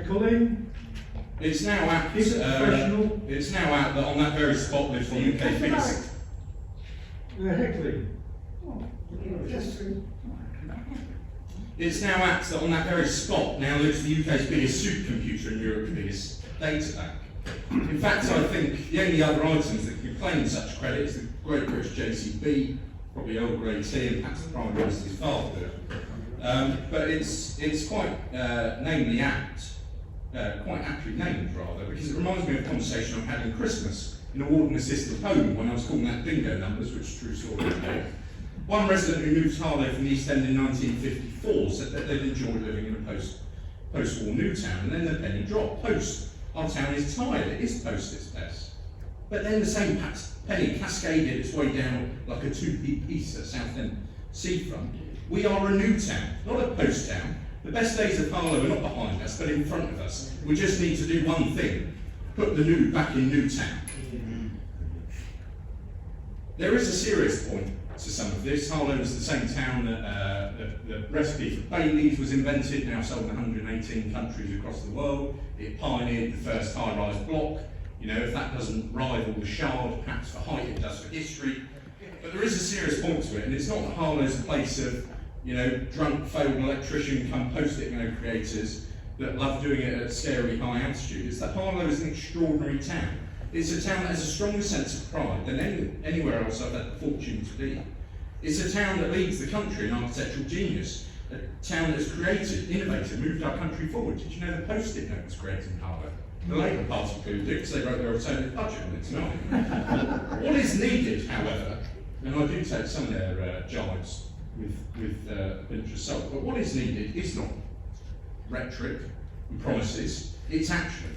Colin? It's now out. It's now out that on that very spot lives the UK's biggest. It's now out that on that very spot now lives the UK's biggest supercomputer and Europe's biggest data bank. In fact, I think the only other items that can claim such credit is the Great British JCB, probably Earl Grey tea, and perhaps the Prime Minister's father. But it's quite namely apt, quite aptly named rather, because it reminds me of a conversation I had in Christmas in a warden assisted home when I was calling out bingo numbers, which is a true story today. One resident who moved to Harlow from the East End in 1954 said that they'd enjoyed living in a post-war new town, and then the penny dropped. Our town is tired, it is post its best. But then the same penny cascaded its way down like a two-p piece at Southend seafront. We are a new town, not a post town. The best days of Harlow are not behind us, but in front of us. We just need to do one thing, put the new back in Newtown. There is a serious point to some of this. Harlow is the same town that the recipe for Bailey's was invented, now sold in 118 countries across the world. It pioneered the first high-rise block. You know, if that doesn't rival the Shard, perhaps for height, it does for history. But there is a serious point to it, and it's not that Harlow's a place of, you know, drunk, failed electrician, come post-it note creators that love doing it at scarily high altitude. It's that Harlow is an extraordinary town. It's a town that has a stronger sense of pride than anywhere else I've had the fortune to be. It's a town that leads the country in architectural genius. A town that's created, innovated, moved our country forward. Did you know the post-it note was created in Harlow? The Labour Party clearly did, because they wrote their alternative budget on it tonight. What is needed, however, and I do take some of their jibes with a pinch of salt, but what is needed is not rhetoric and promises, it's action.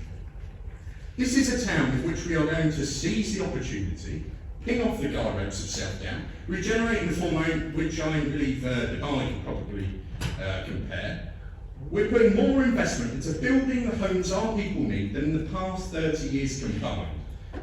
This is a town with which we are going to seize the opportunity, ping off the guard ropes of self-doubt, regenerate in the form which I believe Dubai can probably compare. We're putting more investment into building the homes our people need than in the past 30 years combined.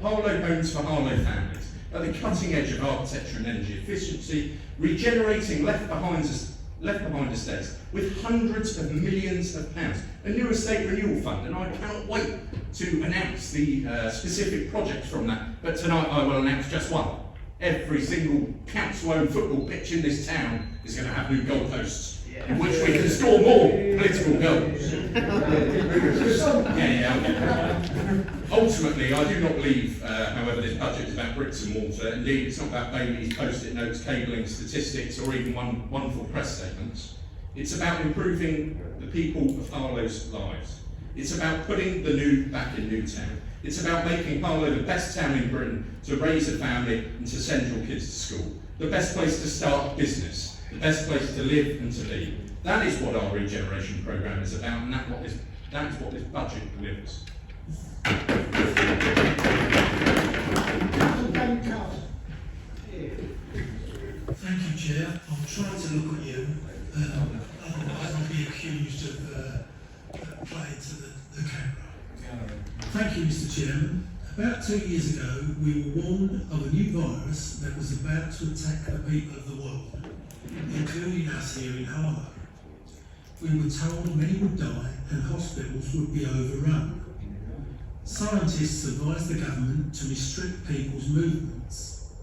Harlow homes for Harlow families, at the cutting edge of architecture and energy efficiency, regenerating left behind estates with hundreds of millions of pounds. A new estate renewal fund, and I cannot wait to announce the specific projects from that, but tonight I will announce just one. Every single council-owned football pitch in this town is going to have new goalposts, in which we can score more political goals. Ultimately, I do not believe, however, this budget is about bricks and mortar. Indeed, it's not about Bailey's, post-it notes, cabling, statistics, or even wonderful press statements. It's about improving the people of Harlow's lives. It's about putting the new back in Newtown. It's about making Harlow the best town in Britain to raise a family and to send your kids to school. The best place to start a business. The best place to live and to be. That is what our regeneration programme is about, and that is what this budget delivers. Thank you, Chair. I'm trying to look at you, otherwise I'll be accused of playing to the camera. Thank you, Mr. Chairman. About 2 years ago, we were warned of a new virus that was about to attack the people of the world, including us here in Harlow. We were told many would die and hospitals would be overrun. Scientists advised the government to restrict people's movements.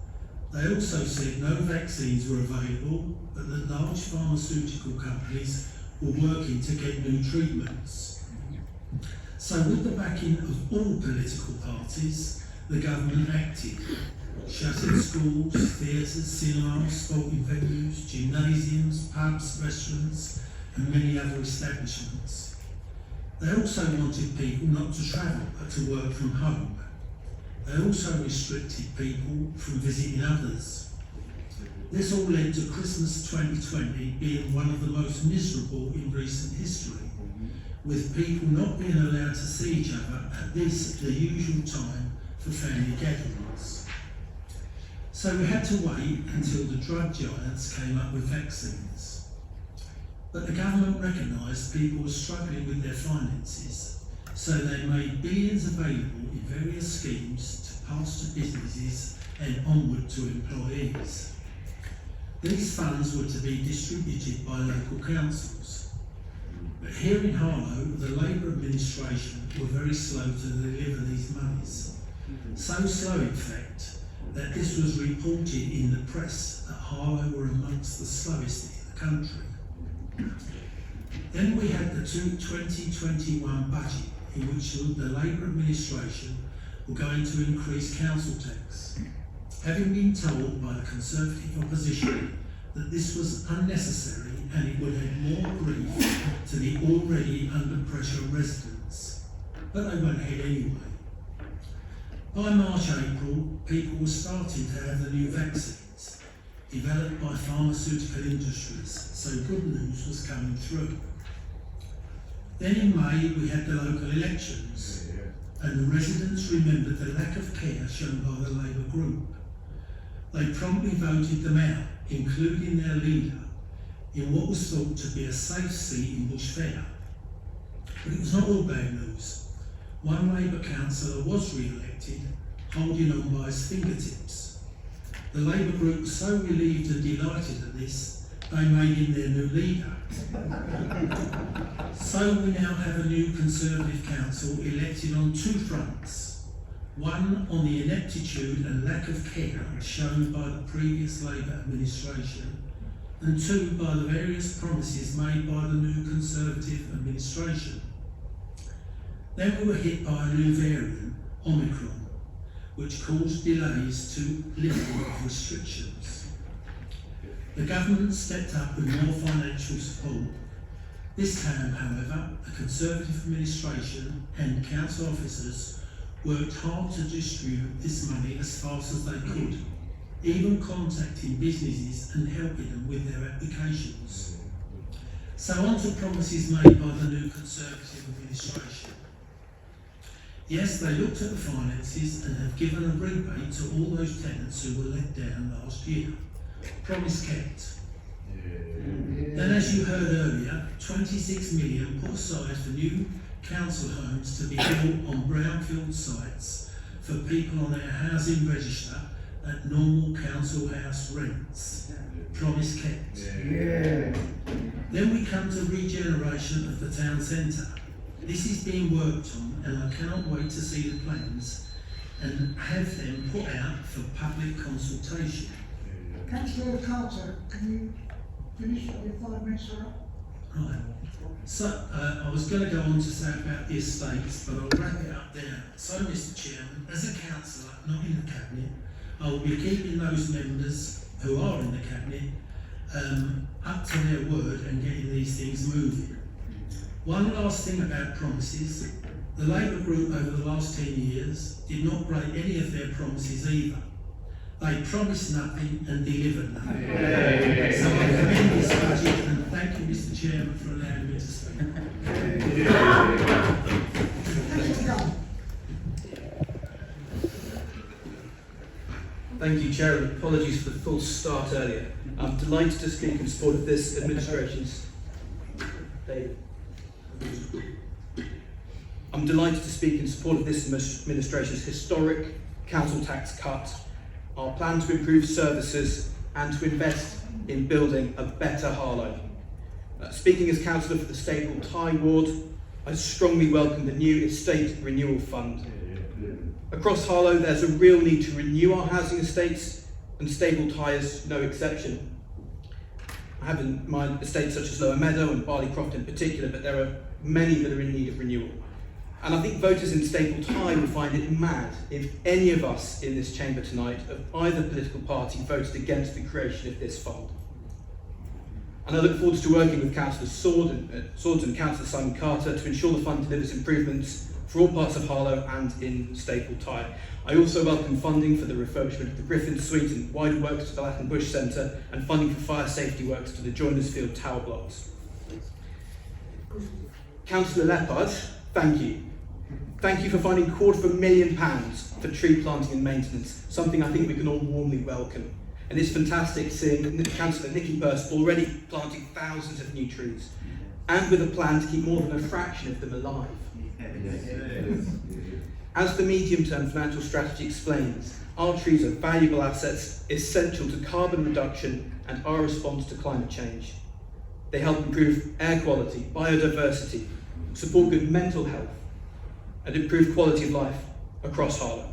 They also said no vaccines were available, but that large pharmaceutical companies were working to get new treatments. So with the backing of all political parties, the government acted, shutting schools, theatres, cinemas, sporting venues, gymnasiums, pubs, restaurants, and many other establishments. They also wanted people not to travel, but to work from home. They also restricted people from visiting others. This all led to Christmas 2020 being one of the most miserable in recent history, with people not being allowed to see each other at this, the usual time for family gatherings. So we had to wait until the drug giants came up with vaccines. But the government recognised people were struggling with their finances, so they made billions available in various schemes to pass to businesses and onward to employees. These funds were to be distributed by local councils. But here in Harlow, the Labour administration were very slow to deliver these monies. So slow, in fact, that this was reported in the press that Harlow were amongst the slowest in the country. Then we had the 2021 budget, in which the Labour administration were going to increase council tax. Having been told by the Conservative opposition that this was unnecessary and it would add more grief to the already under pressure residents, but they went ahead anyway. By March, April, people were starting to have the new vaccines developed by pharmaceutical industries, so good news was coming through. Then in May we had the local elections, and the residents remembered the lack of care shown by the Labour group. They promptly voted them out, including their leader, in what was thought to be a safe seat in Bush Fair. But it was not all bad news. One Labour councillor was re-elected, holding on by his fingertips. The Labour group was so relieved and delighted at this, they made him their new leader. So we now have a new Conservative council elected on two fronts. One on the ineptitude and lack of care shown by the previous Labour administration, and two by the various promises made by the new Conservative administration. Then we were hit by a new variant, Omicron, which caused delays to lifting of restrictions. The government stepped up with more financial support. This time, however, the Conservative administration and council officers worked hard to distribute this money as fast as they could, even contacting businesses and helping them with their applications. So on to promises made by the new Conservative administration. Yes, they looked at the finances and have given a rebate to all those tenants who were let down last year. Promise kept. Then, as you heard earlier, 26 million put aside for new council homes to be built on brownfield sites for people on their housing register at normal council house rents. Promise kept. Then we come to regeneration of the town centre. This is being worked on, and I cannot wait to see the plans and have them put out for public consultation. Councillor Carter, can you finish your 5 minutes are up? Right. So, I was going to go on to say about the estates, but I'll wrap it up there. So, Mr Chairman, as a councillor, not in the Cabinet, I will be keeping those members who are in the Cabinet up to their word and getting these things moving. One last thing about promises. The Labour group over the last 10 years did not break any of their promises either. They promised nothing and delivered nothing. So I commend this budget and thank you, Mr Chairman, for allowing me to speak. Thank you, Chair, and apologies for the false start earlier. I'm delighted to speak in support of this administration's... I'm delighted to speak in support of this administration's historic council tax cut, our plan to improve services and to invest in building a better Harlow. Speaking as councillor for the Staple Tye ward, I strongly welcome the new estate renewal fund. Across Harlow, there's a real need to renew our housing estates, and Staple Tye is no exception. I have in mind estates such as Lower Meadow and Barleycroft in particular, but there are many that are in need of renewal. And I think voters in Staple Tye will find it mad if any of us in this chamber tonight of either political party voted against the creation of this fund. And I look forward to working with Councillor Swords and Councillor Simon Carter to ensure the fund delivers improvements for all parts of Harlow and in Staple Tye. I also welcome funding for the refurbishment of the Griffin Suite and wider works to the Latin Bush Centre and funding for fire safety works to the Joiners Field tower blocks. Councillor Leppard, thank you. Thank you for finding £250,000 for tree planting and maintenance, something I think we can all warmly welcome. And it's fantastic seeing Councillor Nicky Burst already planting thousands of new trees, and with a plan to keep more than a fraction of them alive. As the medium-term financial strategy explains, our trees are valuable assets essential to carbon reduction and our response to climate change. They help improve air quality, biodiversity, support good mental health, and improve quality of life across Harlow.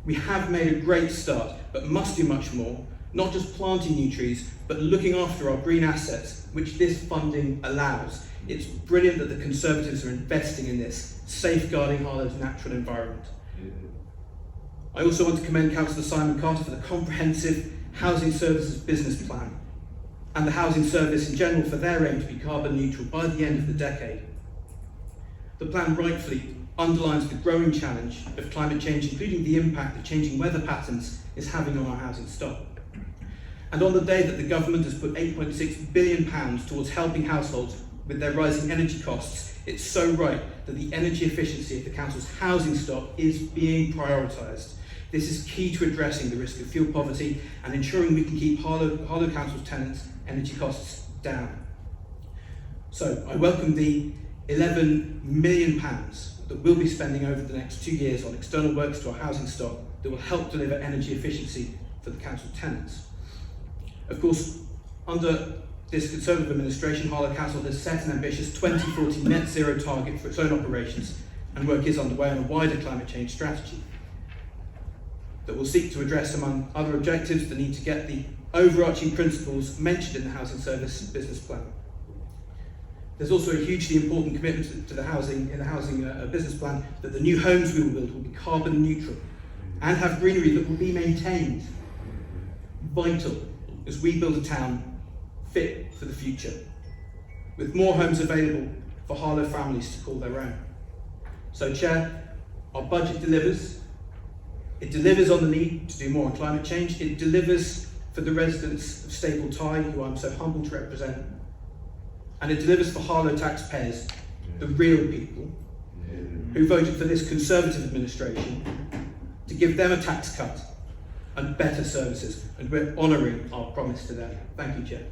We have made a great start, but must do much more, not just planting new trees, but looking after our green assets, which this funding allows. It's brilliant that the Conservatives are investing in this, safeguarding Harlow's natural environment. I also want to commend Councillor Simon Carter for the comprehensive housing services business plan and the housing service in general for their aim to be carbon neutral by the end of the decade. The plan rightfully underlines the growing challenge of climate change, including the impact that changing weather patterns is having on our housing stock. And on the day that the government has put £8.6 billion towards helping households with their rising energy costs, it's so right that the energy efficiency of the council's housing stock is being prioritised. This is key to addressing the risk of fuel poverty and ensuring we can keep Harlow Council's tenants' energy costs down. So I welcome the £11 million that we'll be spending over the next 2 years on external works to our housing stock that will help deliver energy efficiency for the council tenants. Of course, under this Conservative administration, Harlow Council has set an ambitious 2040 net zero target for its own operations, and work is underway on a wider climate change strategy that will seek to address, among other objectives, the need to get the overarching principles mentioned in the Housing Service Business Plan. There's also a hugely important commitment to the housing business plan that the new homes we will build will be carbon neutral and have greenery that will be maintained. Vital as we build a town fit for the future, with more homes available for Harlow families to call their own. So, Chair, our budget delivers. It delivers on the need to do more on climate change. It delivers for the residents of Staple Tye, who I'm so humbled to represent. And it delivers for Harlow taxpayers, the real people, who voted for this Conservative administration to give them a tax cut and better services, and we're honouring our promise to them. Thank you, Chair.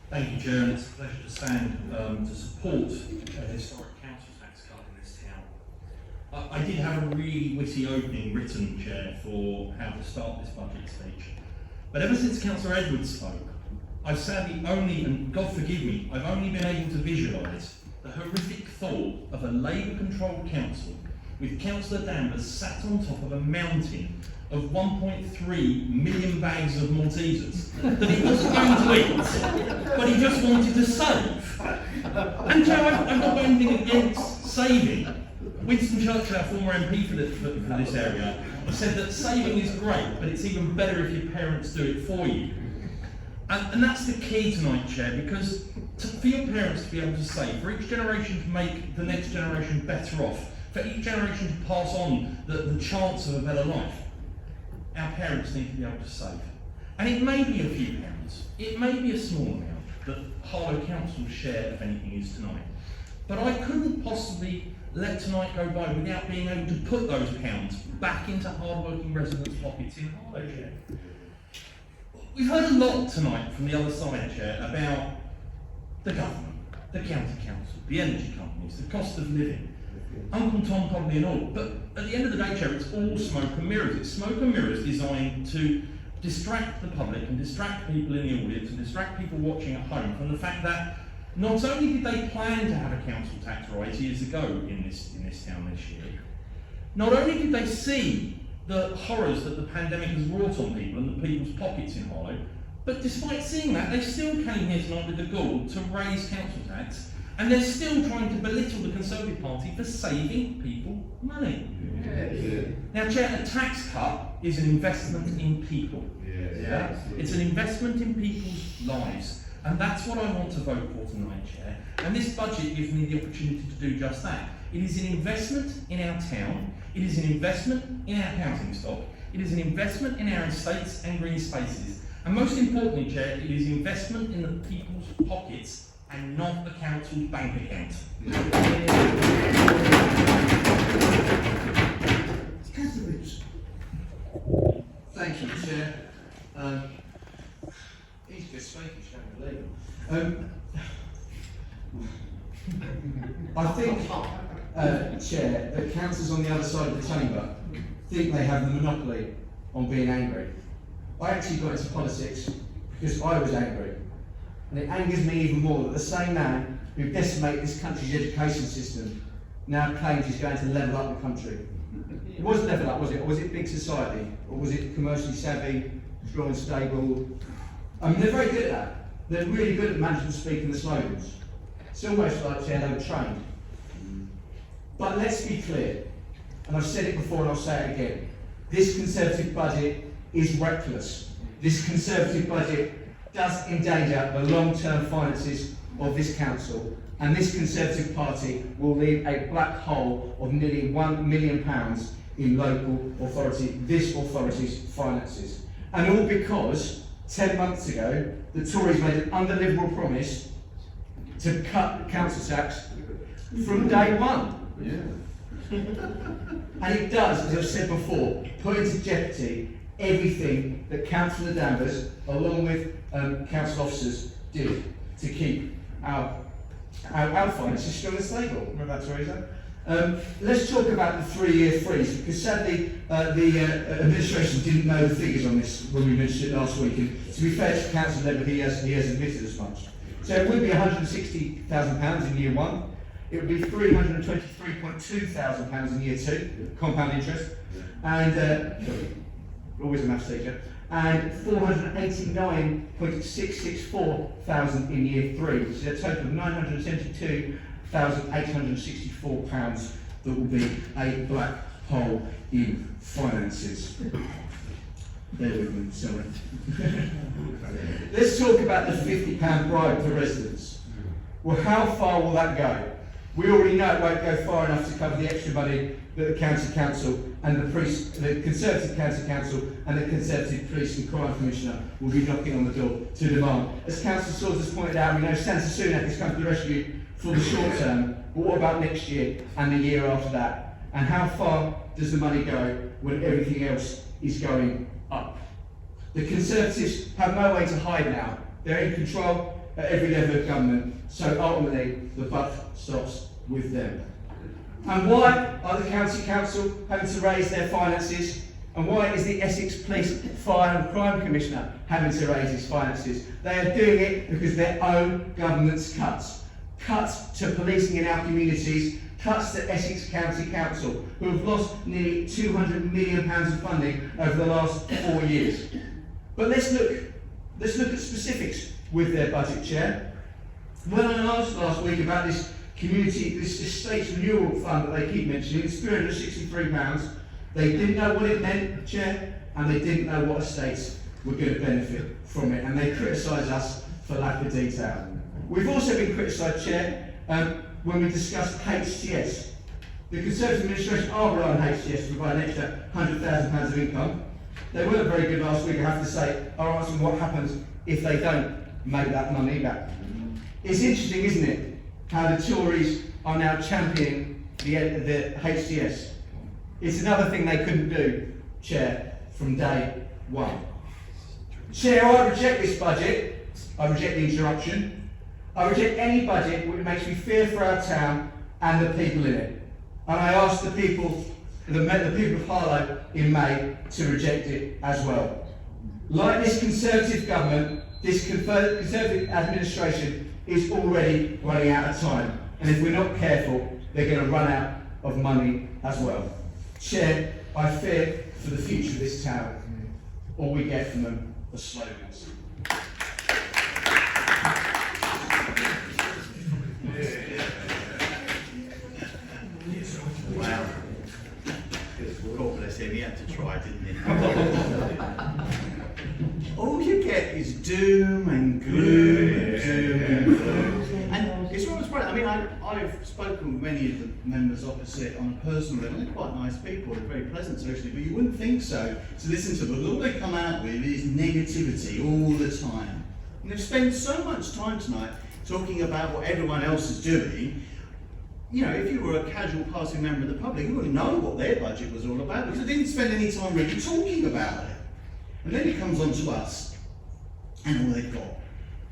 Thank you, Chair, and it's a pleasure to stand to support a historic council tax cut in this town. I did have a really witty opening written, Chair, for how to start this budget speech. But ever since Councillor Edwards spoke, I've sadly only, and God forgive me, I've only been able to visualise the horrific thought of a Labour-controlled council with Councillor Danvers sat on top of a mountain of 1.3 million bags of Maltesers that he wasn't going to eat, but he just wanted to save. And Joe, I've not got anything against saving. Winston Churchill, our former MP for this area, said that saving is great, but it's even better if your parents do it for you. And that's the key tonight, Chair, because for your parents to be able to save, for each generation to make the next generation better off, for each generation to pass on the chance of a better life, our parents need to be able to save. And it may be a few pounds, it may be a small amount that Harlow Council's share, if anything, is tonight. But I couldn't possibly let tonight go by without being able to put those pounds back into hard-working residents' pockets in Harlow, Chair. We've heard a lot tonight from the other side, Chair, about the government, the county council, the energy companies, the cost of living, Uncle Tom probably and all. But at the end of the day, Chair, it's all smoke and mirrors. It's smoke and mirrors designed to distract the public and distract people in the audience and distract people watching at home from the fact that not only did they plan to have a council tax rise years ago in this town this year, not only did they see the horrors that the pandemic has wrought on people and the people's pockets in Harlow, but despite seeing that, they still came here tonight with the gall to raise council tax, and they're still trying to belittle the Conservative Party for saving people money. Yeah. Now, Chair, a tax cut is an investment in people. Yeah? It's an investment in people's lives, and that's what I want to vote for tonight, Chair. And this budget gives me the opportunity to do just that. It is an investment in our town. It is an investment in our housing stock. It is an investment in our estates and green spaces. And most importantly, Chair, it is investment in the people's pockets and not the council's bank account. Thank you, Chair. He's just speaking, can't believe it. I think, Chair, that councillors on the other side of the chamber think they have the monopoly on being angry. I actually got into politics because I was angry. And it angers me even more that the same man who decimated this country's education system now claims he's going to level up the country. It wasn't level up, was it? Or was it big society? Or was it commercially savvy, strong and stable? I mean, they're very good at that. They're really good at managing to speak in the slogans. It's almost like, Chair, they were trained. But let's be clear, and I've said it before and I'll say it again, this Conservative budget is reckless. This Conservative budget does endanger the long-term finances of this council, and this Conservative Party will leave a black hole of nearly £1 million in local authority, this authority's finances. And all because 10 months ago, the Tories made an undeliverable promise to cut council tax from day one. And it does, as I've said before, put into jeopardy everything that Councillor Danvers, along with council officers, did to keep our finances strong and stable. Remember that, Teresa? Let's talk about the 3-year freeze, because sadly the administration didn't know the figures on this when we mentioned it last week, and to be fair to Councillor Lever, he has admitted as much. So it would be £160,000 in year one, it would be £323,200 in year two, compound interest, and always a maths teacher, and £489,664 in year three, which is a total of £972,864 that will be a black hole in finances. Bear with me, sorry. Let's talk about the £50 bribe for residents. Well, how far will that go? We already know it won't go far enough to cover the extra money that the county council and the Conservative county council and the Conservative police and crime commissioner will be knocking on the door to demand. As Councillor Swords has pointed out, we know Senator Sunak has come to the rescue for the short term, but what about next year and the year after that? And how far does the money go when everything else is going up? The Conservatives have no way to hide now. They're in control at every level of government, so ultimately the buck stops with them. And why are the county council having to raise their finances? And why is the Essex Police, Fire and Crime Commissioner having to raise his finances? They are doing it because their own government's cuts. Cuts to policing in our communities, cuts to Essex County Council, who have lost nearly £200 million of funding over the last 4 years. But let's look at specifics with their budget, Chair. When I asked last week about this estates renewal fund that they keep mentioning, it's £363, they didn't know what it meant, Chair, and they didn't know what estates were going to benefit from it, and they criticise us for lack of detail. We've also been criticised, Chair, when we discussed HTS. The Conservative administration are relying on HTS to provide an extra £100,000 of income. They weren't very good last week, I have to say. I'll ask them what happens if they don't make that money back. It's interesting, isn't it, how the Tories are now championing the HTS. It's another thing they couldn't do, Chair, from day one. Chair, I reject this budget. I reject the interruption. I reject any budget which makes me fear for our town and the people in it. And I ask the people of Harlow in May to reject it as well. Like this Conservative government, this Conservative administration is already running out of time. And if we're not careful, they're going to run out of money as well. Chair, I fear for the future of this town. All we get from them are slogans. Wow. God bless him, he had to try, didn't he? All you get is doom and gloom and doom and gloom. And it's always right. I mean, I've spoken with many of the members opposite on a personal level. They're quite nice people, they're very pleasant socially, but you wouldn't think so to listen to them. All they come out with is negativity all the time. And they've spent so much time tonight talking about what everyone else is doing. You know, if you were a casual passing member of the public, you wouldn't know what their budget was all about because they didn't spend any time really talking about it. And then it comes on to us, and all they've got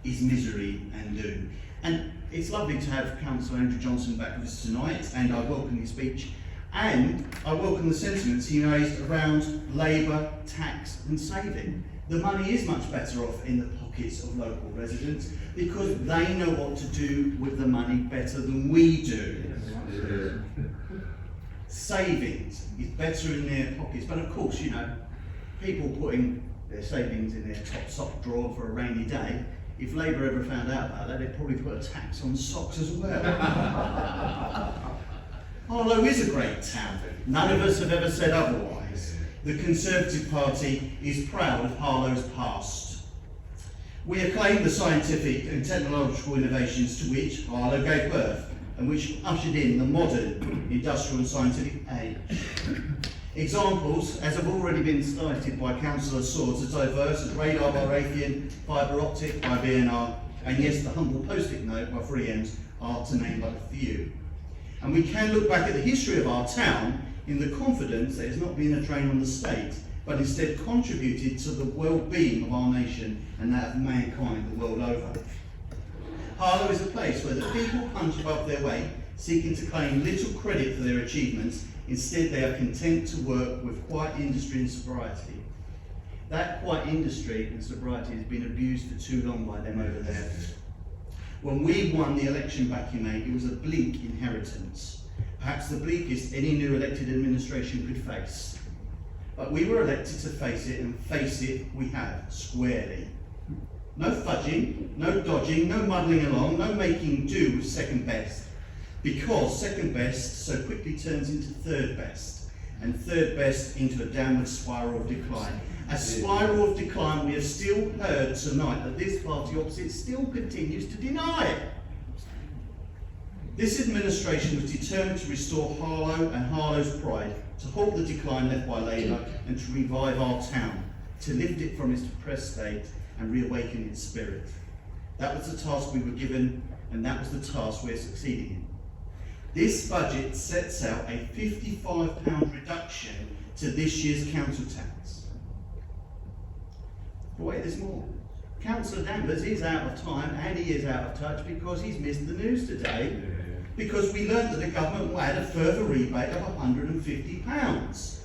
is misery and doom. And it's lovely to have Councillor Andrew Johnson back with us tonight, and I welcome his speech, and I welcome the sentiments he raised around labour, tax and saving. The money is much better off in the pockets of local residents because they know what to do with the money better than we do. Savings is better in their pockets, but of course, you know, people putting their savings in their top sock drawer for a rainy day, if Labour ever found out about that, they'd probably put a tax on socks as well. Oh, Harlow is a great town. None of us have ever said otherwise. The Conservative Party is proud of Harlow's past. We acclaim the scientific and technological innovations to which Harlow gave birth and which ushered in the modern industrial and scientific age. Examples, as have already been cited by Councillor Swords, as diverse as radar by Raytheon, fibre optic by BNR, and yes, the humble post-it note by 3Ms are to name but a few. And we can look back at the history of our town in the confidence that it has not been a drain on the state, but instead contributed to the well-being of our nation and that of mankind the world over. Harlow is a place where the people punch above their weight, seeking to claim little credit for their achievements. Instead, they are content to work with quiet industry and sobriety. That quiet industry and sobriety has been abused for too long by them over there. When we won the election back in May, it was a bleak inheritance, perhaps the bleakest any new elected administration could face. But we were elected to face it, and face it we have, squarely. No fudging, no dodging, no muddling along, no making do with second best. Because second best so quickly turns into third best, and third best into a downward spiral of decline. A spiral of decline we have still heard tonight that this party opposite still continues to deny. This administration was determined to restore Harlow and Harlow's pride, to halt the decline left by Labour and to revive our town, to lift it from its depressed state and reawaken its spirit. That was the task we were given, and that was the task we're succeeding in. This budget sets out a £55 reduction to this year's council tax. But wait, there's more. Councillor Danvers is out of time and he is out of touch because he's missed the news today, because we learned that the government will add a further rebate of £150.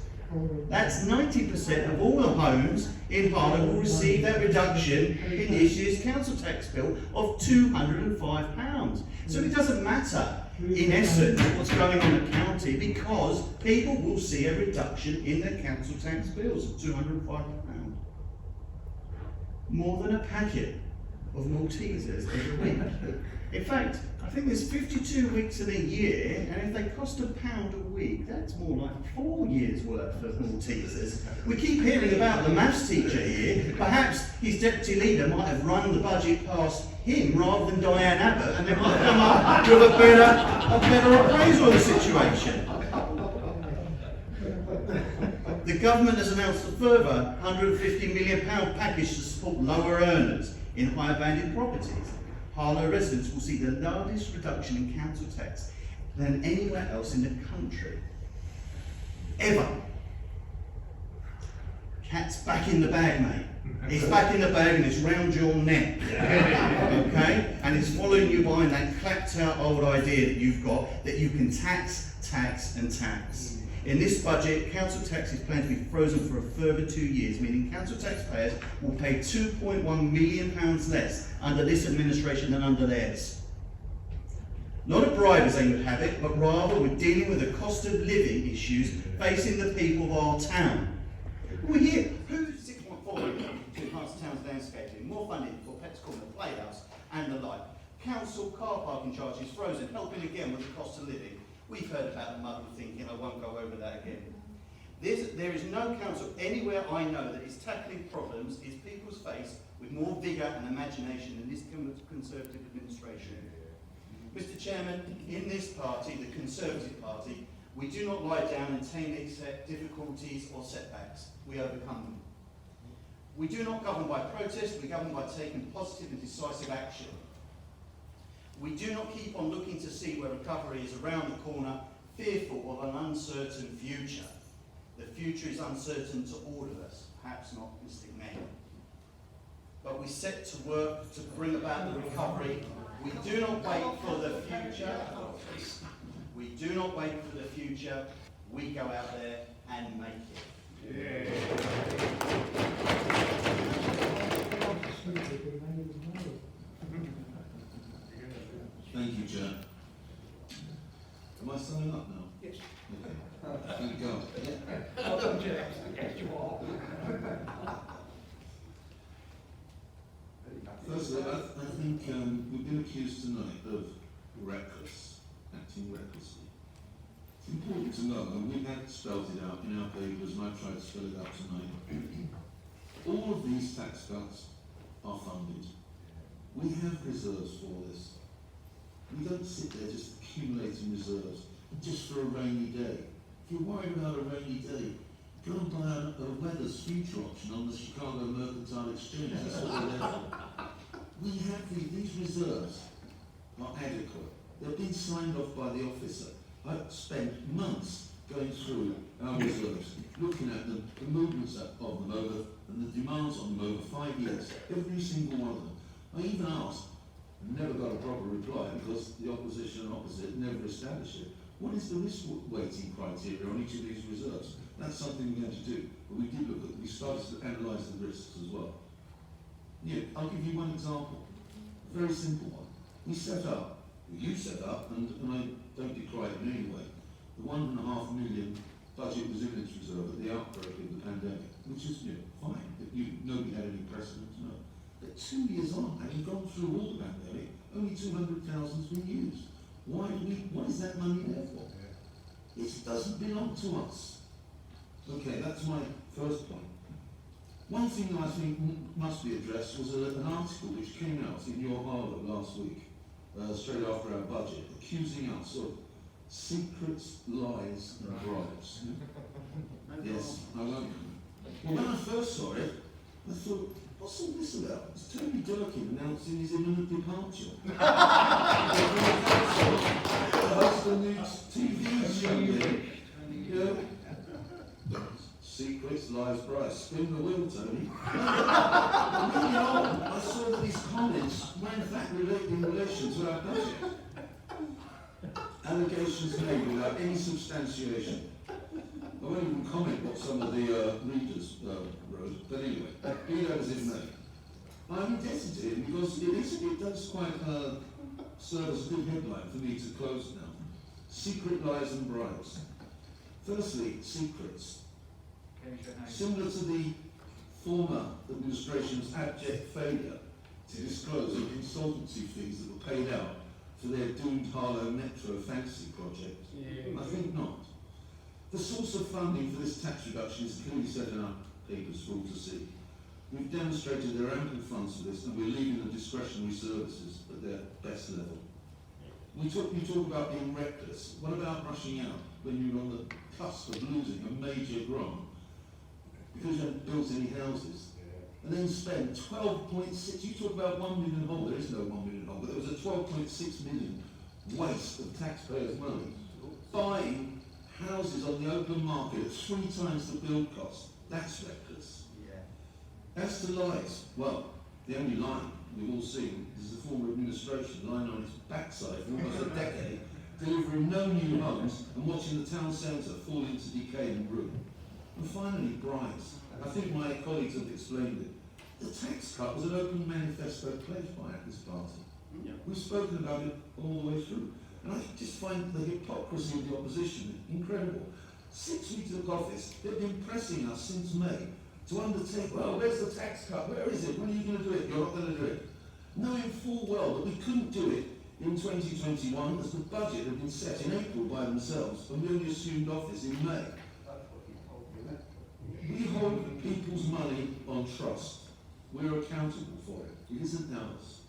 That's 90% of all the homes in Harlow will receive that reduction in this year's council tax bill of £205. So it doesn't matter, in essence, what's going on in the county, because people will see a reduction in their council tax bills of £205. More than a packet of Maltesers every week. In fact, I think there's 52 weeks in a year, and if they cost £1 a week, that's more like 4 years' worth of Maltesers. We keep hearing about the maths teacher here. Perhaps his deputy leader might have run the budget past him rather than Diane Abbott, and they might come up with a better appraisal of the situation. The government has announced a further £150 million package to support lower earners in higher banded properties. Harlow residents will see the largest reduction in council tax than anywhere else in the country. Ever. Cat's back in the bag, mate. It's back in the bag and it's round your neck. Okay? And it's following you behind that clapped out old idea that you've got that you can tax, tax and tax. In this budget, council tax is planned to be frozen for a further 2 years, meaning council taxpayers will pay £2.1 million less under this administration than under theirs. Not a bribe as they would have it, but rather we're dealing with the cost of living issues facing the people of our town. We hear, who's 6.4 million to enhance the town's landscaping, more funding for Pets Corner, Playhouse and the like. Council car parking charges frozen, helping again with the cost of living. We've heard about the muddle thinking, I won't go over that again. There is no council anywhere I know that is tackling problems is people's face with more vigour and imagination than this Conservative administration. Mr Chairman, in this party, the Conservative Party, we do not lie down and tamely accept difficulties or setbacks. We overcome them. We do not govern by protest, we govern by taking positive and decisive action. We do not keep on looking to see where recovery is around the corner, fearful of an uncertain future. The future is uncertain to all of us, perhaps not Mr. Mayor. But we set to work to bring about the recovery. We do not wait for the future. We do not wait for the future. We go out there and make it. Thank you, Chair. Am I signing up now? Yes. Okay. Thank God. Well done, Chair. Yes, you are. Firstly, I think we've been accused tonight of acting recklessly. It's important to know, and we have spelled it out in our papers, and I've tried to spell it out tonight. All of these tax cuts are funded. We have reserves for this. We don't sit there just accumulating reserves just for a rainy day. If you're worried about a rainy day, go and buy a weather's future option on the Chicago Mercantile Exchange. That's what they're there for. We have these reserves are adequate. They've been signed off by the officer. I've spent months going through our reserves, looking at them, the movements of them over, and the demands on them over 5 years, every single one of them. I even asked, and never got a proper reply because the opposition and opposite never established it. What is the risk weighting criteria on each of these reserves? That's something we're going to do. But we did look at, we started to analyse the risks as well. Yeah, I'll give you one example, a very simple one. We set up, you set up, and I don't decry it in any way, the $1.5 million budget resilience reserve at the outbreak of the pandemic, which is fine, nobody had any precedent, no. But 2 years on, having gone through all the pandemic, only 200,000's been used. What is that money there for? It doesn't belong to us. Okay, that's my first point. One thing that I think must be addressed was an article which came out in your Harlow last week, straight after our budget, accusing us of secrets, lies and bribes. Yes, I won't. Well, when I first saw it, I thought, what's all this about? It's Tony Durkin announcing his imminent departure. The host of a new TV show here. Secrets, lies, bribes. Spin the wheel, Tony. I saw that these comments were in fact in relation to our budget. Allegations made without any substantiation. I won't even comment what some of the readers wrote, but anyway, be that as it may. I'm indebted to him because it does quite serve as a good headline for me to close now. Secret, lies and bribes. Firstly, secrets. Similar to the former administration's abject failure to disclose the consultancy fees that were paid out for their doomed Harlow Metro fantasy project? I think not. The source of funding for this tax reduction is clearly set in our papers for all to see. We've demonstrated there are ample funds for this and we're leaving the discretionary services at their best level. You talk about being reckless. What about rushing out when you're on the cusp of losing a major grant because you haven't built any houses? And then spend 12.6, you talk about 1 million hole, there is no 1 million hole, but there was a 12.6 million waste of taxpayers' money buying houses on the open market at 3 times the build cost. That's reckless. As to lies, well, the only line we've all seen is the former administration lying on its backside for almost a decade, delivering no new homes and watching the town centre fall into decay and ruin. And finally, bribes. I think my colleagues have explained it. The tax cut was an open manifesto pledged by this party. We've spoken about it all the way through. And I just find the hypocrisy of the opposition incredible. 6 weeks of office, they've been pressing us since May to undertake, well, where's the tax cut? Where is it? When are you going to do it? You're not going to do it. Knowing full well that we couldn't do it in 2021 as the budget had been set in April by themselves and we only assumed office in May. We hold people's money on trust. We're accountable for it. It isn't ours.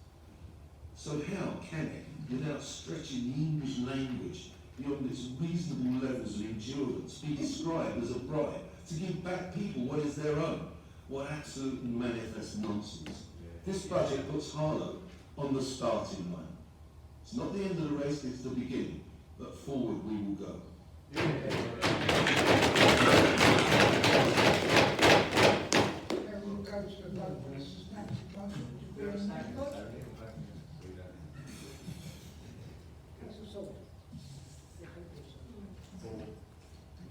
So how can it, without stretching the English language beyond its reasonable levels of endurance, be described as a bribe to give back people what is their own? What absolute and manifest nonsense. This budget puts Harlow on the starting line. It's not the end of the race, it's the beginning, but forward we will go. Thank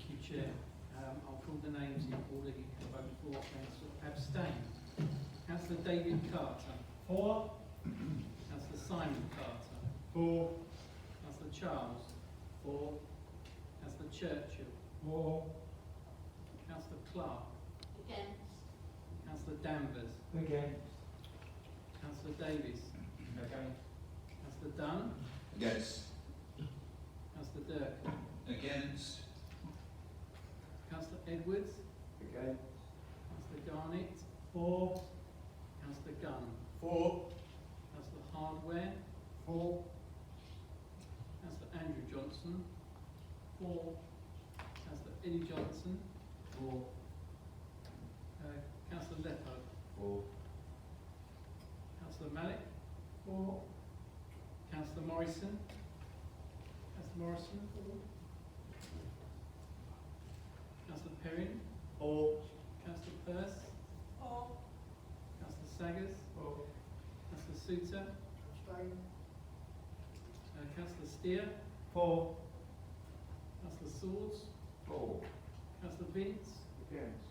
you, Chair. I'll call the names in order you can vote for, against or abstain. Councillor David Carter. For. Councillor Simon Carter. For. Councillor Charles. For. Councillor Churchill. For. Councillor Clark. Against. Councillor Danvers. Against. Councillor Davis. Against. Councillor Dunn. Against. Councillor Durkin. Against. Edwards. Again. Councillor Garnett. For. Councillor Gunn. For. Councillor Hardware. For. Councillor Andrew Johnson. For. Councillor Eddie Johnson. For. Councillor Leppo. For. Councillor Malik. For. Councillor Morrison. Councillor Morrison. For. Councillor Perrin. For. Councillor Peirce. For. Councillor Saggers. For. Councillor Souter. Abstain. Councillor Steer. For. Councillor Swords. For. Councillor Vince. Against.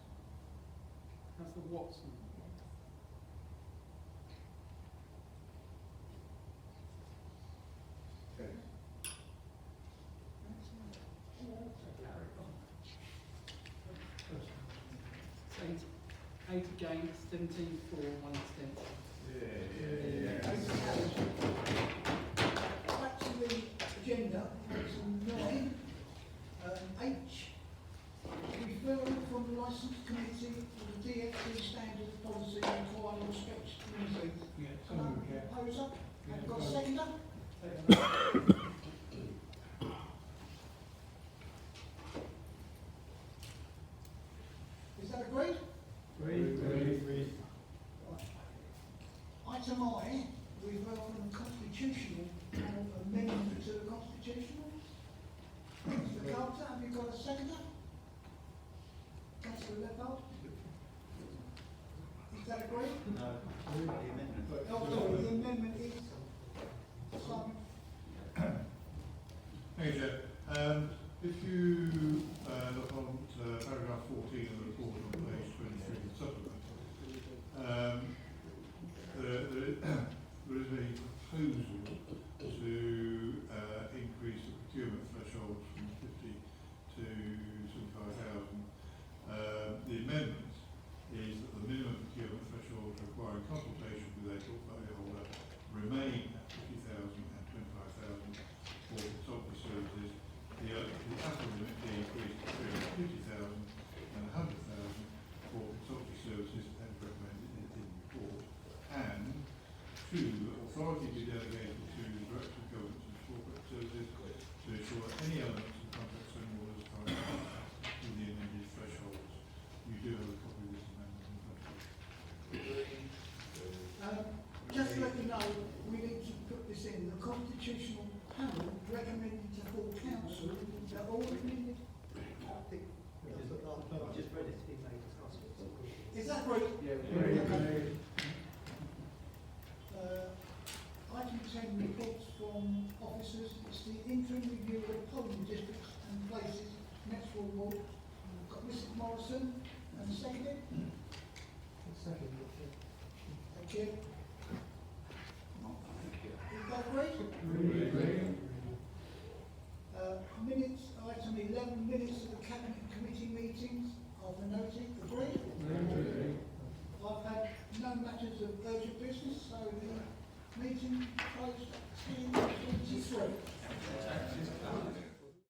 Councillor Watson. Eight against, 17 for, 1 abstention. Back to the agenda, item 9, H, referral from the Licence Committee for the DXE standards policy requiring inspection committees. Proposer, have you got a seconder? Is that agreed? Agreed. Item I, referral from the constitutional amendment to the constitutional. Mr. Carter, have you got a seconder? Councillor Leppo? Is that agreed? No. Oh, sorry, the amendment is. Simon? Thank you, Chair. If you look on paragraph 14 of the report on page 23 of the supplement, there is a proposal to increase the procurement threshold from 50 to 75,000. The amendment is that the minimum procurement threshold requiring consultation with a portfolio holder remain at 50,000 and 25,000 for consultancy services. The upper limit be increased to 350,000 and 100,000 for consultancy services as recommended in the report. And 2, authority be delegated to the Director of Governance and Corporate Services to ensure that any elements of contracts and orders are in compliance with the amended thresholds. You do have a copy of this amendment in front of you. Just to let you know, we need to put this in. The constitutional panel recommended to full council that all amended. Is that right? Yeah. Item 10, reports from officers. It's the interim review of polling districts and places, next ward. We've got Mrs. Morrison and seconded. Thank you. Is that right? Minutes, item 11, minutes of the Cabinet Committee meetings of the noting. Agreed? I've had no matters of urgent business, so the meeting closed.